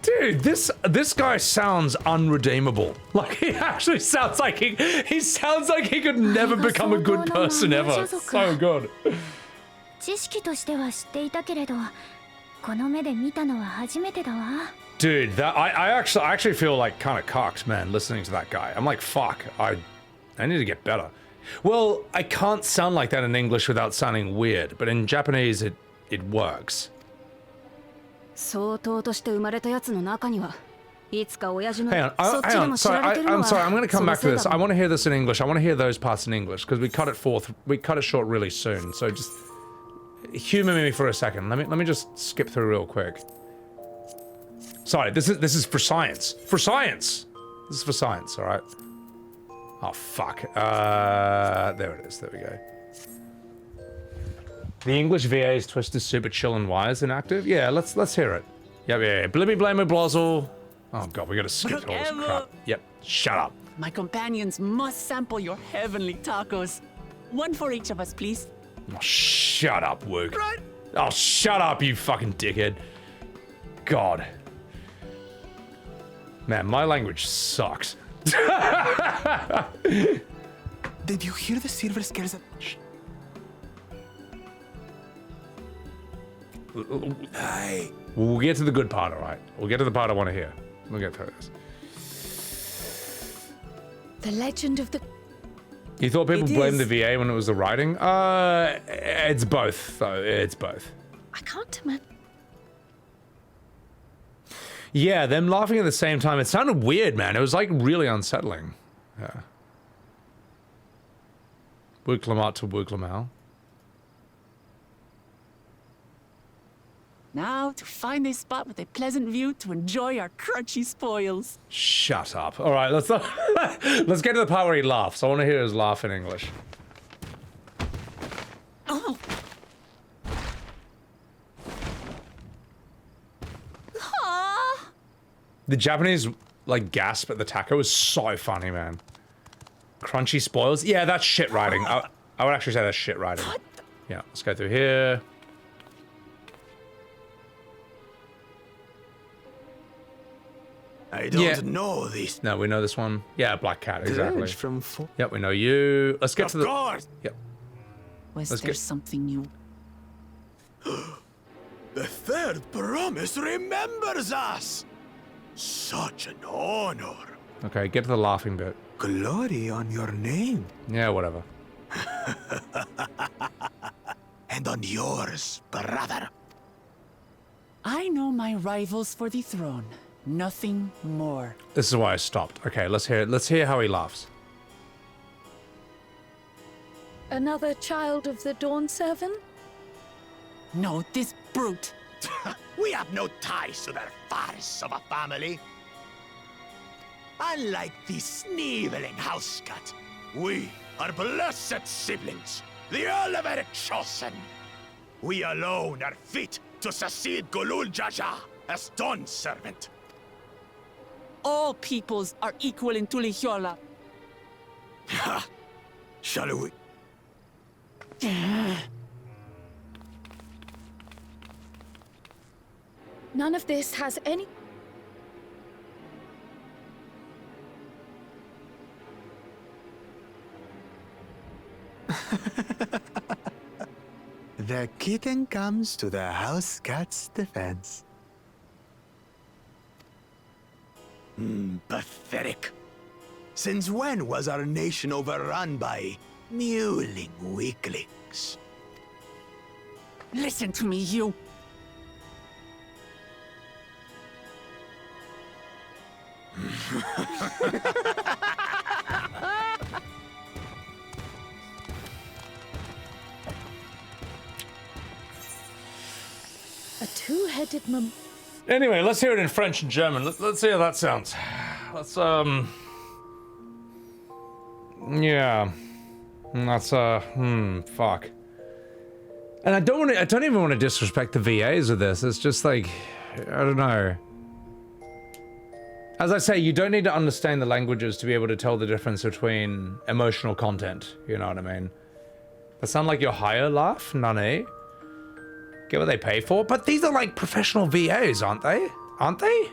Dude, this guy sounds unredeemable. Like, he actually sounds like he sounds like he could never become a good person ever. So good. 知識としては知っていたけれど、この目で見たのは初めてだわ。 Dude, I actually feel like kind of cocked, man, listening to that guy. I'm like, fuck, I need to get better. Well, I can't sound like that in English without sounding weird, but in Japanese it works. 相当として生まれたやつの中にはいつか親父の Hang on, そっちでも知られてるのは I'm sorry, I'm going to come back to その this. せいだ I want to hear this in English. I want to hear those parts in English, because we cut it short really soon. So just humor me for a second. Let me just skip through real quick. Sorry, this is for science. For science! This is for science, alright? Oh, fuck. There it is. There we go. The English VA's twist is super chill and wise and active. Yeah, let's hear it. Yep, yeah. Blimmy blamey blazzle. Oh god, we gotta skip all this crap. Yep, shut up. My companions must sample your heavenly tacos. One for each of us, please. Oh, shut up, Wuk. Oh, shut up, you fucking dickhead. God. Man, my language sucks. Did you hear the silver scares? Hey. We'll get to the good part, alright? We'll get to the part I want to hear. We'll get through this. The legend of the... You thought people blamed the VA when it was the writing? It's both, though. It's both. I can't imagine. Yeah, them laughing at the same time. It sounded weird, man. It was, like, really unsettling. Yeah. Wuk Lamat to Wuk Lamat. Now to find a spot with a pleasant view to enjoy our crunchy spoils. Shut up. All right, let's get to the part where he laughs. I want to hear his laugh in English. Oh. The Japanese, like, gasp at the taco was so funny, man. Crunchy spoils? Yeah, that's shit writing. I would actually say that's shit writing. Yeah, let's go through here. I don't know this. No, we know this one. Yeah, Black Cat, exactly. From yep, we know you. Let's get to the... Of course! Yep. Was there something new? The third promise remembers us! Such an honor. Okay, get to the laughing bit. Glory on your name. Yeah, whatever. And on yours, brother. I know my rivals for the throne. Nothing more. This is why I stopped. Okay, let's hear it. Let's hear how he laughs. Another child of the Dawnservant? No, this brute. We have no ties to their farce of a family. Unlike the sneevling house cat, we are blessed siblings, the elevated chosen. We alone are fit to succeed Bakool Jaja as Dawnservant. All peoples are equal in Tulihiola. Ha! Shall we? None of this has any... The kitten comes to the house cat's defense. Pathetic. Since when was our nation overrun by mewling weaklings? Listen to me, you. A two-headed mum... Anyway, let's hear it in French and German. Let's see how that sounds. Let's, yeah. That's, fuck. And I don't even want to disrespect the VAs with this. It's just like, I don't know. As I say, you don't need to understand the languages to be able to tell the difference between emotional content. You know what I mean? That sound like your higher laugh, Nane? Get what they pay for? But these are like professional VAs, aren't they? Aren't they?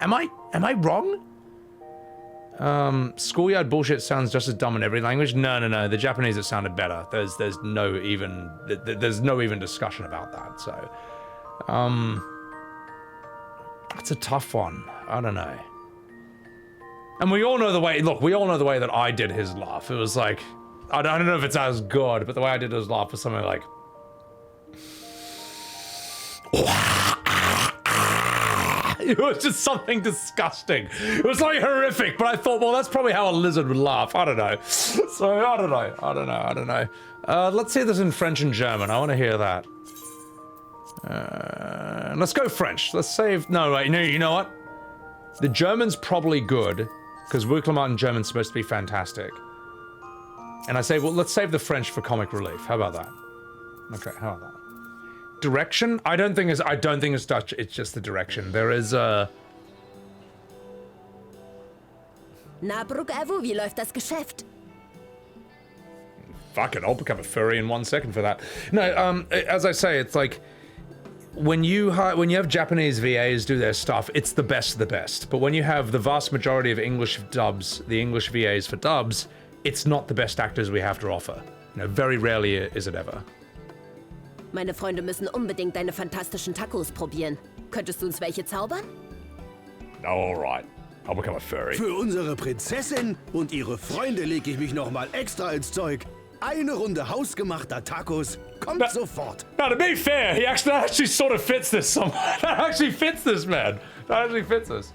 Am I wrong? Schoolyard bullshit sounds just as dumb in every language. No. The Japanese, it sounded better. There's no even discussion about that. So, that's a tough one. I don't know. And we all know the way. Look, we all know the way that I did his laugh. It was like, I don't know if it's as good, but the way I did his laugh was something like. It was just something disgusting. It was like horrific, but I thought, well, that's probably how a lizard would laugh. I don't know. So, I don't know. Let's see this in French and German. I want to hear that. Let's go French. Let's save... No, wait, no, you know what? The German's probably good, because Wuk Lamat in German's supposed to be fantastic. And I say, well, let's save the French for comic relief. How about that? Okay, how about that? Direction? I don't think it's Dutch, it's just the direction. There is a... Na, Brook Evo, wie läuft das Geschäft? Fuck it, I'll become a furry in 1 second for that. No, as I say, it's like... When you have Japanese VAs do their stuff, it's the best of the best. But when you have the vast majority of English dubs, the English VAs for dubs, it's not the best actors we have to offer. You know, very rarely is it ever. Meine Freunde müssen unbedingt deine fantastischen Tacos probieren. Könntest du uns welche zaubern? All right. I'll become a furry. Für unsere Prinzessin und ihre Freunde lege ich mich nochmal extra ins Zeug. Eine Runde hausgemachter Tacos kommt sofort. Now, to be fair, that actually sort of fits this somewhat. That actually fits this, man. That actually fits this.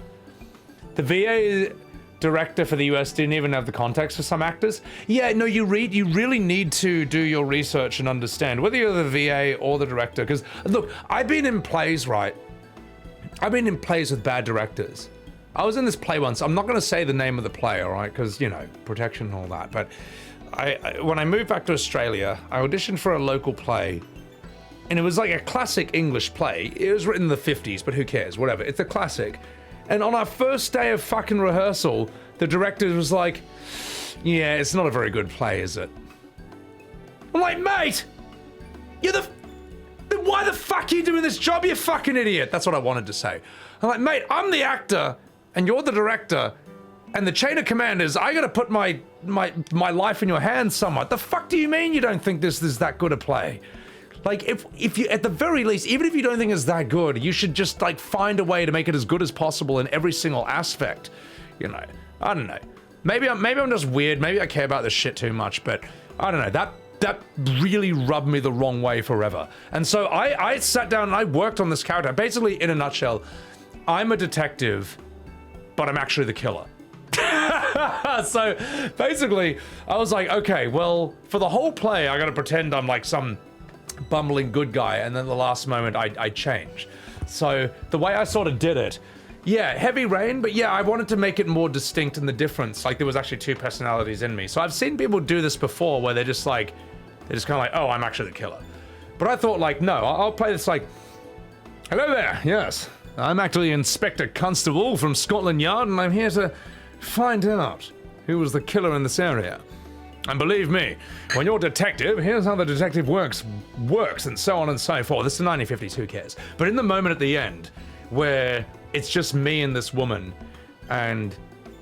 The VA director for the US didn't even have the context for some actors. Yeah, no, you really need to do your research and understand, whether you're the VA or the director. Because, look, I've been in plays, right? I've been in plays with bad directors. I was in this play once. I'm not going to say the name of the play, all right? Because, you know, protection and all that. But when I moved back to Australia, I auditioned for a local play. And it was like a classic English play. It was written in the 50s, but who cares? Whatever. It's a classic. And on our first day of fucking rehearsal, the director was like, yeah, it's not a very good play, is it? I'm like, mate, then why the fuck are you doing this job, you fucking idiot? That's what I wanted to say. I'm like, mate, I'm the actor, and you're the director, and the chain of command is, I gotta put my life in your hands somewhat. The fuck do you mean you don't think this is that good a play? Like, if you, at the very least, even if you don't think it's that good, you should just, like, find a way to make it as good as possible in every single aspect. You know, I don't know. Maybe I'm just weird. Maybe I care about this shit too much, but I don't know. That really rubbed me the wrong way forever. And so I sat down and I worked on this character. Basically, in a nutshell, I'm a detective, but I'm actually the killer. So, basically, I was like, okay, well, for the whole play, I gotta pretend I'm, like, some bumbling good guy, and then the last moment I change. So the way I sort of did it, yeah, heavy rain, but yeah, I wanted to make it more distinct in the difference. Like there was actually two personalities in me. So I've seen people do this before where they're just kind of like, oh, I'm actually the killer. But I thought like, no, I'll play this like, hello there, yes, I'm actually Inspector Constable from Scotland Yard, and I'm here to find out who was the killer in this area. And believe me, when you're a detective, here's how the detective works, and so on and so forth. This is the 1950s, who cares? But in the moment at the end, where it's just me and this woman, and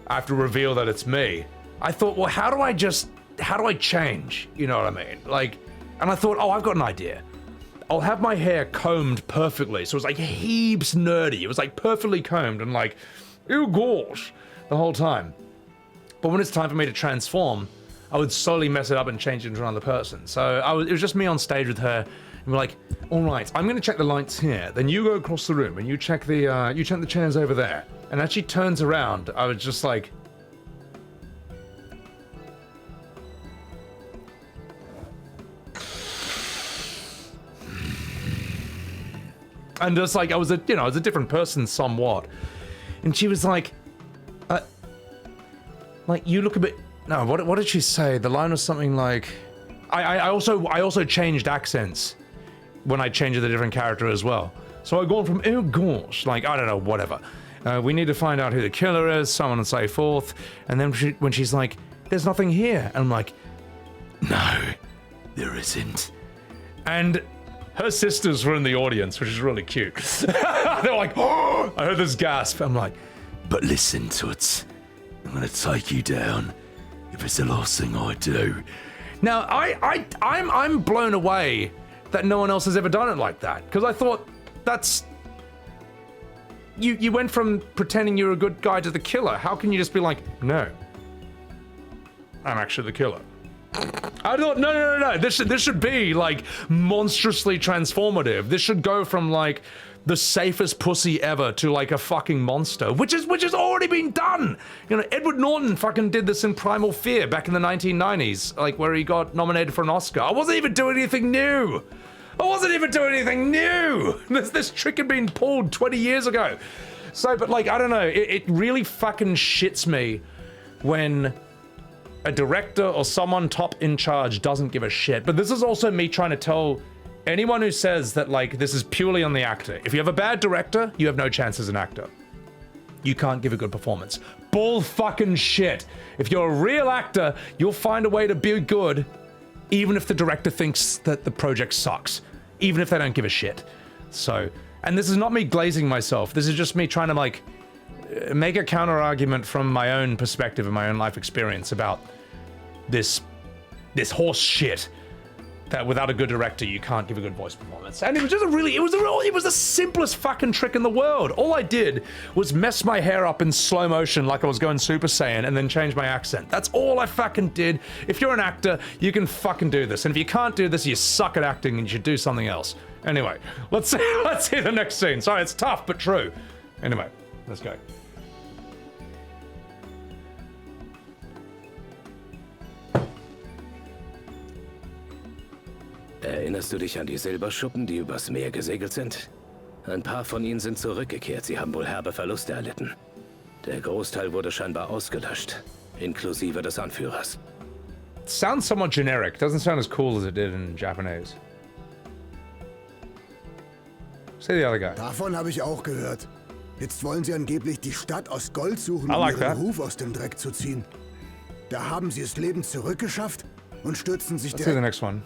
I have to reveal that it's me, I thought, well, how do I change? You know what I mean? Like, and I thought, oh, I've got an idea. I'll have my hair combed perfectly, so it was like heaps nerdy. It was like perfectly combed and like, ew gosh, the whole time. But when it's time for me to transform, I would slowly mess it up and change it into another person. So it was just me on stage with her, and we're like, all right, I'm gonna check the lights here. Then you go across the room and you check the chairs over there. And as she turns around, I was just like, and just like I was a different person somewhat. And she was like you look a bit. No, what did she say? The line was something like, I also changed accents when I changed the different character as well. So I've gone from, oh gosh, like, I don't know, whatever. We need to find out who the killer is, so on and so forth. And then when she's like, there's nothing here. And I'm like, no, there isn't. And her sisters were in the audience, which is really cute. They're like, oh, I heard this gasp. I'm like, but listen, Toots, I'm gonna take you down. If it's the last thing I do. Now, I'm blown away that no one else has ever done it like that. Because I thought, that's... You went from pretending you're a good guy to the killer. How can you just be like, no, I'm actually the killer? I thought, no. This should be, like, monstrously transformative. This should go from, like, the safest pussy ever to like a fucking monster, which has already been done. You know, Edward Norton fucking did this in Primal Fear back in the 1990s, like where he got nominated for an Oscar. I wasn't even doing anything new. This trick had been pulled 20 years ago. So, but like, I don't know, it really fucking shits me when a director or someone top in charge doesn't give a shit. But this is also me trying to tell anyone who says that, like, this is purely on the actor. If you have a bad director, you have no chance as an actor. You can't give a good performance. Bull fucking shit. If you're a real actor, you'll find a way to be good, even if the director thinks that the project sucks. Even if they don't give a shit. So, and this is not me glazing myself. This is just me trying to, like, make a counter argument from my own perspective and my own life experience about this horse shit. That without a good director, you can't give a good voice performance. And it was just it was the simplest fucking trick in the world. All I did was mess my hair up in slow motion like I was going Super Saiyan and then change my accent. That's all I fucking did. If you're an actor, you can fucking do this. And if you can't do this, you suck at acting and you should do something else. Anyway, let's see the next scene. Sorry, it's tough, but true. Anyway, let's go. Erinnerst du dich an die Silberschuppen, die übers Meer gesegelt sind? Ein paar von ihnen sind zurückgekehrt. Sie haben wohl herbe Verluste erlitten. Der Großteil wurde scheinbar ausgelöscht, inklusive des Anführers. Sounds somewhat generic. Doesn't sound as cool as it did in Japanese. Say the other guy. Davon habe ich auch gehört. Jetzt wollen sie angeblich die Stadt aus Gold suchen, I like um ihren that. Ruf aus dem Dreck zu ziehen. Da haben sie es lebend zurückgeschafft und stürzen sich Let's see the next one.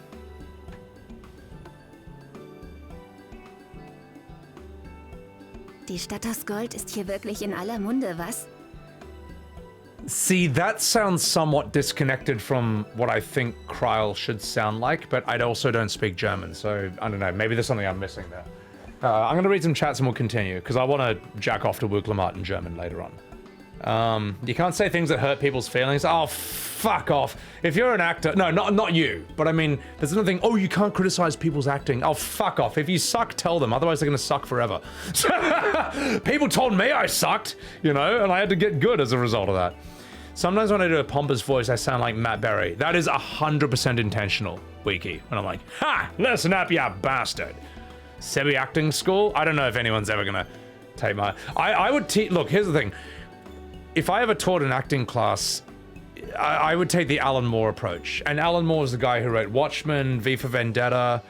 Die Stadt aus Gold ist hier wirklich in aller Munde, was? See, that sounds somewhat disconnected from what I think Krile should sound like, but I also don't speak German, so I don't know, maybe there's something I'm missing there. I'm gonna read some chats and we'll continue, because I want to jack off to Wuk Lamat in German later on. You can't say things that hurt people's feelings. Oh, fuck off. If you're an actor, no, not you, but I mean, there's another thing, oh, you can't criticize people's acting. Oh, fuck off. If you suck, tell them, otherwise they're gonna suck forever. People told me I sucked, you know, and I had to get good as a result of that. Sometimes when I do a pompous voice, I sound like Matt Berry. That is 100% intentional, Wiki. And I'm like, ha, listen up, you bastard. Sebby acting school? I don't know if anyone's ever gonna take my... I would teach... Look, here's the thing. If I ever taught an acting class, I would take the Alan Moore approach. And Alan Moore is the guy who wrote Watchmen, V for Vendetta,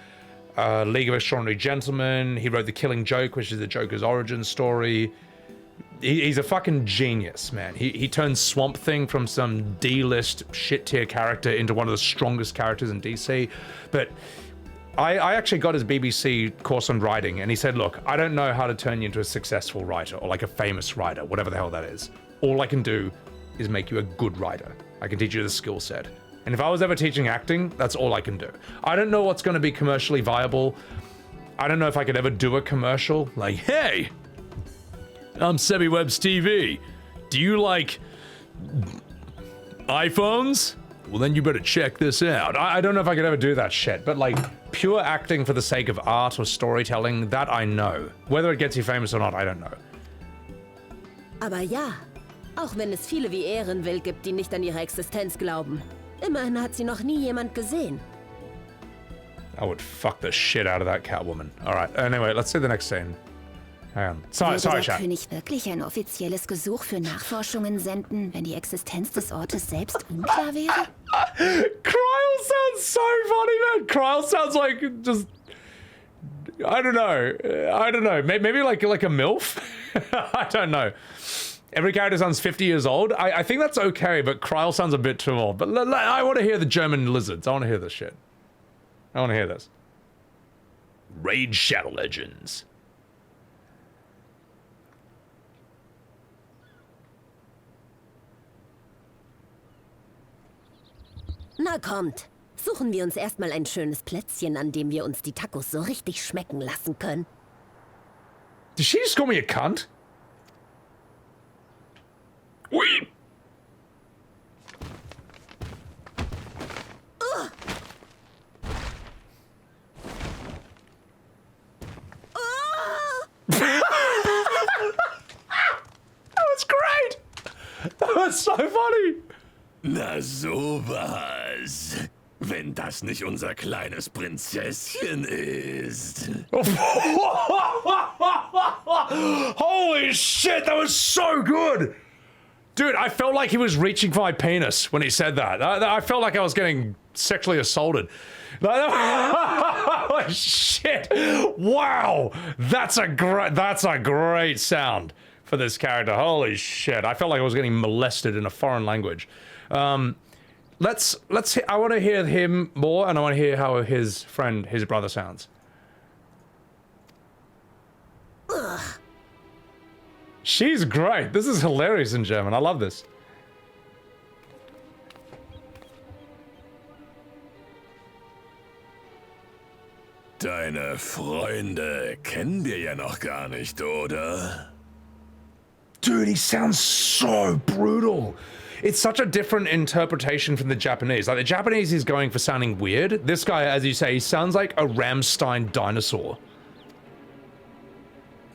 League of Extraordinary Gentlemen. He wrote The Killing Joke, which is the Joker's origin story. He's a fucking genius, man. He turned Swamp Thing from some D-list shit-tier character into one of the strongest characters in DC. But I actually got his BBC course on writing, and he said, look, I don't know how to turn you into a successful writer, or like a famous writer, whatever the hell that is. All I can do is make you a good writer. I can teach you the skill set. And if I was ever teaching acting, that's all I can do. I don't know what's going to be commercially viable. I don't know if I could ever do a commercial. Like, hey, I'm Sebbywebz TV. Do you like iPhones? Well, then you better check this out. I don't know if I could ever do that shit, but like pure acting for the sake of art or storytelling, that I know. Whether it gets you famous or not, I don't know. Aber ja, auch wenn es viele wie Ehrenwill gibt, die nicht an ihre Existenz glauben. Immerhin hat sie noch nie jemand gesehen. I would fuck the shit out of that Catwoman. Alright, anyway, let's see the next scene. Hang on. Sorry, Würde der chat. König wirklich ein offizielles Gesuch für Nachforschungen senden, wenn die Existenz des Ortes selbst unklar wäre? Krile sounds so funny, man. Krile sounds like just... I don't know. Maybe like a MILF? I don't know. Every character sounds 50 years old. I think that's okay, but Krile sounds a bit too old. But I want to hear the German lizards. I want to hear this shit. I want to hear this. Raid Shadow Legends. Na kommt, suchen wir uns erstmal ein schönes Plätzchen, an dem wir uns die Tacos so richtig schmecken lassen können. Did she just call me a cunt? Wait. That's so funny. Na sowas. Wenn das nicht unser kleines Prinzesschen ist. Holy shit, that was so good. Dude, I felt like he was reaching for my penis when he said that. I felt like I was getting sexually assaulted. Holy shit. Wow. That's a great sound for this character. Holy shit. I felt like I was getting molested in a foreign language. Let's I want to hear him more, and I want to hear how his brother sounds. Ugh. She's great. This is hilarious in German. I love this. Deine Freunde kennen wir ja noch gar nicht, oder? Dude, he sounds so brutal. It's such a different interpretation from the Japanese. Like, the Japanese is going for sounding weird. This guy, as you say, he sounds like a Rammstein dinosaur.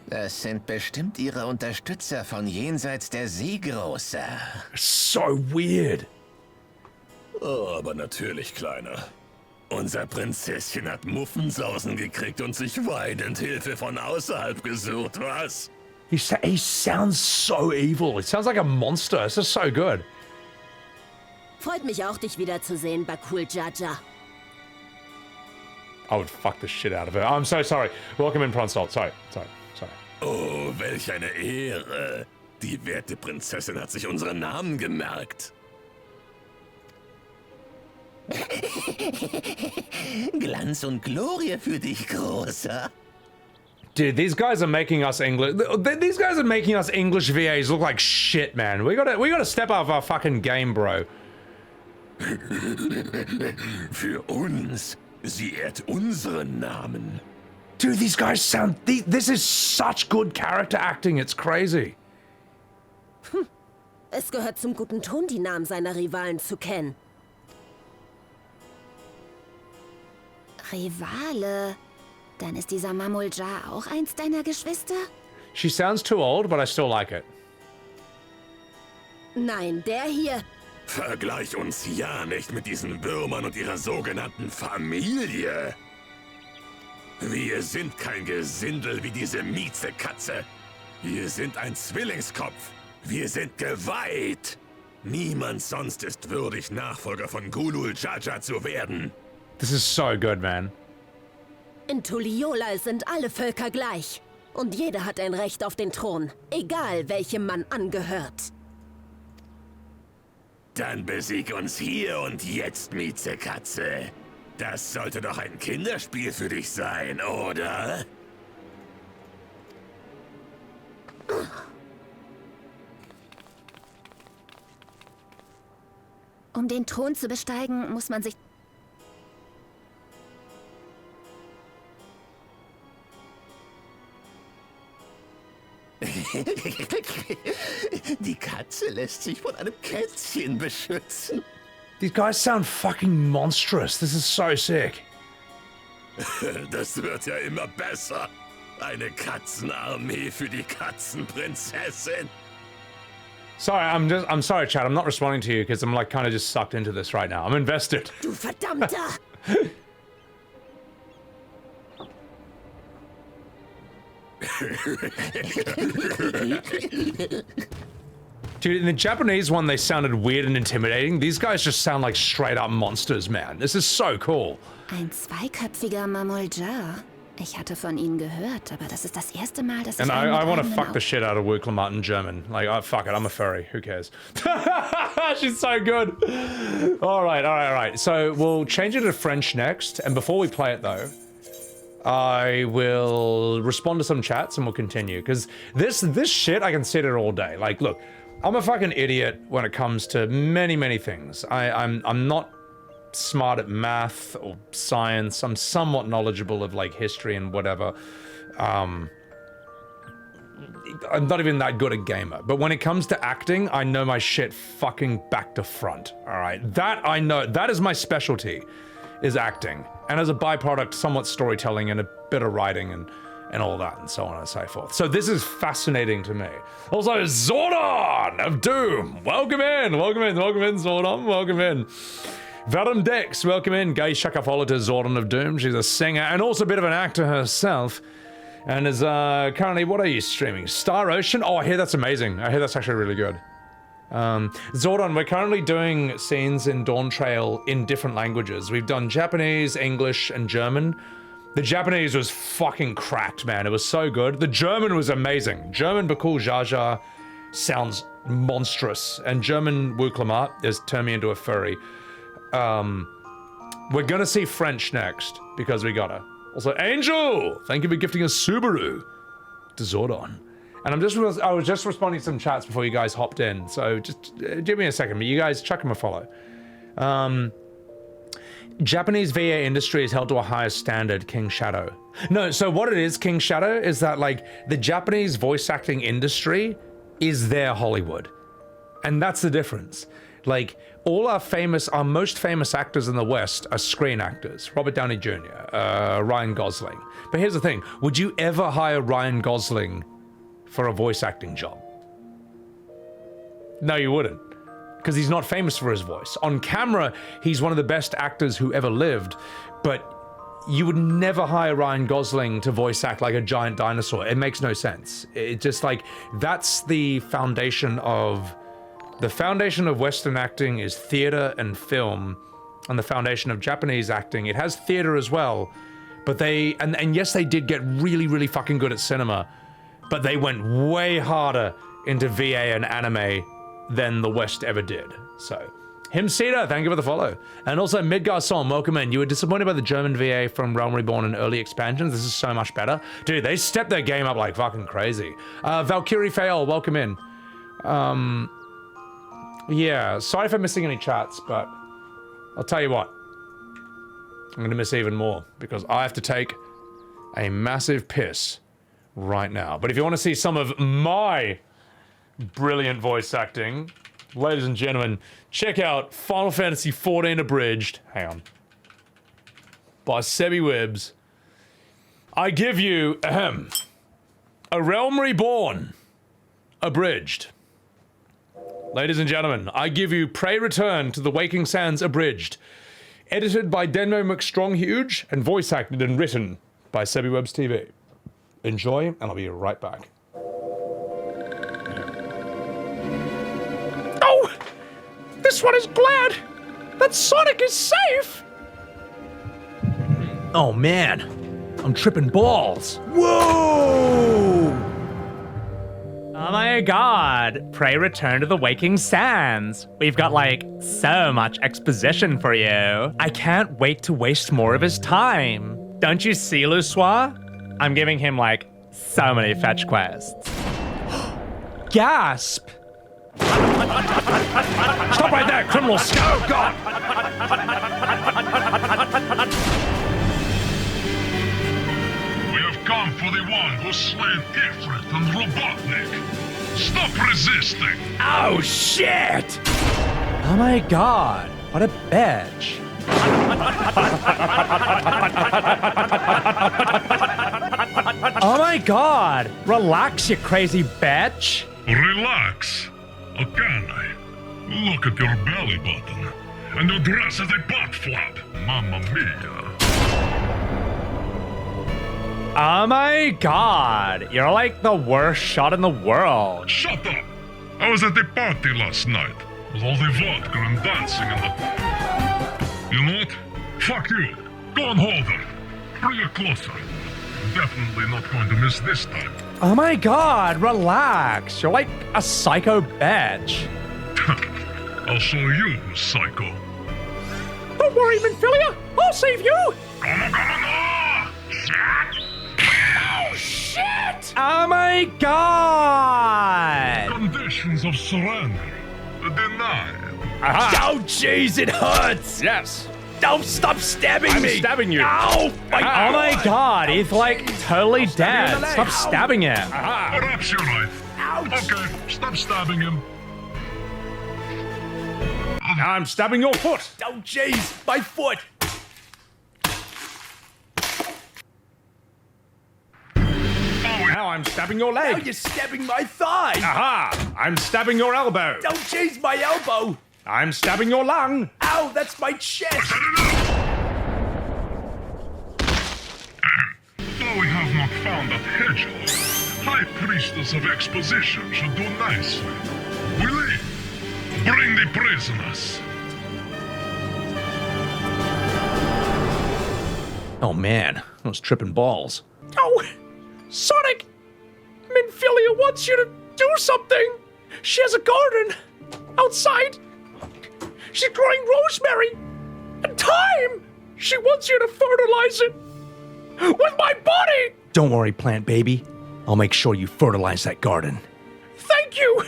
Das sind bestimmt ihre Unterstützer von jenseits der See, Großer. So weird. Oh, aber natürlich, Kleiner. Unser Prinzesschen hat Muffensausen gekriegt und sich weinend Hilfe von außerhalb gesucht, was? He sounds so evil. He sounds like a monster. This is so good. Freut mich auch, dich wiederzusehen, Bakool Jaja. I would fuck the shit out of her. I'm so sorry. Welcome in, Pronsalt. Sorry. Oh, welch eine Ehre. Die werte Prinzessin hat sich unseren Namen gemerkt. Glanz und Glorie für dich, Großer. Dude, these guys are making us English. These guys are making us English VAs look like shit, man. We gotta step up our fucking game, bro. Für uns. Sie ehrt unseren Namen. Dude, these guys sound... This is such good character acting. It's crazy. Es gehört zum guten Ton, die Namen seiner Rivalen zu kennen. Rivale? Dann ist dieser Mamulja auch eins deiner Geschwister? She sounds too old, but I still like it. Nein, der hier... Vergleich uns ja nicht mit diesen Würmern und ihrer sogenannten Familie. Wir sind kein Gesindel wie diese Miezekatze. Wir sind ein Zwillingskopf. Wir sind geweiht. Niemand sonst ist würdig, Nachfolger von Bakool Jaja zu werden. This is so good, man. In Tuliyola sind alle Völker gleich. Und jeder hat ein Recht auf den Thron, egal welchem man angehört. Dann besieg uns hier und jetzt, Miezekatze. Das sollte doch ein Kinderspiel für dich sein, oder? Um den Thron zu besteigen, muss man sich... Die Katze lässt sich von einem Kätzchen beschützen. These guys sound fucking monstrous. This is so sick. Das wird ja immer besser. Eine Katzenarmee für die Katzenprinzessin. Sorry, I'm sorry, Chad. I'm not responding to you because I'm like kind of just sucked into this right now. I'm invested. Du Verdammter! Dude, in the Japanese one, they sounded weird and intimidating. These guys just sound like straight up monsters, man. This is so cool. Ein zweiköpfiger Mamulja. Ich hatte von ihnen gehört, aber das ist das erste Mal, dass And ich I want to fuck the shit out of Wuk Lamat in German. Like, oh, fuck it, I'm a furry. Who cares? She's so good. All right. So we'll change it to French next. And before we play it, though, I will respond to some chats and we'll continue. Because this shit, I can sit here all day. Like, look, I'm a fucking idiot when it comes to many things. I'm not smart at math or science. I'm somewhat knowledgeable of like history and whatever. I'm not even that good a gamer. But when it comes to acting, I know my shit fucking back to front. All right, that I know. That is my specialty, is acting. And as a byproduct, somewhat storytelling and a bit of writing and all that, and so on and so forth. So this is fascinating to me. Also, Zordon of Doom, welcome in, Zordon, welcome in. Vadim Dex, welcome in. Gay Shakafolita Zordon of Doom, she's a singer and also a bit of an actor herself. And is currently, what are you streaming? Star Ocean? Oh, I hear that's amazing. I hear that's actually really good. Zordon, we're currently doing scenes in Dawntrail in different languages. We've done Japanese, English, and German. The Japanese was fucking cracked, man. It was so good. The German was amazing. German Bakool Jaja sounds monstrous. And German Wuk Lamat has turned me into a furry. We're gonna see French next, because we gotta. Also, Angel! Thank you for gifting a Subaru to Zordon. And I was just responding to some chats before you guys hopped in, so just give me a second, but you guys chuck him a follow. Japanese VA industry is held to a higher standard, King Shadow. No, so what it is, King Shadow, is that like the Japanese voice acting industry is their Hollywood. And that's the difference. Like all our most famous actors in the West are screen actors. Robert Downey Jr., Ryan Gosling. But here's the thing, would you ever hire Ryan Gosling for a voice acting job? No, you wouldn't. Because he's not famous for his voice. On camera, he's one of the best actors who ever lived, but you would never hire Ryan Gosling to voice act like a giant dinosaur. It makes no sense. It just like, that's the foundation of Western acting is theater and film, and the foundation of Japanese acting, it has theater as well, but and yes, they did get really, really fucking good at cinema, but they went way harder into VA and anime than the West ever did. So, Himsita, thank you for the follow. And also, Midgar Song, welcome in. You were disappointed by the German VA from Realm Reborn and early expansions. This is so much better. Dude, they stepped their game up like fucking crazy. Valkyrie Fail, welcome in. Yeah, sorry for missing any chats, but I'll tell you what. I'm gonna miss even more, because I have to take a massive piss right now. But if you want to see some of my brilliant voice acting, ladies and gentlemen, check out Final Fantasy XIV Abridged. Hang on. By Sebbywebz. I give you, A Realm Reborn Abridged. Ladies and gentlemen, I give you Pray Return to the Waking Sands Abridged. Edited by Denmo McStronghuge and voice acted and written by Sebbywebz TV. Enjoy, and I'll be right back. Oh! This one is glad that Sonic is safe! Oh man, I'm tripping balls. Whoa! Oh my god, pray return to the Waking Sands. We've got like so much exposition for you. I can't wait to waste more of his time. Don't you see, Luswa? I'm giving him like so many fetch quests. Gasp! Stop right there, criminal scum! Oh god! We have come for the one who slain Ifrit and Robotnik. Stop resisting! Oh shit! Oh my god, what a bitch. Oh my god, relax you crazy bitch. Relax. How can I? Look at your belly button. And your dress is a butt flap. Mamma mia. Oh my god, you're like the worst shot in the world. Shut up! I was at the party last night. With all the vodka and dancing and the... You know what? Fuck you. Go and hold her. Bring her closer. Definitely not going to miss this time. Oh my god, relax. You're like a psycho bitch. I'll show you, psycho. Don't worry, Minfilia. I'll save you. Oh, shit! Oh my god! Conditions of surrender. Denied. Aha. Oh, jeez, it hurts. Yes. Don't stop stabbing me. I'm stabbing you. Ow! Oh my god, he's like totally dead. Stop stabbing him. Perhaps you're right. Ouch. Okay, stop stabbing him. Now I'm stabbing your foot. Oh, jeez, my foot. Now I'm stabbing your leg. Now you're stabbing my thigh. Aha! I'm stabbing your elbow. Don't chase my elbow. I'm stabbing your lung. Ow, that's my chest. Though we have not found that hedgehog, High Priestess of Exposition should do nicely. Willie, bring the prisoners. Oh man, I was tripping balls. Oh, Sonic! Minfilia wants you to do something. She has a garden outside. She's growing rosemary and thyme. She wants you to fertilize it with my body. Don't worry, plant baby. I'll make sure you fertilize that garden. Thank you.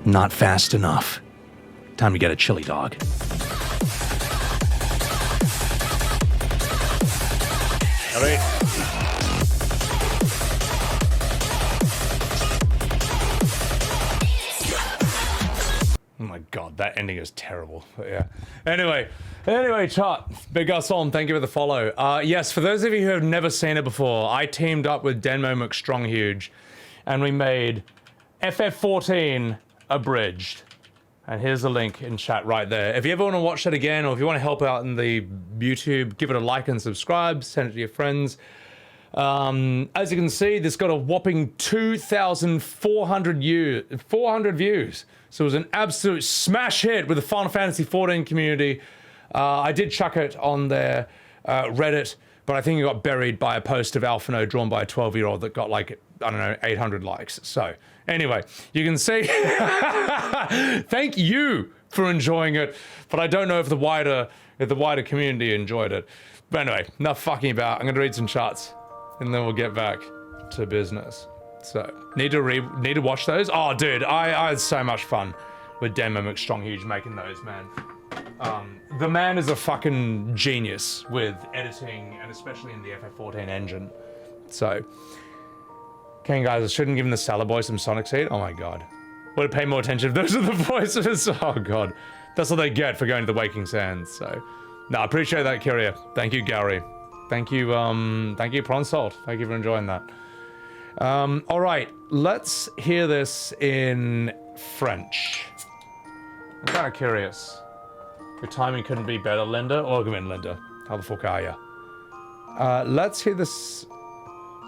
Not fast enough. Time to get a chili dog. All right. Oh my god, that ending is terrible. But yeah. Anyway, chat. Big Garçon, thank you for the follow. Yes, for those of you who have never seen it before, I teamed up with Denmo McStronghuge, and we made FF14 Abridged. And here's the link in chat right there. If you ever want to watch that again, or if you want to help out in the YouTube, give it a like and subscribe, send it to your friends. As you can see, this got a whopping 2,400 views. So it was an absolute smash hit with the Final Fantasy XIV community. I did chuck it on their Reddit, but I think it got buried by a post of Alphinaud drawn by a 12-year-old that got like, I don't know, 800 likes. So anyway, you can see, thank you for enjoying it, but I don't know if the wider community enjoyed it. But anyway, enough fucking about. I'm gonna read some charts, and then we'll get back to business. So, need to watch those? Oh, dude, I had so much fun with Denmo McStronghuge making those, man. The man is a fucking genius with editing, and especially in the FF14 engine. So, okay, guys, I shouldn't give him the Salad Boy some Sonic Seed. Oh my god. Would pay more attention if those are the voices. Oh god. That's what they get for going to the Waking Sands. So, no, I appreciate that, Kyria. Thank you, Gary. Thank you, Prawn Salt. Thank you for enjoying that. All right, let's hear this in French. I'm kind of curious. Your timing couldn't be better, Linda. Oh, come in, Linda. How the fuck are ya? Let's hear this.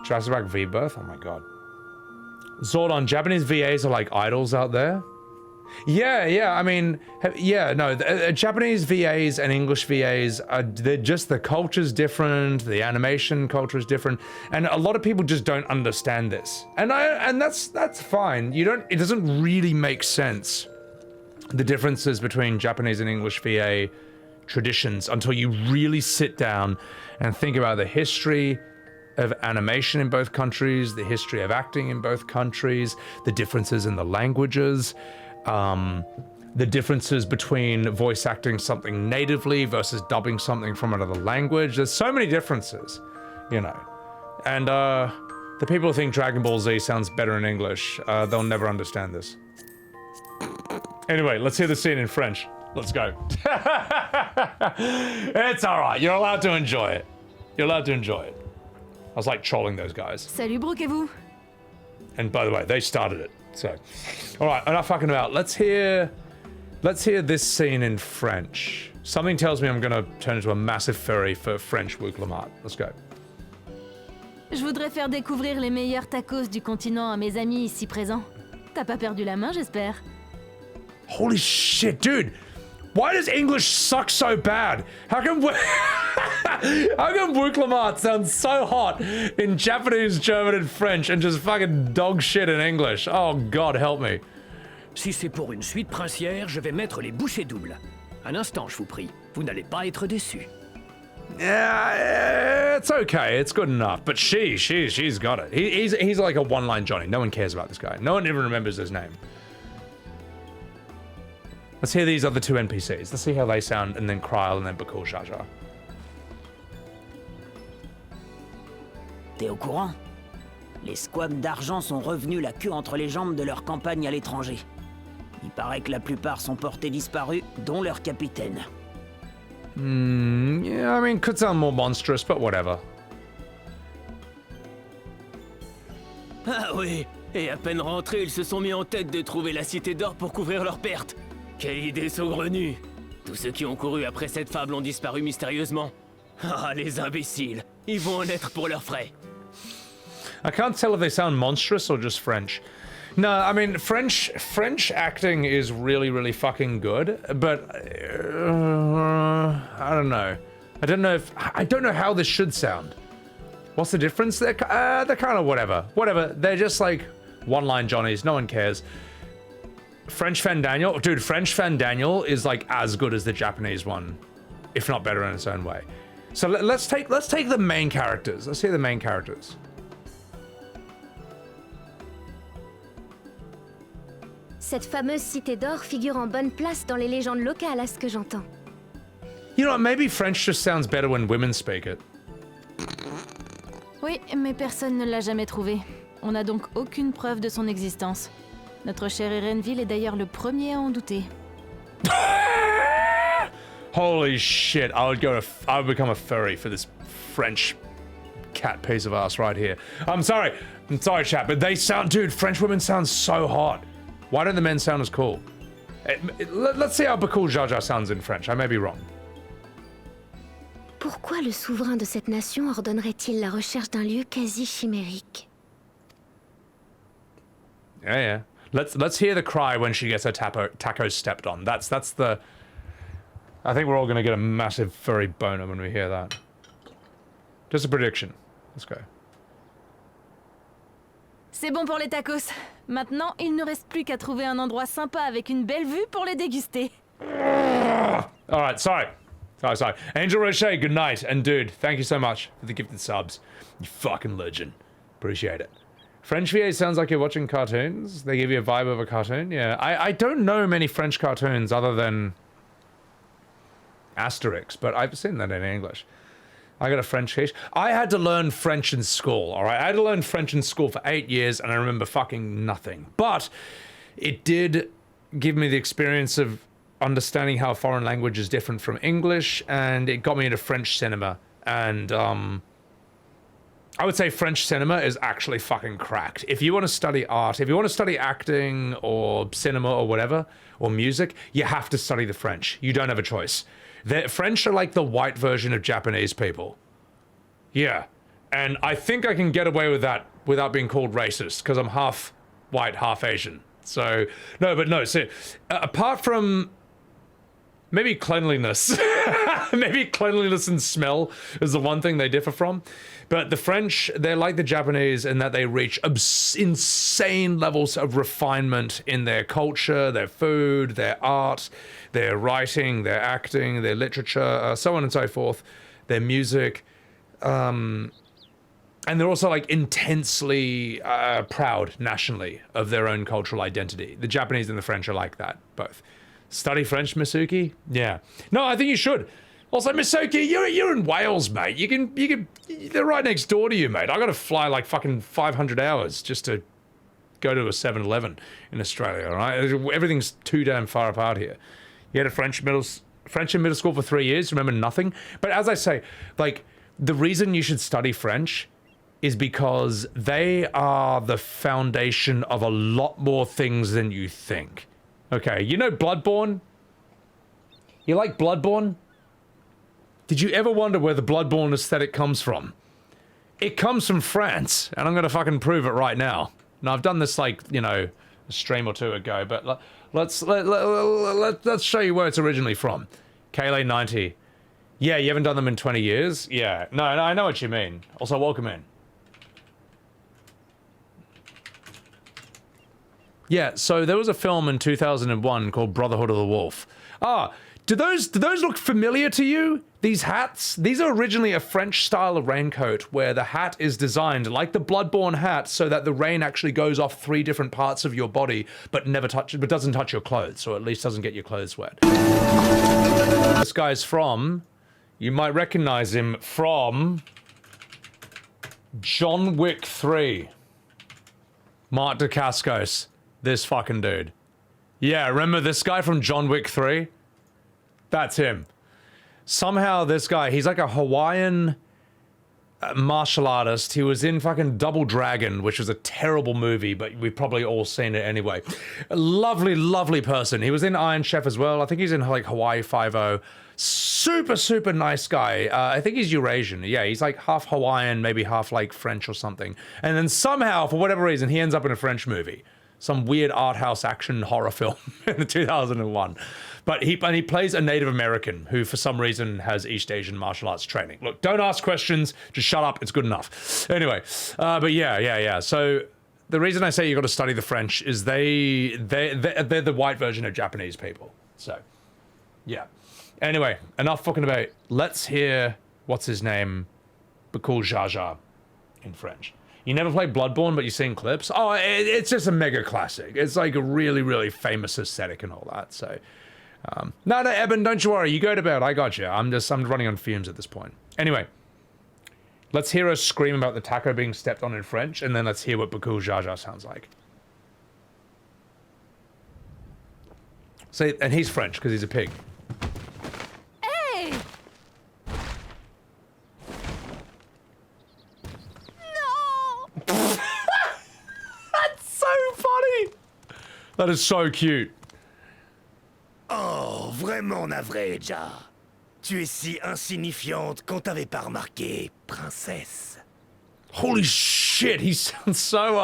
Jurassic Park V-Birth? Oh my god. Zordon, Japanese VAs are like idols out there? Yeah, I mean, yeah, no, Japanese VAs and English VAs, they're just, the culture's different, the animation culture is different, and a lot of people just don't understand this. And that's fine. It doesn't really make sense, the differences between Japanese and English VA traditions, until you really sit down and think about the history of animation in both countries, the history of acting in both countries, the differences in the languages, the differences between voice acting something natively versus dubbing something from another language. There's so many differences, you know. And the people who think Dragon Ball Z sounds better in English, they'll never understand this. Anyway, let's hear the scene in French. Let's go. It's alright, you're allowed to enjoy it. You're allowed to enjoy it. I was like trolling those guys. Salut, broquez-vous. And by the way, they started it. So, all right, enough fucking about. Let's hear this scene in French. Something tells me I'm gonna turn into a massive furry for French Wuk Lamat. Let's go. Je voudrais faire découvrir les meilleurs tacos du continent à mes amis ici présents. T'as pas perdu la main, j'espère. Holy shit, dude! Why does English suck so bad? How come Wuk Lamat sounds so hot in Japanese, German, and French, and just fucking dog shit in English? Oh God, help me. Si c'est pour une suite princière, je vais mettre les bouchées doubles. Un instant, je vous prie. Vous n'allez pas être déçus. Yeah, it's okay. It's good enough. But she's got it. He's like a one-line Johnny. No one cares about this guy. No one even remembers his name. Let's hear these other two NPCs. Let's see how they sound, and then Krile, and then Bakool Jaja. T'es au courant? Les squames d'argent sont revenus la queue entre les jambes de leur campagne à l'étranger. Il paraît que la plupart sont portés disparus, dont leur capitaine. Yeah, I mean, could sound more monstrous, but whatever. Ah oui, et à peine rentrés, ils se sont mis en tête de trouver la cité d'or pour couvrir leurs pertes. Quelle idée saugrenue! Tous ceux qui ont couru après cette fable ont disparu mystérieusement. Ah, les imbéciles! Ils vont en être pour leurs frais. I can't tell if they sound monstrous or just French. No, I mean, French acting is really, really fucking good, but I don't know. I don't know how this should sound. What's the difference? They're kind of whatever. Whatever. They're just like one-line Johnnies. No one cares. French Fandaniel, dude. French Fandaniel is like as good as the Japanese one, if not better in its own way. So let's take the main characters. Let's hear the main characters. Cette fameuse cité d'or figure en bonne place dans les légendes locales, à ce que j'entends. You know what, maybe French just sounds better when women speak it. Oui, mais personne ne l'a jamais trouvé. On n'a donc aucune preuve de son existence. Notre cher Erenville est d'ailleurs le premier à en douter. Holy shit, I would become a furry for this French cat piece of ass right here. I'm sorry, chat, but they sound, dude, French women sound so hot. Why don't the men sound as cool? Let's see how Bakool Jaja sounds in French. I may be wrong. Pourquoi le souverain de cette nation ordonnerait-il la recherche d'un lieu quasi chimérique? Yeah. Let's hear the cry when she gets her taco stepped on. That's the. I think we're all gonna get a massive furry boner when we hear that. Just a prediction. Let's go. C'est bon pour les tacos. Maintenant, il ne reste plus qu'à trouver un endroit sympa avec une belle vue pour les déguster. Alright, sorry. Angel Rocher, good night. And dude, thank you so much for the gifted subs. You fucking legend. Appreciate it. French VA sounds like you're watching cartoons. They give you a vibe of a cartoon. Yeah, I don't know many French cartoons other than Asterix, but I've seen that in English. I got a French quiche. I had to learn French in school, alright? I had to learn French in school for 8 years and I remember fucking nothing. But it did give me the experience of understanding how a foreign language is different from English, and it got me into French cinema. And I would say French cinema is actually fucking cracked. If you want to study art, if you want to study acting or cinema or whatever, or music, you have to study the French. You don't have a choice. The French are like the white version of Japanese people. Yeah. And I think I can get away with that without being called racist, because I'm half white, half Asian. So, no, so, apart from maybe cleanliness, maybe cleanliness and smell is the one thing they differ from. But the French, they're like the Japanese in that they reach insane levels of refinement in their culture, their food, their art, their writing, their acting, their literature, so on and so forth, their music. And they're also like intensely proud nationally of their own cultural identity. The Japanese and the French are like that, both. Study French, Masuki? Yeah. No, I think you should. Also, Masuki, you're in Wales, mate. You can. They're right next door to you, mate. I got to fly like fucking 500 hours just to go to a 7-Eleven in Australia. All right, everything's too damn far apart here. You had a French in middle school for 3 years. Remember nothing. But as I say, like the reason you should study French is because they are the foundation of a lot more things than you think. Okay, you know Bloodborne? You like Bloodborne? Did you ever wonder where the Bloodborne aesthetic comes from? It comes from France, and I'm gonna fucking prove it right now. Now, I've done this like, you know, a stream or two ago, but let's show you where it's originally from. Krile 90. Yeah, you haven't done them in 20 years? Yeah, no, I know what you mean. Also, welcome in. Yeah, so there was a film in 2001 called Brotherhood of the Wolf. Ah, do those look familiar to you? These hats? These are originally a French style of raincoat where the hat is designed like the Bloodborne hat so that the rain actually goes off 3 different parts of your body but doesn't touch your clothes, or at least doesn't get your clothes wet. This guy's from, you might recognize him from John Wick 3. Mark Dacascos. This fucking dude. Yeah, remember this guy from John Wick 3? That's him. somehow this guy, he's like a Hawaiian martial artist. He was in fucking Double Dragon, which was a terrible movie, but we've probably all seen it anyway. A lovely, lovely person. He was in Iron Chef as well. I think he's in like Hawaii Five-0. Super, super nice guy. I think he's Eurasian. Yeah, he's like half Hawaiian, maybe half like French or something. And then somehow, for whatever reason, he ends up in a French movie. Some weird art house action horror film in 2001. But he plays a Native American who, for some reason, has East Asian martial arts training. Look, don't ask questions. Just shut up. It's good enough. Anyway, but yeah. So the reason I say you got to study the French is they're the white version of Japanese people. So, yeah. Anyway, enough fucking about. Let's hear what's his name, Bakool Jaja, in French. You never played Bloodborne, but you've seen clips. Oh, it's just a mega classic. It's like a really, really famous aesthetic and all that. So. No, Eben, don't you worry. You go to bed. I got you. I'm running on fumes at this point. Anyway, let's hear her scream about the taco being stepped on in French, and then let's hear what Bakool Jaja sounds like. See, and he's French because he's a pig. Hey! No! That's so funny. That is so cute. Oh, vraiment navré, Ja. Tu es si insignifiante qu'on t'avait pas remarqué, princesse. Holy shit, he sounds so,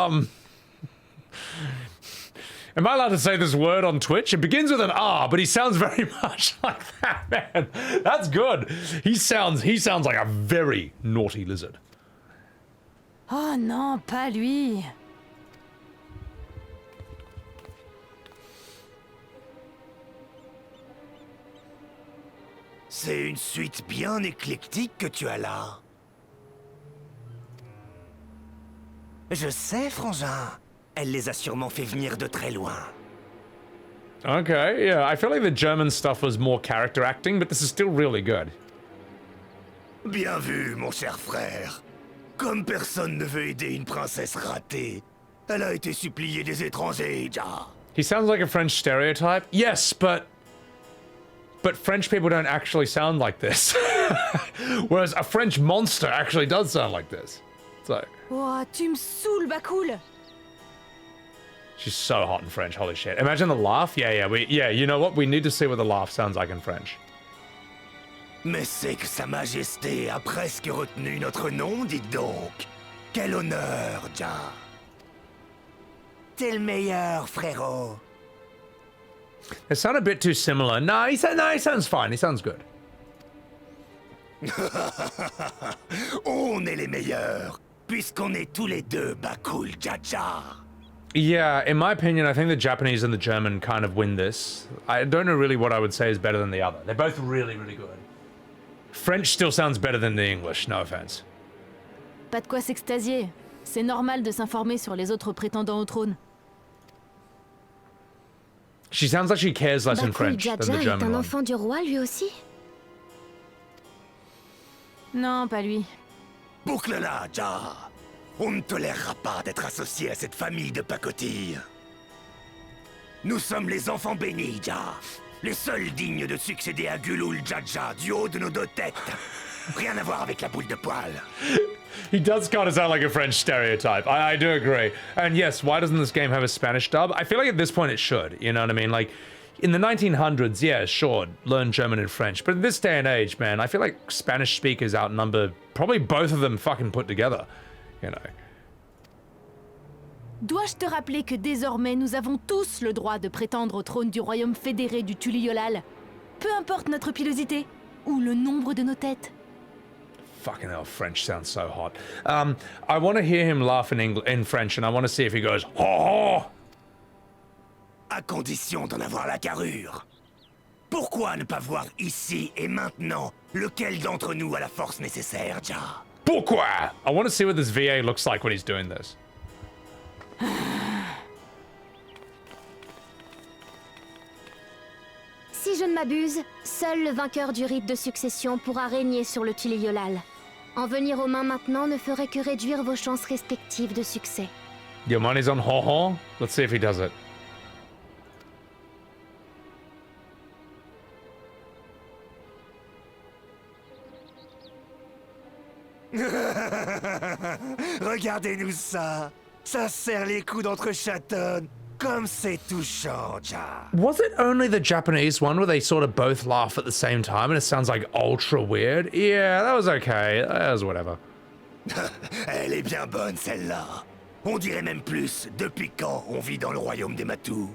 Am I allowed to say this word on Twitch? It begins with an R, but he sounds very much like that, man. That's good. He sounds like a very naughty lizard. Oh non, pas lui. C'est une suite bien éclectique que tu as là. Je sais, frangin. Elle les a sûrement fait venir de très loin. Okay, yeah, I feel like the German stuff was more character acting, but this is still really good. Bien vu, mon cher frère. Comme personne ne veut aider une princesse ratée, elle a été suppliée des étrangers, Ja. He sounds like a French stereotype. Yes, but French people don't actually sound like this. Whereas a French monster actually does sound like this. So. Oh, tu me saoules, Bakool. She's so hot in French, holy shit. Imagine the laugh. Yeah, you know what? We need to see what the laugh sounds like in French. Mais c'est que Sa Majesté a presque retenu notre nom, dites donc. Quel honneur, Ja. T'es le meilleur, frérot. They sound a bit too similar. No, he sounds fine. He sounds good. On est les meilleurs, puisqu'on est tous les deux Bakool Jaja. Yeah, in my opinion, I think the Japanese and the German kind of win this. I don't know really what I would say is better than the other. They're both really, really good. French still sounds better than the English, no offense. Pas de quoi s'extasier. C'est normal de s'informer sur les autres prétendants au trône. She sounds like she cares less in French than the German est un one. enfant du roi, lui aussi? Non, pas lui. Boucle-la, Ja. On ne tolérera pas d'être associé à cette famille de pacotilles. Nous sommes les enfants bénis, Ja. Les seuls dignes de succéder à Gulul Jaja du haut de nos deux têtes. Rien à voir avec la boule de poil. He does kind of sound like a French stereotype. I do agree. And yes, why doesn't this game have a Spanish dub? I feel like at this point it should, you know what I mean? Like, in the 1900s, yeah, sure, learn German and French. But in this day and age, man, I feel like Spanish speakers outnumber probably both of them fucking put together, you know. Dois-je te rappeler que désormais nous avons tous le droit de prétendre au trône du royaume fédéré du Tuliolal? Peu importe notre pilosité, ou le nombre de nos têtes. Fucking hell, French sounds so hot. I want to hear him laugh in French, and I want to see if he goes, oh! À condition d'en avoir la carrure. Pourquoi ne pas voir ici et maintenant lequel d'entre nous a la force nécessaire, Ja? Pourquoi? I want to see what this VA looks like when he's doing this. Si je ne m'abuse, seul le vainqueur du rite de succession pourra régner sur le Tuliolal. En venir aux mains maintenant ne ferait que réduire vos chances respectives de succès. Your money's on Ho-Ho? Let's see if he does it. Regardez-nous ça. Ça serre les coudes entre chatonnes. Comme c'est touchant, Ja. Was it only the Japanese one where they sort of both laugh at the same time and it sounds like ultra weird? Yeah, that was okay. That was whatever. Elle est bien bonne, celle-là. On dirait même plus, depuis quand on vit dans le royaume des Matous.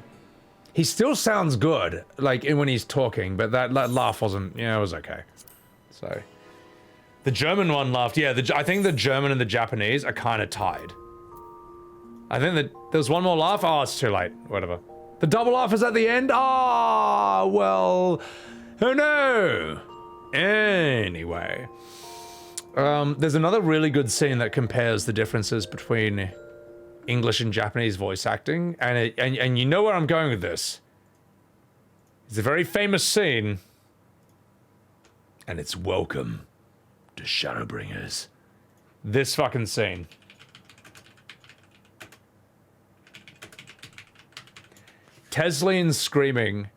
He still sounds good, like when he's talking, but that laugh wasn't, yeah, it was okay. So, the German one laughed, yeah, I think the German and the Japanese are kind of tied. I think that there's one more laugh. Oh, it's too late. Whatever. The double laugh is at the end. Ah, well, oh no. Anyway, there's another really good scene that compares the differences between English and Japanese voice acting, and you know where I'm going with this. It's a very famous scene, and it's Welcome to Shadowbringers. This fucking scene. Tesleen screaming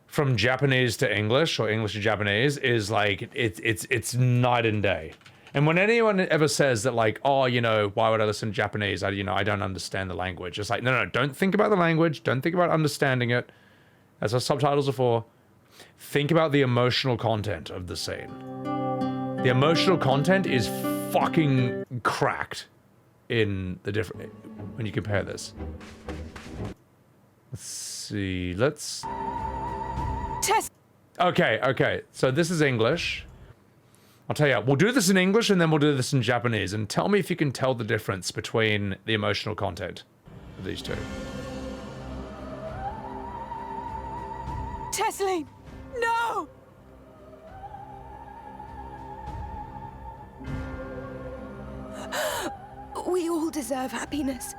from Japanese to English or English to Japanese is like it's night and day. And when anyone ever says that, like, oh, you know, why would I listen to Japanese? I don't understand the language. It's like, no, don't think about the language. Don't think about understanding it. That's what subtitles are for. Think about the emotional content of the scene. The emotional content is fucking cracked in the different, when you compare this. Let's see, let's... Test! Okay, so this is English. I'll tell you what, we'll do this in English and then we'll do this in Japanese, and tell me if you can tell the difference between the emotional content of these two. Tesleen! No! We all deserve happiness.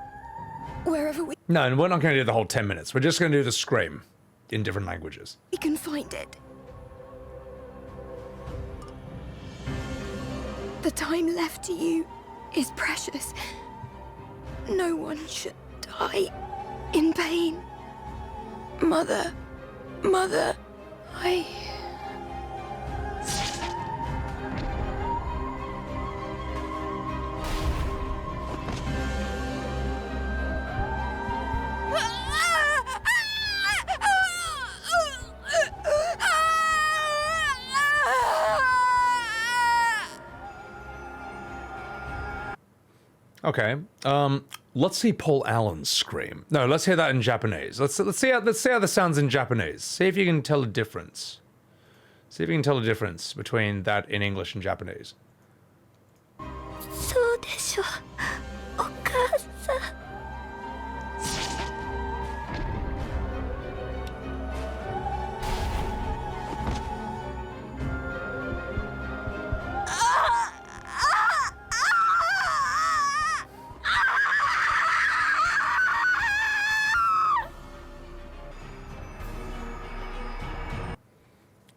Wherever we No, and we're not going to do the whole 10 minutes. We're just going to do the scream in different languages. can find it. The time left to you is precious. No one should die in pain. Mother, I... Okay, let's see Paul Allen scream. No, let's hear that in Japanese. Let's see how this sounds in Japanese. See if you can tell a difference. See if you can tell a difference between that in English and Japanese. そうでしょ、お母さん。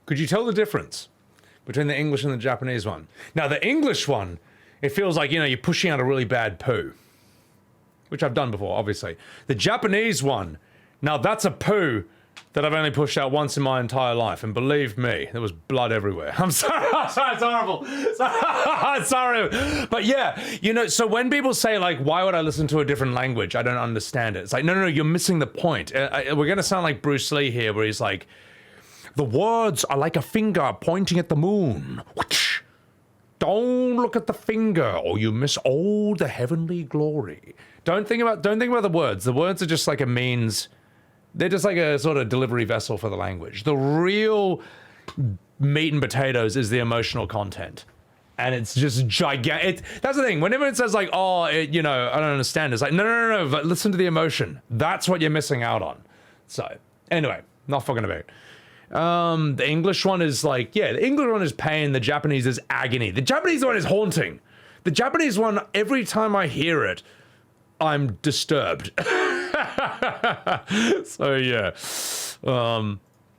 Could you tell the difference between the English and the Japanese one? Now, the English one, it feels like, you know, you're pushing out a really bad poo. Which I've done before, obviously. The Japanese one, now that's a poo that I've only pushed out once in my entire life. And believe me, there was blood everywhere. I'm sorry, it's horrible. Sorry. But yeah, you know, so when people say, like, why would I listen to a different language? I don't understand it. It's like, no, you're missing the point. We're going to sound like Bruce Lee here, where he's like, the words are like a finger pointing at the moon. Don't look at the finger or you miss all the heavenly glory. Don't think about the words. The words are just like a means. They're just like a sort of delivery vessel for the language. The real meat and potatoes is the emotional content. And it's just gigantic. That's the thing. Whenever it says like, oh, you know, I don't understand. It's like, no. But listen to the emotion. That's what you're missing out on. So anyway, not fucking about it. The English one is like, yeah, the English one is pain, the Japanese is agony. The Japanese one is haunting. The Japanese one, every time I hear it, I'm disturbed. So yeah.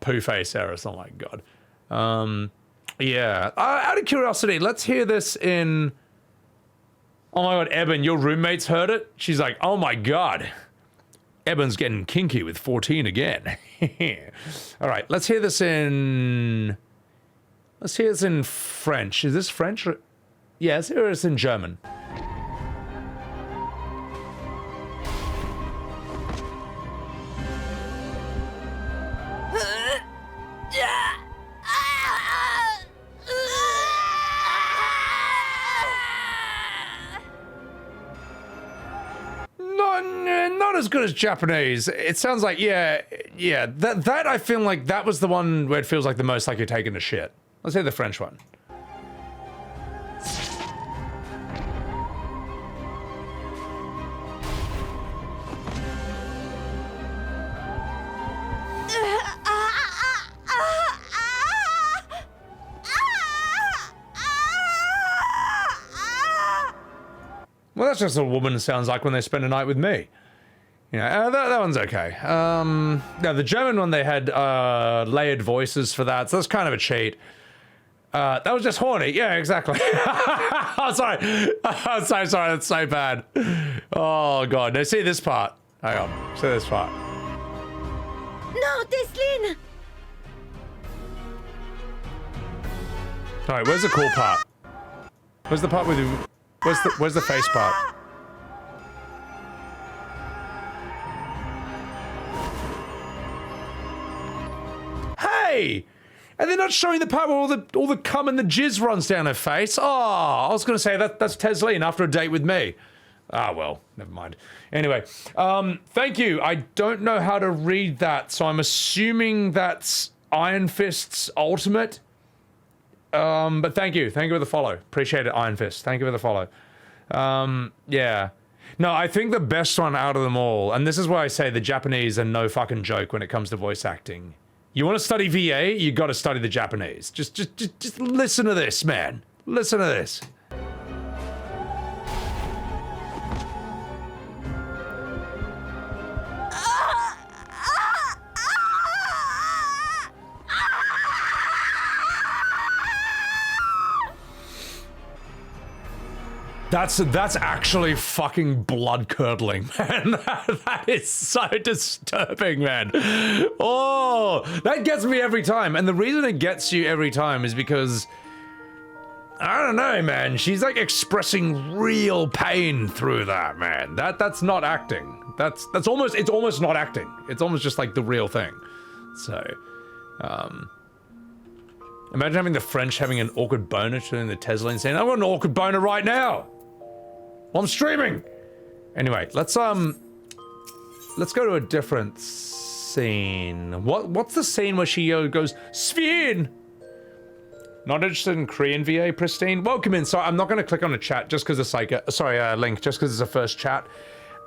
Poo face Eris, oh my god. Yeah. Out of curiosity, let's hear this in... Oh my god, Eben, your roommates heard it? She's like, oh my god. Eben's getting kinky with 14 again. All right, let's hear this in French. Is this French? Yeah, Yes, it is in German. Not as good as Japanese. It sounds like, yeah, that I feel like that was the one where it feels like the most like you're taking a shit. Let's say the French one. Well, that's just what a woman sounds like when they spend a night with me. You know, that one's okay. Now, the German one, they had layered voices for that, so that's kind of a cheat. That was just horny. Yeah, exactly. I'm sorry. I'm so sorry. That's so bad. Oh, God. No, see this part. Hang on. See this part. No, Teslin! All right, where's the cool part? Where's the part with you? Where's the face part? Hey! And they're not showing the part where all the cum and the jizz runs down her face. Oh, I was gonna say that's Teslin after a date with me. Ah, well, never mind. Anyway, thank you. I don't know how to read that, so I'm assuming that's Iron Fist's ultimate. But thank you for the follow. Appreciate it, Iron Fist. Thank you for the follow. Yeah. No, I think the best one out of them all, and this is why I say the Japanese are no fucking joke when it comes to voice acting. You want to study VA, you got to study the Japanese. Just listen to this, man. Listen to this. That's actually fucking blood-curdling, man. That is so disturbing, man. Oh, that gets me every time. And the reason it gets you every time is because, I don't know, man. She's like expressing real pain through that, man. That's not acting. It's almost not acting. It's almost just like the real thing. So, imagine having the French having an awkward boner to the Tesla and saying, "I want an awkward boner right now. I'm streaming." Anyway, let's go to a different scene. What's the scene where she goes, "Sphene"? Not interested in Korean VA, Pristine? Welcome in. So I'm not going to click on the chat just because it's like link, just because it's a first chat.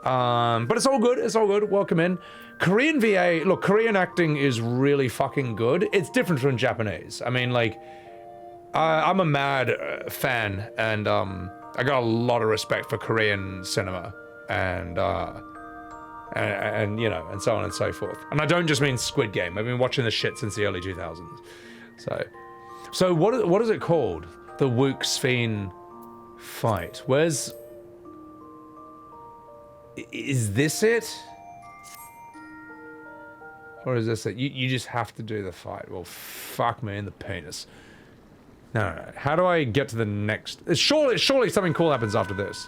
But it's all good. It's all good. Welcome in. Korean VA, look, Korean acting is really fucking good. It's different from Japanese. I mean, like, I'm a mad fan, and I got a lot of respect for Korean cinema, and you know, and so on and so forth. And I don't just mean Squid Game. I've been watching this shit since the early 2000s. So what is it called? The Wuk Sphene fight. Is this it? Or is this it? You just have to do the fight. Well, fuck me in the penis. No. How do I get to the next? Surely something cool happens after this.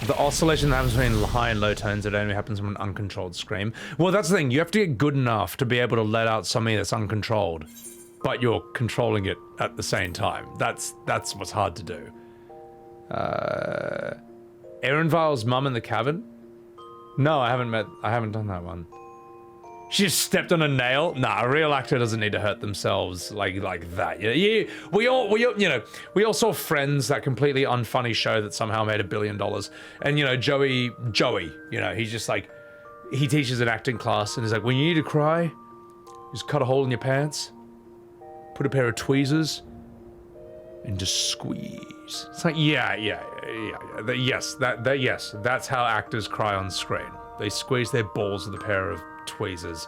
The oscillation that happens between high and low tones, it only happens from an uncontrolled scream. Well, that's the thing. You have to get good enough to be able to let out something that's uncontrolled, but you're controlling it at the same time. That's what's hard to do. Ehrenweil's mum in the cabin? No, I haven't done that one. She just stepped on a nail? Nah, a real actor doesn't need to hurt themselves like that. Yeah, we all saw Friends, that completely unfunny show that somehow made $1 billion. And you know, Joey, you know, he's just like, he teaches an acting class and he's like, when you need to cry, just cut a hole in your pants, put a pair of tweezers, and just squeeze. It's like, yes, that's how actors cry on screen. They squeeze their balls with a pair of tweezers,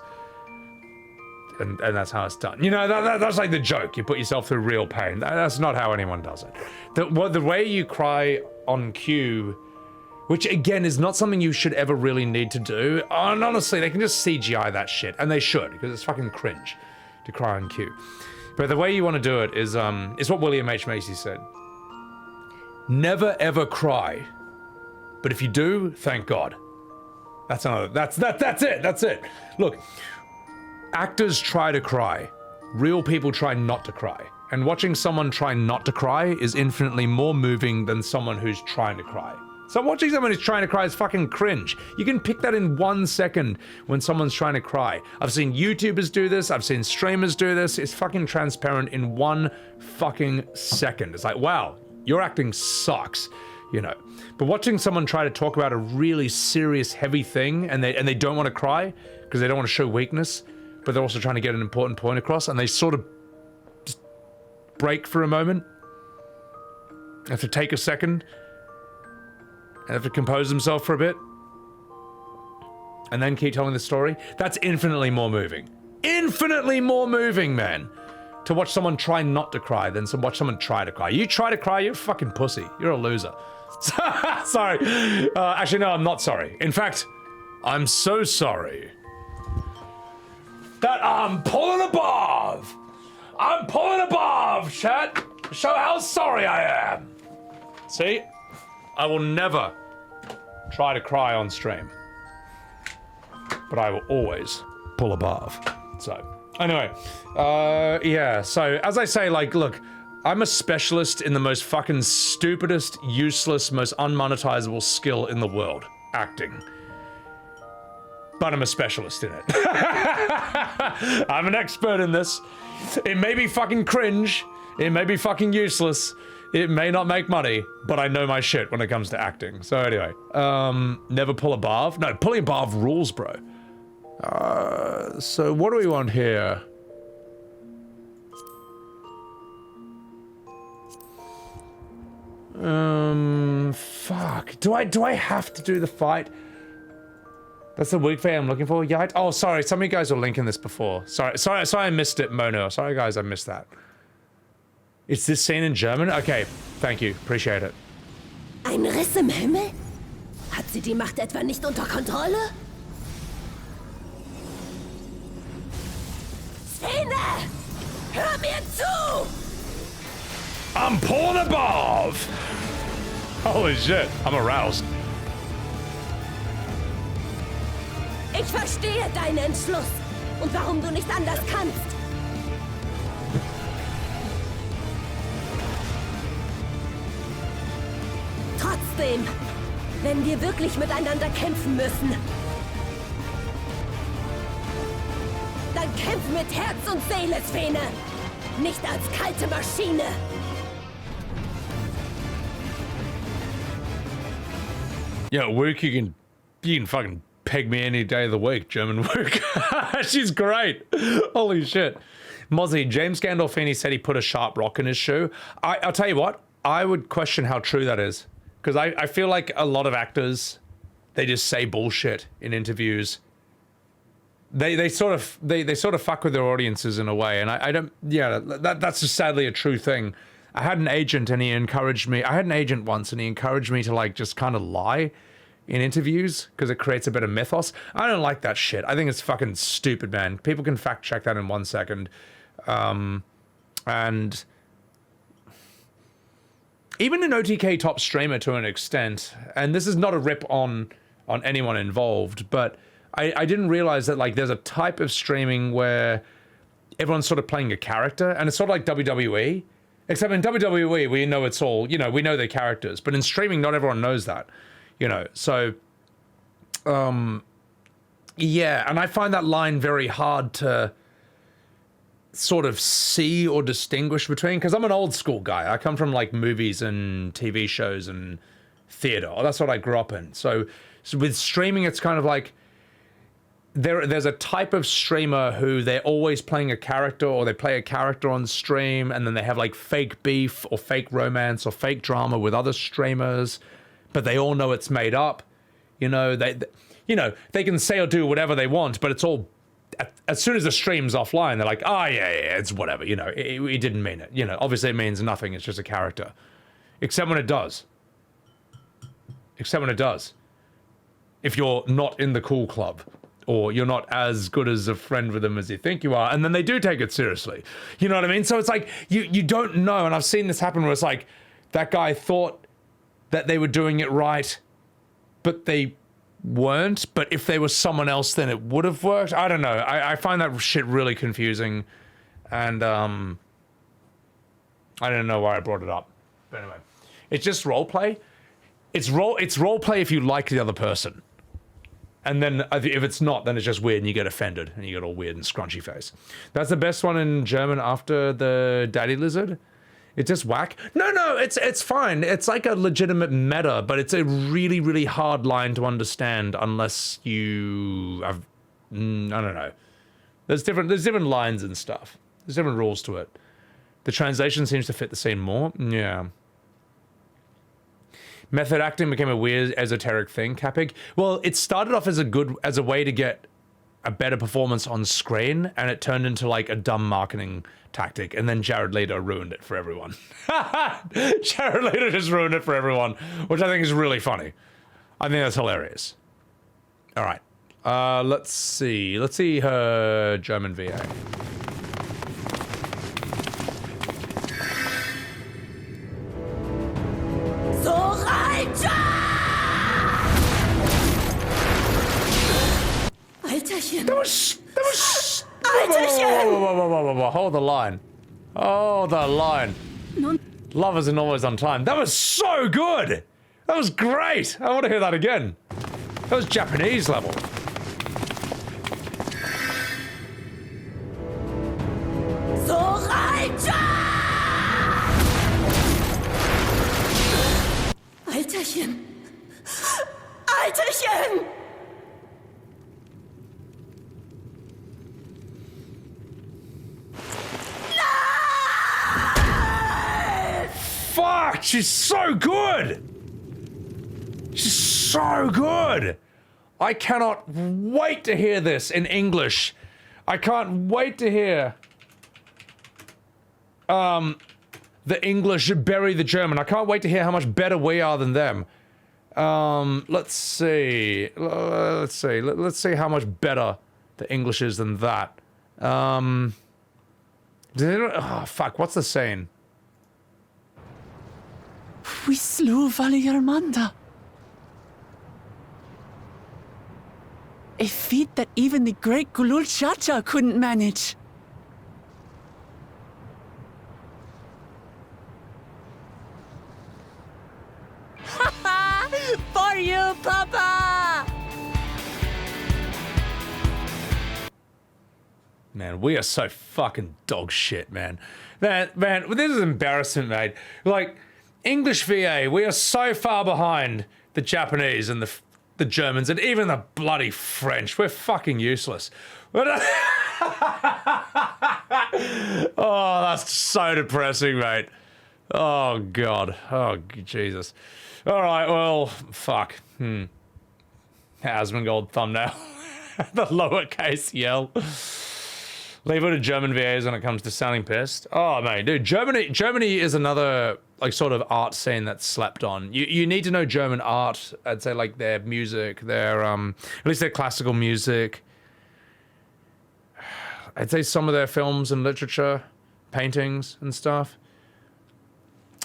and that's how it's done. You know, that's like the joke. You put yourself through real pain. That's not how anyone does it. The way you cry on cue which again is not something you should ever really need to do. And honestly, they can just CGI that shit, and they should, because it's fucking cringe to cry on cue. But the way you want to do it is what William H. Macy said. Never ever cry, but if you do, thank God. That's it. Look, actors try to cry. Real people try not to cry. And watching someone try not to cry is infinitely more moving than someone who's trying to cry. So watching someone who's trying to cry is fucking cringe. You can pick that in 1 second when someone's trying to cry. I've seen YouTubers do this, I've seen streamers do this. It's fucking transparent in 1 fucking second. It's like, wow, your acting sucks, you know. But watching someone try to talk about a really serious, heavy thing and they don't want to cry because they don't want to show weakness, but they're also trying to get an important point across, and they sort of just break for a moment, have to take a second, and have to compose themselves for a bit, and then keep telling the story. That's infinitely more moving. Infinitely more moving, man. To watch someone try not to cry than to watch someone try to cry. You try to cry, you're a fucking pussy. You're a loser. Sorry. Actually, no, I'm not sorry. In fact, I'm so sorry that I'm pulling above. I'm pulling above, chat. Show how sorry I am. See? I will never try to cry on stream, but I will always pull above. So, anyway, yeah, so as I say, like, look, I'm a specialist in the most fucking stupidest, useless, most unmonetizable skill in the world, acting. But I'm a specialist in it. I'm an expert in this. It may be fucking cringe, it may be fucking useless, it may not make money, but I know my shit when it comes to acting. So anyway, never pull a barf. No, pulling a barf rules, bro. So what do we want here? Fuck. Do I have to do the fight? That's the weak thing I'm looking for. Yeah. Oh, sorry. Some of you guys were linking this before. Sorry. I missed it, Mono. Sorry, guys. I missed that. Is this scene in German? Okay. Thank you. Appreciate it. Ein Riss im Himmel? Hat sie die Macht etwa nicht unter Kontrolle? Szene! Hör mir zu! I'm pulling above! Holy shit. I'm aroused. Ich verstehe deinen Entschluss und warum du nicht anders kannst. Trotzdem, wenn wir wirklich miteinander kämpfen müssen, dann kämpf mit Herz und Seele, Szene, nicht als kalte Maschine. Yeah, Wuk, you can fucking peg me any day of the week, German Wuk. She's great. Holy shit. Mozzie, James Gandolfini said he put a sharp rock in his shoe. I'll tell you what, I would question how true that is. Because I feel like a lot of actors, they just say bullshit in interviews. They sort of fuck with their audiences in a way, and I don't, yeah, that's just sadly a true thing. I had an agent and he encouraged me, I had an agent once and he encouraged me to like just kind of lie in interviews because it creates a bit of mythos. I don't like that shit. I think it's fucking stupid, man. People can fact check that in 1 second. And even an OTK top streamer to an extent, and this is not a rip on anyone involved, but I didn't realize that like there's a type of streaming where everyone's sort of playing a character, and it's sort of like WWE, except in WWE we know it's all, you know, we know their characters, but in streaming not everyone knows that, you know, so yeah, and I find that line very hard to sort of see or distinguish between, because I'm an old school guy. I come from like movies and TV shows and theater. That's what I grew up in. So with streaming, it's kind of like there's a type of streamer who they're always playing a character, or they play a character on stream, and then they have like fake beef or fake romance or fake drama with other streamers, but they all know it's made up. You know, they can say or do whatever they want, but it's all, as soon as the stream's offline, they're like, oh yeah, it's whatever, you know, it didn't mean it. You know, obviously it means nothing, it's just a character. Except when it does. except when it does. If you're not in the cool club, or you're not as good as a friend with them as you think you are, and then they do take it seriously. You know what I mean? So it's like, you don't know, and I've seen this happen where it's like, that guy thought that they were doing it right, but they weren't. But if they were someone else, then it would have worked. I don't know. I find that shit really confusing, and I don't know why I brought it up. But anyway, it's just roleplay. It's roleplay if you like the other person. And then if it's not, then it's just weird and you get offended and you get all weird and scrunchy face. That's the best one in German after the daddy lizard. It's just whack. No, it's fine. It's like a legitimate meta, but it's a really, really hard line to understand unless you have, I don't know. There's different lines and stuff. There's different rules to it. The translation seems to fit the scene more. Yeah. Method acting became a weird esoteric thing, Capig. Well, it started off as a way to get a better performance on screen, and it turned into like a dumb marketing tactic, and then Jared Leto ruined it for everyone. Jared Leto just ruined it for everyone, which I think is really funny. I think that's hilarious. All right, let's see her German VA. Alterchen. That was whoa, hold the line. Oh, the line. Love isn't always on time. That was so good. That was great. I want to hear that again. That was Japanese level. Alterchen. Alterchen. Fuck, she's so good. She's so good. I cannot wait to hear this in English. I can't wait to hear the English bury the German. I can't wait to hear how much better we are than them. Let's see how much better the English is than that. Oh fuck, what's the saying? We slew Valiarmanda. A feat that even the great Bakool Jaja couldn't manage. For you, Papa! Man, we are so fucking dog shit, man. Man, this is embarrassing, mate. Like, English VA, we are so far behind the Japanese and the Germans and even the bloody French. We're fucking useless. Oh, that's so depressing, mate. Oh, God. Oh, Jesus. All right, well, fuck. Asmongold thumbnail. The lowercase yell. Leave it to German VAs when it comes to sounding pissed. Oh, mate, dude, Germany is another, like, sort of art scene that's slept on. You need to know German art. I'd say, like, their music, their, at least their classical music. I'd say some of their films and literature, paintings and stuff.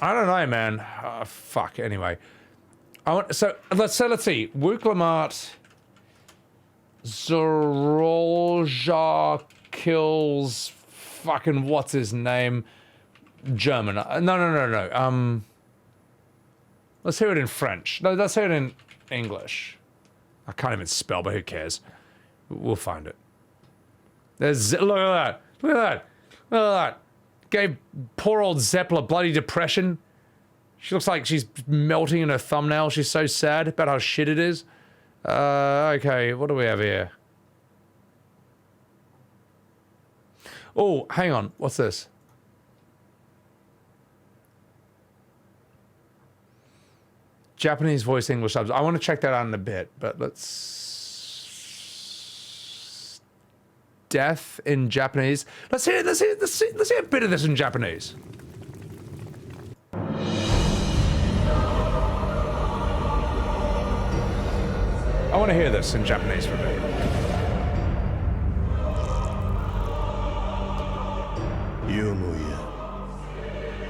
I don't know, man. Fuck, anyway. Let's see. Wuk Lamat, Zorolja kills fucking what's his name? German. No. Let's hear it in French. No, let's hear it in English. I can't even spell, but who cares? We'll find it. Look at that. Look at that. Gave poor old Zeppler bloody depression. She looks like she's melting in her thumbnail. She's so sad about how shit it is. Okay, what do we have here? Oh, hang on. What's this? Japanese voice, English subs. I want to check that out in a bit, but let's... Death in Japanese. Let's hear a bit of this in Japanese. Alterchen. 「「want to hear this in Japanese for a bit. よもや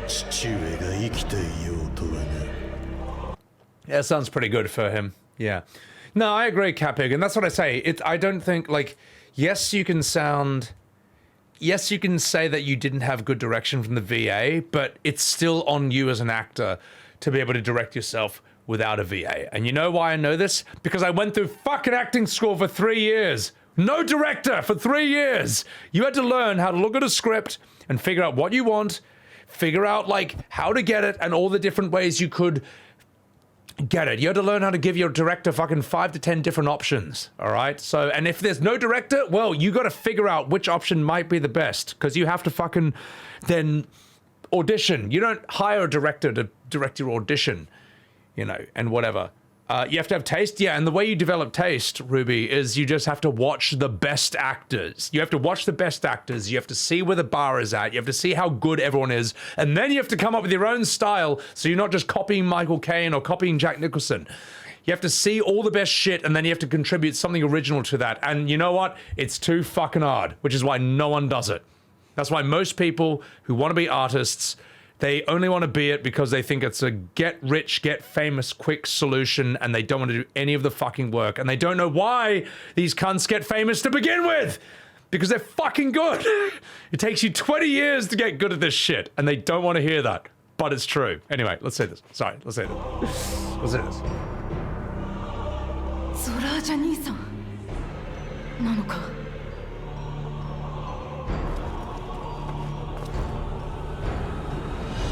父上が生きていようとはな。 Yeah, sounds pretty good for him. Yeah. No, I agree, Capig, and that's what I say. I don't think, like, yes, you can say that you didn't have good direction from the VA, but it's still on you as an actor to be able to direct yourself without a VA. And you know why I know this? Because I went through fucking acting school for 3 years. No director for 3 years. You had to learn how to look at a script and figure out what you want, figure out, like, how to get it, and all the different ways you could get it. You had to learn how to give your director fucking 5 to 10 different options, all right? So, and if there's no director, well, you got to figure out which option might be the best, because you have to fucking then audition. You don't hire a director to direct your audition, you know, and whatever. You have to have taste, yeah, and the way you develop taste, Ruby, is you just have to watch the best actors. You have to watch the best actors, you have to see where the bar is at, you have to see how good everyone is, and then you have to come up with your own style, so you're not just copying Michael Caine or copying Jack Nicholson. You have to see all the best shit, and then you have to contribute something original to that, and you know what? It's too fucking hard, which is why no one does it. That's why most people who want to be artists, they only want to be it because they think it's a get rich, get famous, quick solution, and they don't want to do any of the fucking work. And they don't know why these cunts get famous to begin with! Because they're fucking good! It takes you 20 years to get good at this shit, and they don't want to hear that. But it's true. Anyway, let's say this. Sorry, let's say this. Let's say this. ソラージャ兄さんなのか。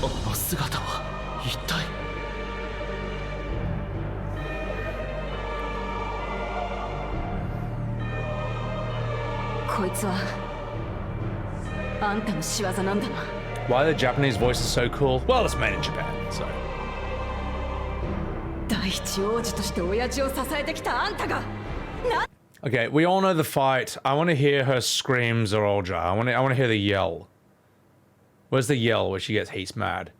あの姿は一体。こいつはあんたの仕業なんだな。 Why the Japanese voice is so cool? Well, it's made in Japan, so. 第一王子として親父を支えてきたあんたが。Okay, we all know the fight. I want to hear her scream, Zorolja. I want to hear the yell. Where's the yell where she gets he's mad?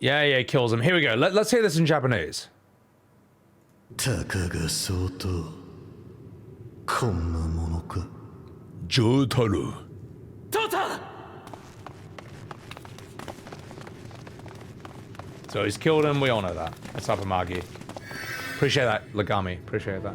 Yeah, kills him. Here we go. Let's hear this in Japanese. たかが相当こんなものか。丈太郎。Tota! So he's killed him. We all know that. That's Upamagi. Appreciate that, Lagami. Appreciate that.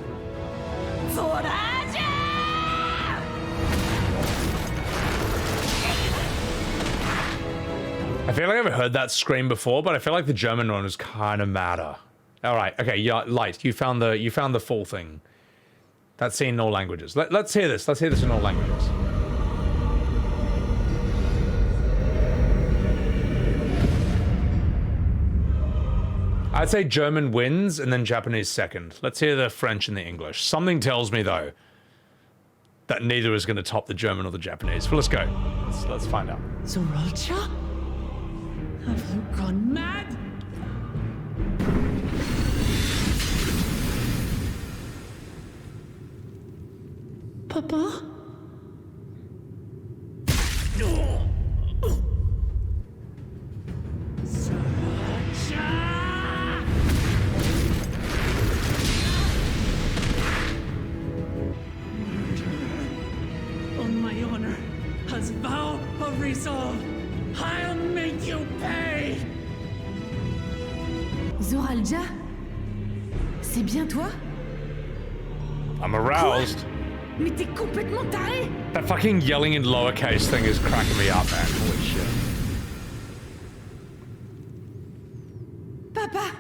I feel like I've heard that scream before, but I feel like the German one was kind of madder. All right, okay, yeah, Light, you found the full thing. That's seen in all languages. Let's hear this. Let's hear this in all languages. I'd say German wins and then Japanese second. Let's hear the French and the English. Something tells me though that neither is going to top the German or the Japanese. But let's go. Let's find out. Zorolja? Have you gone mad? Papa? On my honor, as vow of resolve, I'll make you pay! Zorolja? C'est bien toi? I'm aroused. Mais t'es complètement taré! That fucking yelling in lowercase thing is cracking me up, man. Holy shit. Papa!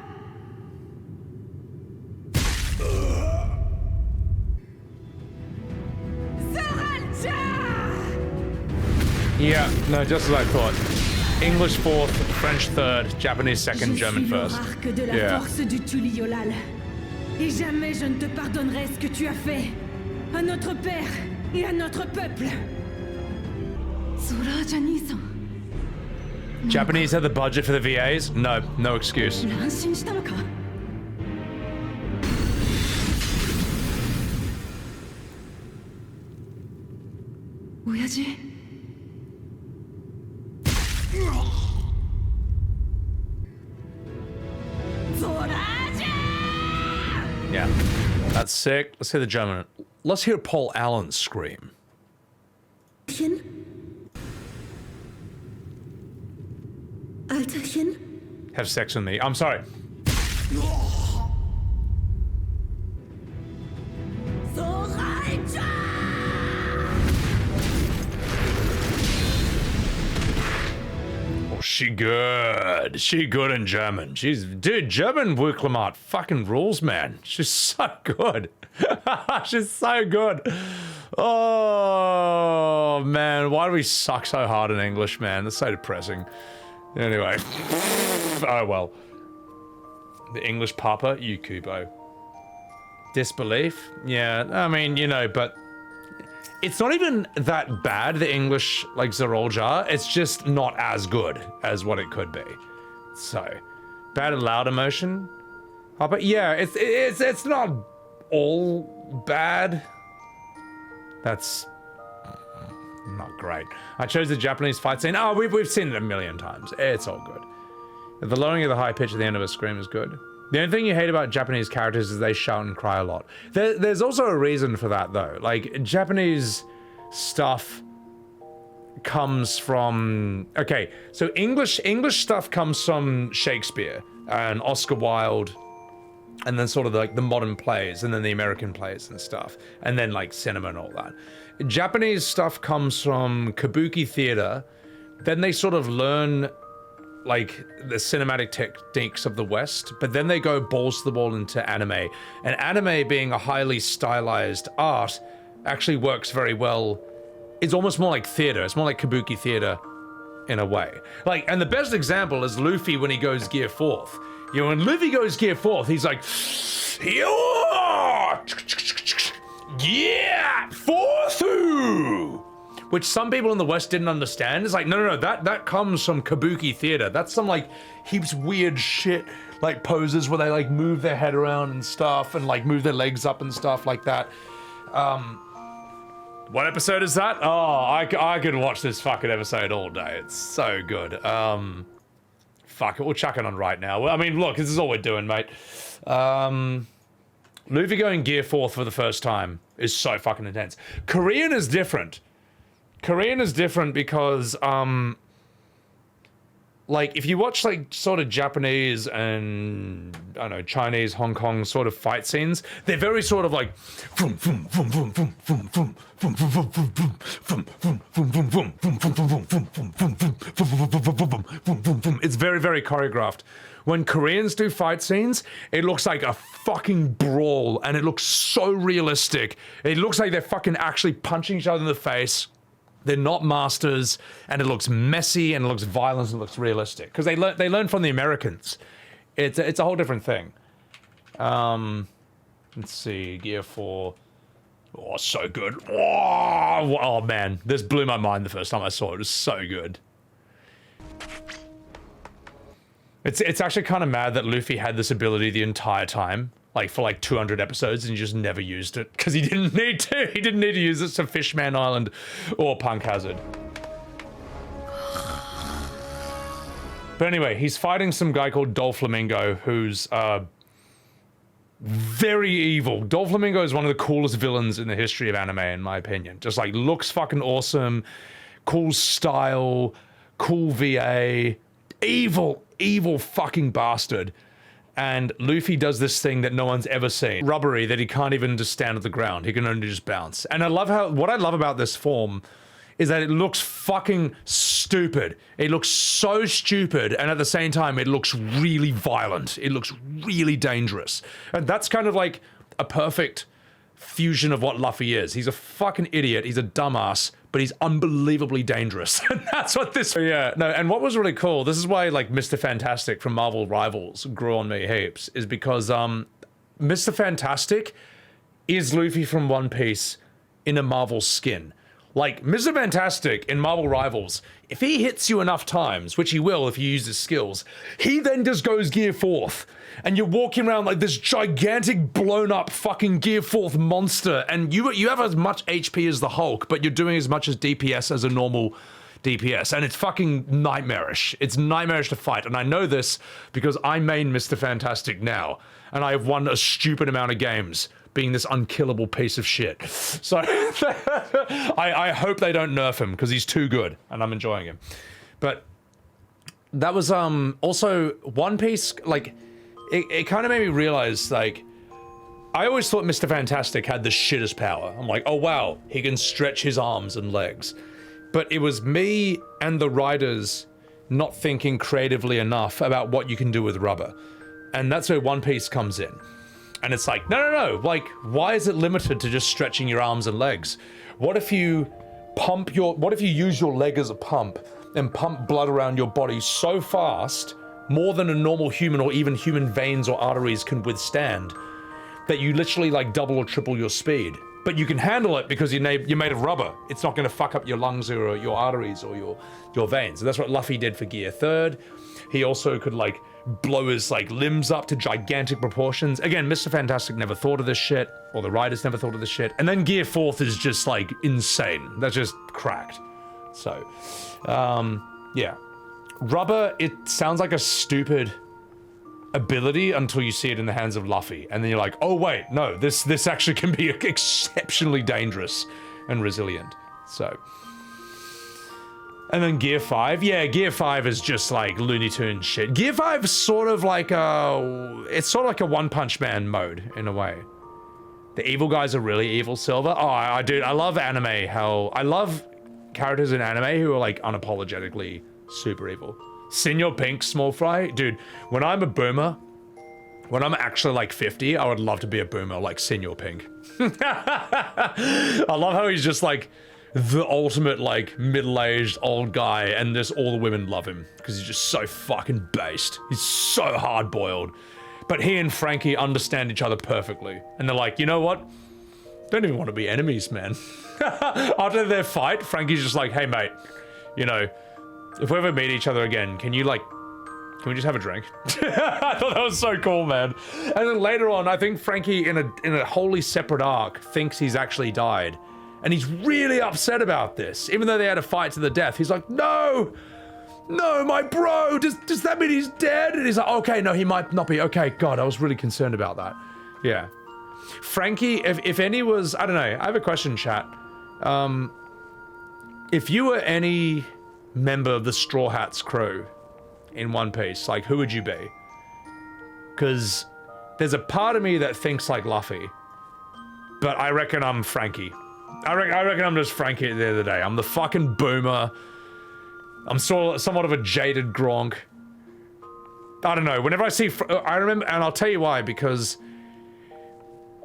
Yeah, no, just as I thought. English fourth, French third, Japanese second, German first. De la Yeah. force du Tuliolal. Et jamais je ne te pardonnerai ce que tu as fait à notre père et à notre peuple. Zorolja-san. Japanese had the budget for the VAs? No, no excuse. 乱心したのか? Oyaji? Yeah, That's sick. Let's hear the German. Let's hear Paul Allen scream. Alterchen? Have sex with me. I'm sorry. Oh, she good. She good in German. Dude, German Wuk Lamat fucking rules, man. She's so good. She's so good. Oh, man. Why do we suck so hard in English, man? That's so depressing. Anyway. Oh, well. The English Papa, you Kubo. Disbelief? Yeah, I mean, you know, but it's not even that bad, the English, like, Zerolja. It's just not as good as what it could be. So, bad and loud emotion? Oh, but yeah, it's not all bad. That's not great. I chose the Japanese fight scene. Oh, we've seen it a million times. It's all good. The lowering of the high pitch at the end of a scream is good. The only thing you hate about Japanese characters is they shout and cry a lot. There's also a reason for that, though. Like, Japanese stuff comes from... Okay, so English stuff comes from Shakespeare and Oscar Wilde, and then sort of like the modern plays, and then the American plays and stuff, and then like cinema and all that. Japanese stuff comes from kabuki theater, then they sort of learn like the cinematic techniques of the West, but then they go balls to the wall into anime. And anime, being a highly stylized art, actually works very well. It's almost more like theater. It's more like kabuki theater in a way. Like, and the best example is Luffy when he goes Gear 4th. You know, when Luffy goes Gear 4th, he's like, yeah, 4th! Which some people in the West didn't understand. It's like, no, that comes from kabuki theater. That's some like heaps weird shit, like poses where they like move their head around and stuff and like move their legs up and stuff like that. What episode is that? Oh, I could watch this fucking episode all day. It's so good. Fuck it, we'll chuck it on right now. I mean, look, this is all we're doing, mate. Luffy going Gear 4th for the first time is so fucking intense. Korean is different. Korean is different because, like, if you watch, like, sort of Japanese and, I don't know, Chinese, Hong Kong sort of fight scenes, they're very sort of like, it's very, very choreographed. When Koreans do fight scenes, it looks like a fucking brawl, and it looks so realistic. It looks like they're fucking actually punching each other in the face. They're not masters, and it looks messy, and it looks violent, and it looks realistic. Because they learn from the Americans. It's a whole different thing. Let's see, Gear 4. Oh, so good. Oh, man, this blew my mind the first time I saw it. It was so good. It's actually kind of mad that Luffy had this ability the entire time. Like, for like 200 episodes, and he just never used it because he didn't need to. He didn't need to use it to Fishman Island or Punk Hazard. But anyway, he's fighting some guy called Doflamingo, who's very evil. Doflamingo is one of the coolest villains in the history of anime, in my opinion. Just like looks fucking awesome, cool style, cool VA, evil fucking bastard. And Luffy does this thing that no one's ever seen. Rubbery, that he can't even just stand at the ground. He can only just bounce. And what I love about this form is that it looks fucking stupid. It looks so stupid, and at the same time, it looks really violent. It looks really dangerous. And that's kind of like a perfect fusion of what Luffy is. He's a fucking idiot. He's a dumbass, but he's unbelievably dangerous. And that's what this... Yeah, no, and what was really cool, this is why, like, Mr. Fantastic from Marvel Rivals grew on me heaps, is because, Mr. Fantastic is Luffy from One Piece in a Marvel skin. Like, Mr. Fantastic in Marvel Rivals, if he hits you enough times, which he will if you use his skills, he then just goes Gear 4th. And you're walking around like this gigantic, blown-up fucking Gear 4th monster, and you have as much HP as the Hulk, but you're doing as much as DPS as a normal DPS, and it's fucking nightmarish. It's nightmarish to fight, and I know this because I main Mr. Fantastic now, and I have won a stupid amount of games being this unkillable piece of shit. So I hope they don't nerf him because he's too good and I'm enjoying him. But that was also One Piece, like it kind of made me realize, like, I always thought Mr. Fantastic had the shittest power. I'm like, oh wow, he can stretch his arms and legs. But it was me and the writers not thinking creatively enough about what you can do with rubber. And that's where One Piece comes in. And it's like, no, like, why is it limited to just stretching your arms and legs? What if you use your leg as a pump and pump blood around your body so fast, more than a normal human or even human veins or arteries can withstand, that you literally like double or triple your speed? But you can handle it because you're made of rubber. It's not going to fuck up your lungs or your arteries or your veins. And that's what Luffy did for Gear 3rd. He also could like blow his like limbs up to gigantic proportions. Again, Mr. Fantastic never thought of this shit, or the writers never thought of this shit. And then Gear 4th is just like insane. That's just cracked. So, yeah. Rubber, it sounds like a stupid ability until you see it in the hands of Luffy, and then you're like, oh wait, no, this actually can be exceptionally dangerous and resilient. So, and then Gear 5, yeah, Gear 5 is just like Looney Tunes shit. Gear 5 is sort of like it's sort of like a One Punch Man mode in a way. The evil guys are really evil, Silver. Oh, I love anime. I love characters in anime who are like unapologetically super evil. Senor Pink, Small Fry, dude, when I'm a boomer, when I'm actually like 50, I would love to be a boomer like Senor Pink. I love how he's just like the ultimate like middle-aged old guy, and just all the women love him because he's just so fucking based. He's so hard-boiled. But he and Frankie understand each other perfectly, and they're like, you know what? Don't even want to be enemies, man. After their fight, Frankie's just like, hey mate, you know, if we ever meet each other again, can we just have a drink? I thought that was so cool, man. And then later on, I think Frankie, in a wholly separate arc, thinks he's actually died. And he's really upset about this. Even though they had a fight to the death, he's like, no, my bro, does that mean he's dead? And he's like, okay, no, he might not be. Okay, God, I was really concerned about that. Yeah. Frankie, if any was, I don't know, I have a question, chat. If you were any member of the Straw Hats crew in One Piece, like, who would you be? Because there's a part of me that thinks like Luffy, but I reckon I'm Frankie. I reckon I'm just Frankie at the end of the day. I'm the fucking boomer. I'm somewhat of a jaded Gronk. I don't know, whenever I see, I remember, and I'll tell you why, because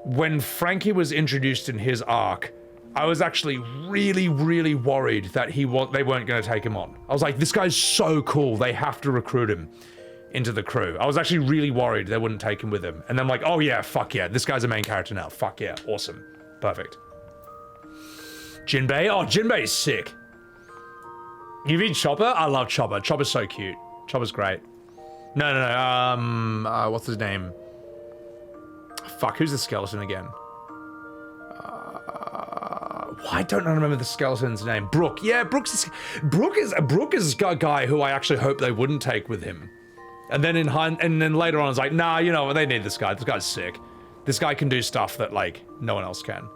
when Frankie was introduced in his arc, I was actually really, really worried that they weren't going to take him on. I was like, this guy's so cool, they have to recruit him into the crew. I was actually really worried they wouldn't take him with him. And I'm like, oh yeah, fuck yeah, this guy's a main character now. Fuck yeah, awesome. Perfect. Jinbei? Oh, Jinbei's sick. You mean Chopper? I love Chopper. Chopper's so cute. Chopper's great. No, what's his name? Fuck, who's the skeleton again? Why don't I remember the skeleton's name? Brook. Yeah, Brook is a guy who I actually hope they wouldn't take with him. And then then later on, I was like, nah, you know, they need this guy. This guy's sick. This guy can do stuff that like no one else can.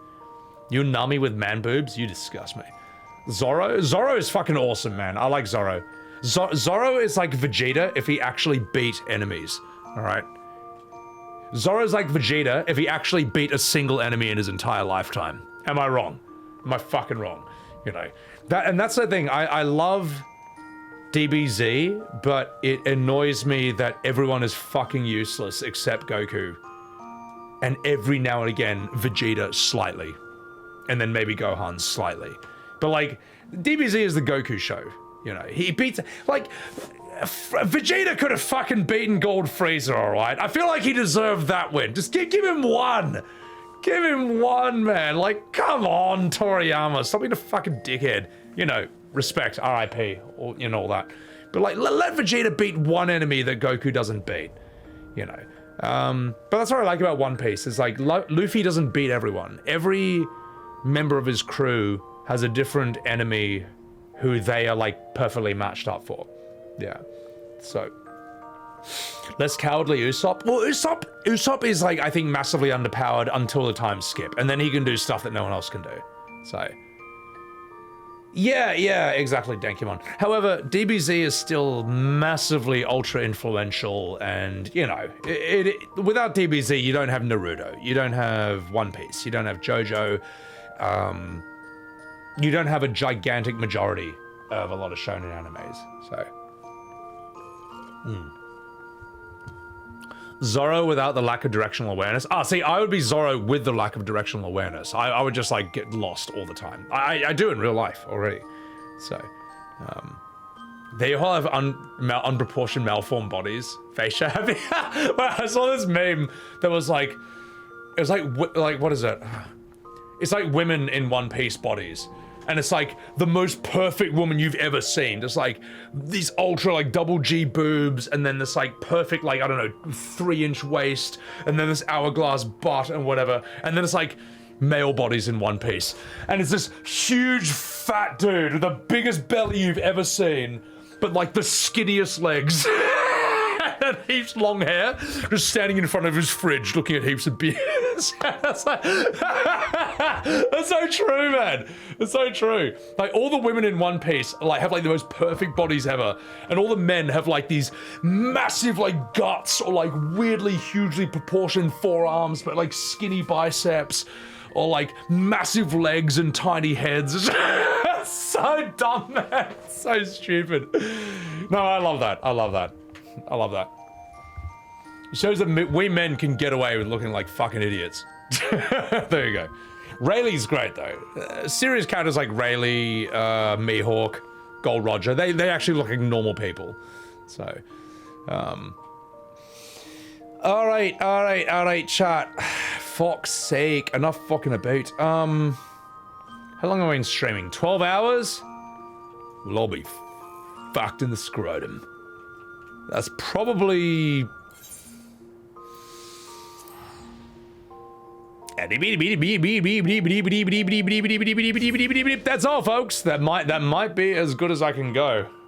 You Nami with man boobs? You disgust me. Zoro is fucking awesome, man. I like Zoro. Zoro is like Vegeta if he actually beat enemies. All right. Zoro's like Vegeta if he actually beat a single enemy in his entire lifetime. Am I wrong? Am I fucking wrong? You know, that's the thing. I love DBZ, but it annoys me that everyone is fucking useless except Goku. And every now and again, Vegeta slightly. And then maybe Gohan slightly. But like, DBZ is the Goku show. You know, he beats, like, Vegeta could have fucking beaten Gold Frieza, alright? I feel like he deserved that win. Just give him one. Give him one, man. Like, come on, Toriyama. Stop being a fucking dickhead. You know, respect, RIP, or, you know, all that. But like, let Vegeta beat one enemy that Goku doesn't beat. You know. But that's what I like about One Piece. Is like, Luffy doesn't beat everyone. Every member of his crew has a different enemy who they are like perfectly matched up for. Yeah. So, Less cowardly Usopp. Well, Usopp is like, I think, massively underpowered until the time skip, and then he can do stuff that no one else can do. So, yeah, exactly, Dankimon. However, DBZ is still massively ultra influential, and you know, without DBZ, you don't have Naruto, you don't have One Piece, you don't have JoJo, you don't have a gigantic majority of a lot of shonen animes. So, Zoro without the lack of directional awareness. See, I would be Zoro with the lack of directional awareness. I would just like get lost all the time. I do in real life already. So, they all have unproportioned malformed bodies. Fascia heavy. Well, I saw this meme that was like, it was like what is it? It's like women in One Piece bodies. And it's like the most perfect woman you've ever seen. Just like these ultra like double G boobs, and then this like perfect like, I don't know, 3-inch waist, and then this hourglass butt and whatever. And then it's like male bodies in One Piece. And it's this huge fat dude with the biggest belly you've ever seen, but like the skinniest legs. And heaps long hair, just standing in front of his fridge looking at heaps of beers. That's so true, man. It's so true. Like all the women in One Piece like have like the most perfect bodies ever, and all the men have like these massive like guts or like weirdly hugely proportioned forearms but like skinny biceps, or like massive legs and tiny heads. It's so dumb, man. It's so stupid. No, I love that. I love that. It shows that we men can get away with looking like fucking idiots. There you go. Rayleigh's great though. Serious characters like Rayleigh, Mihawk, Gold Roger, they actually look like normal people. So, all right, chat. Fuck's sake, enough fucking about. How long have I been streaming? 12 hours? We'll all be fucked in the scrotum. That's probably... That's all, folks. That might be as good as I can go.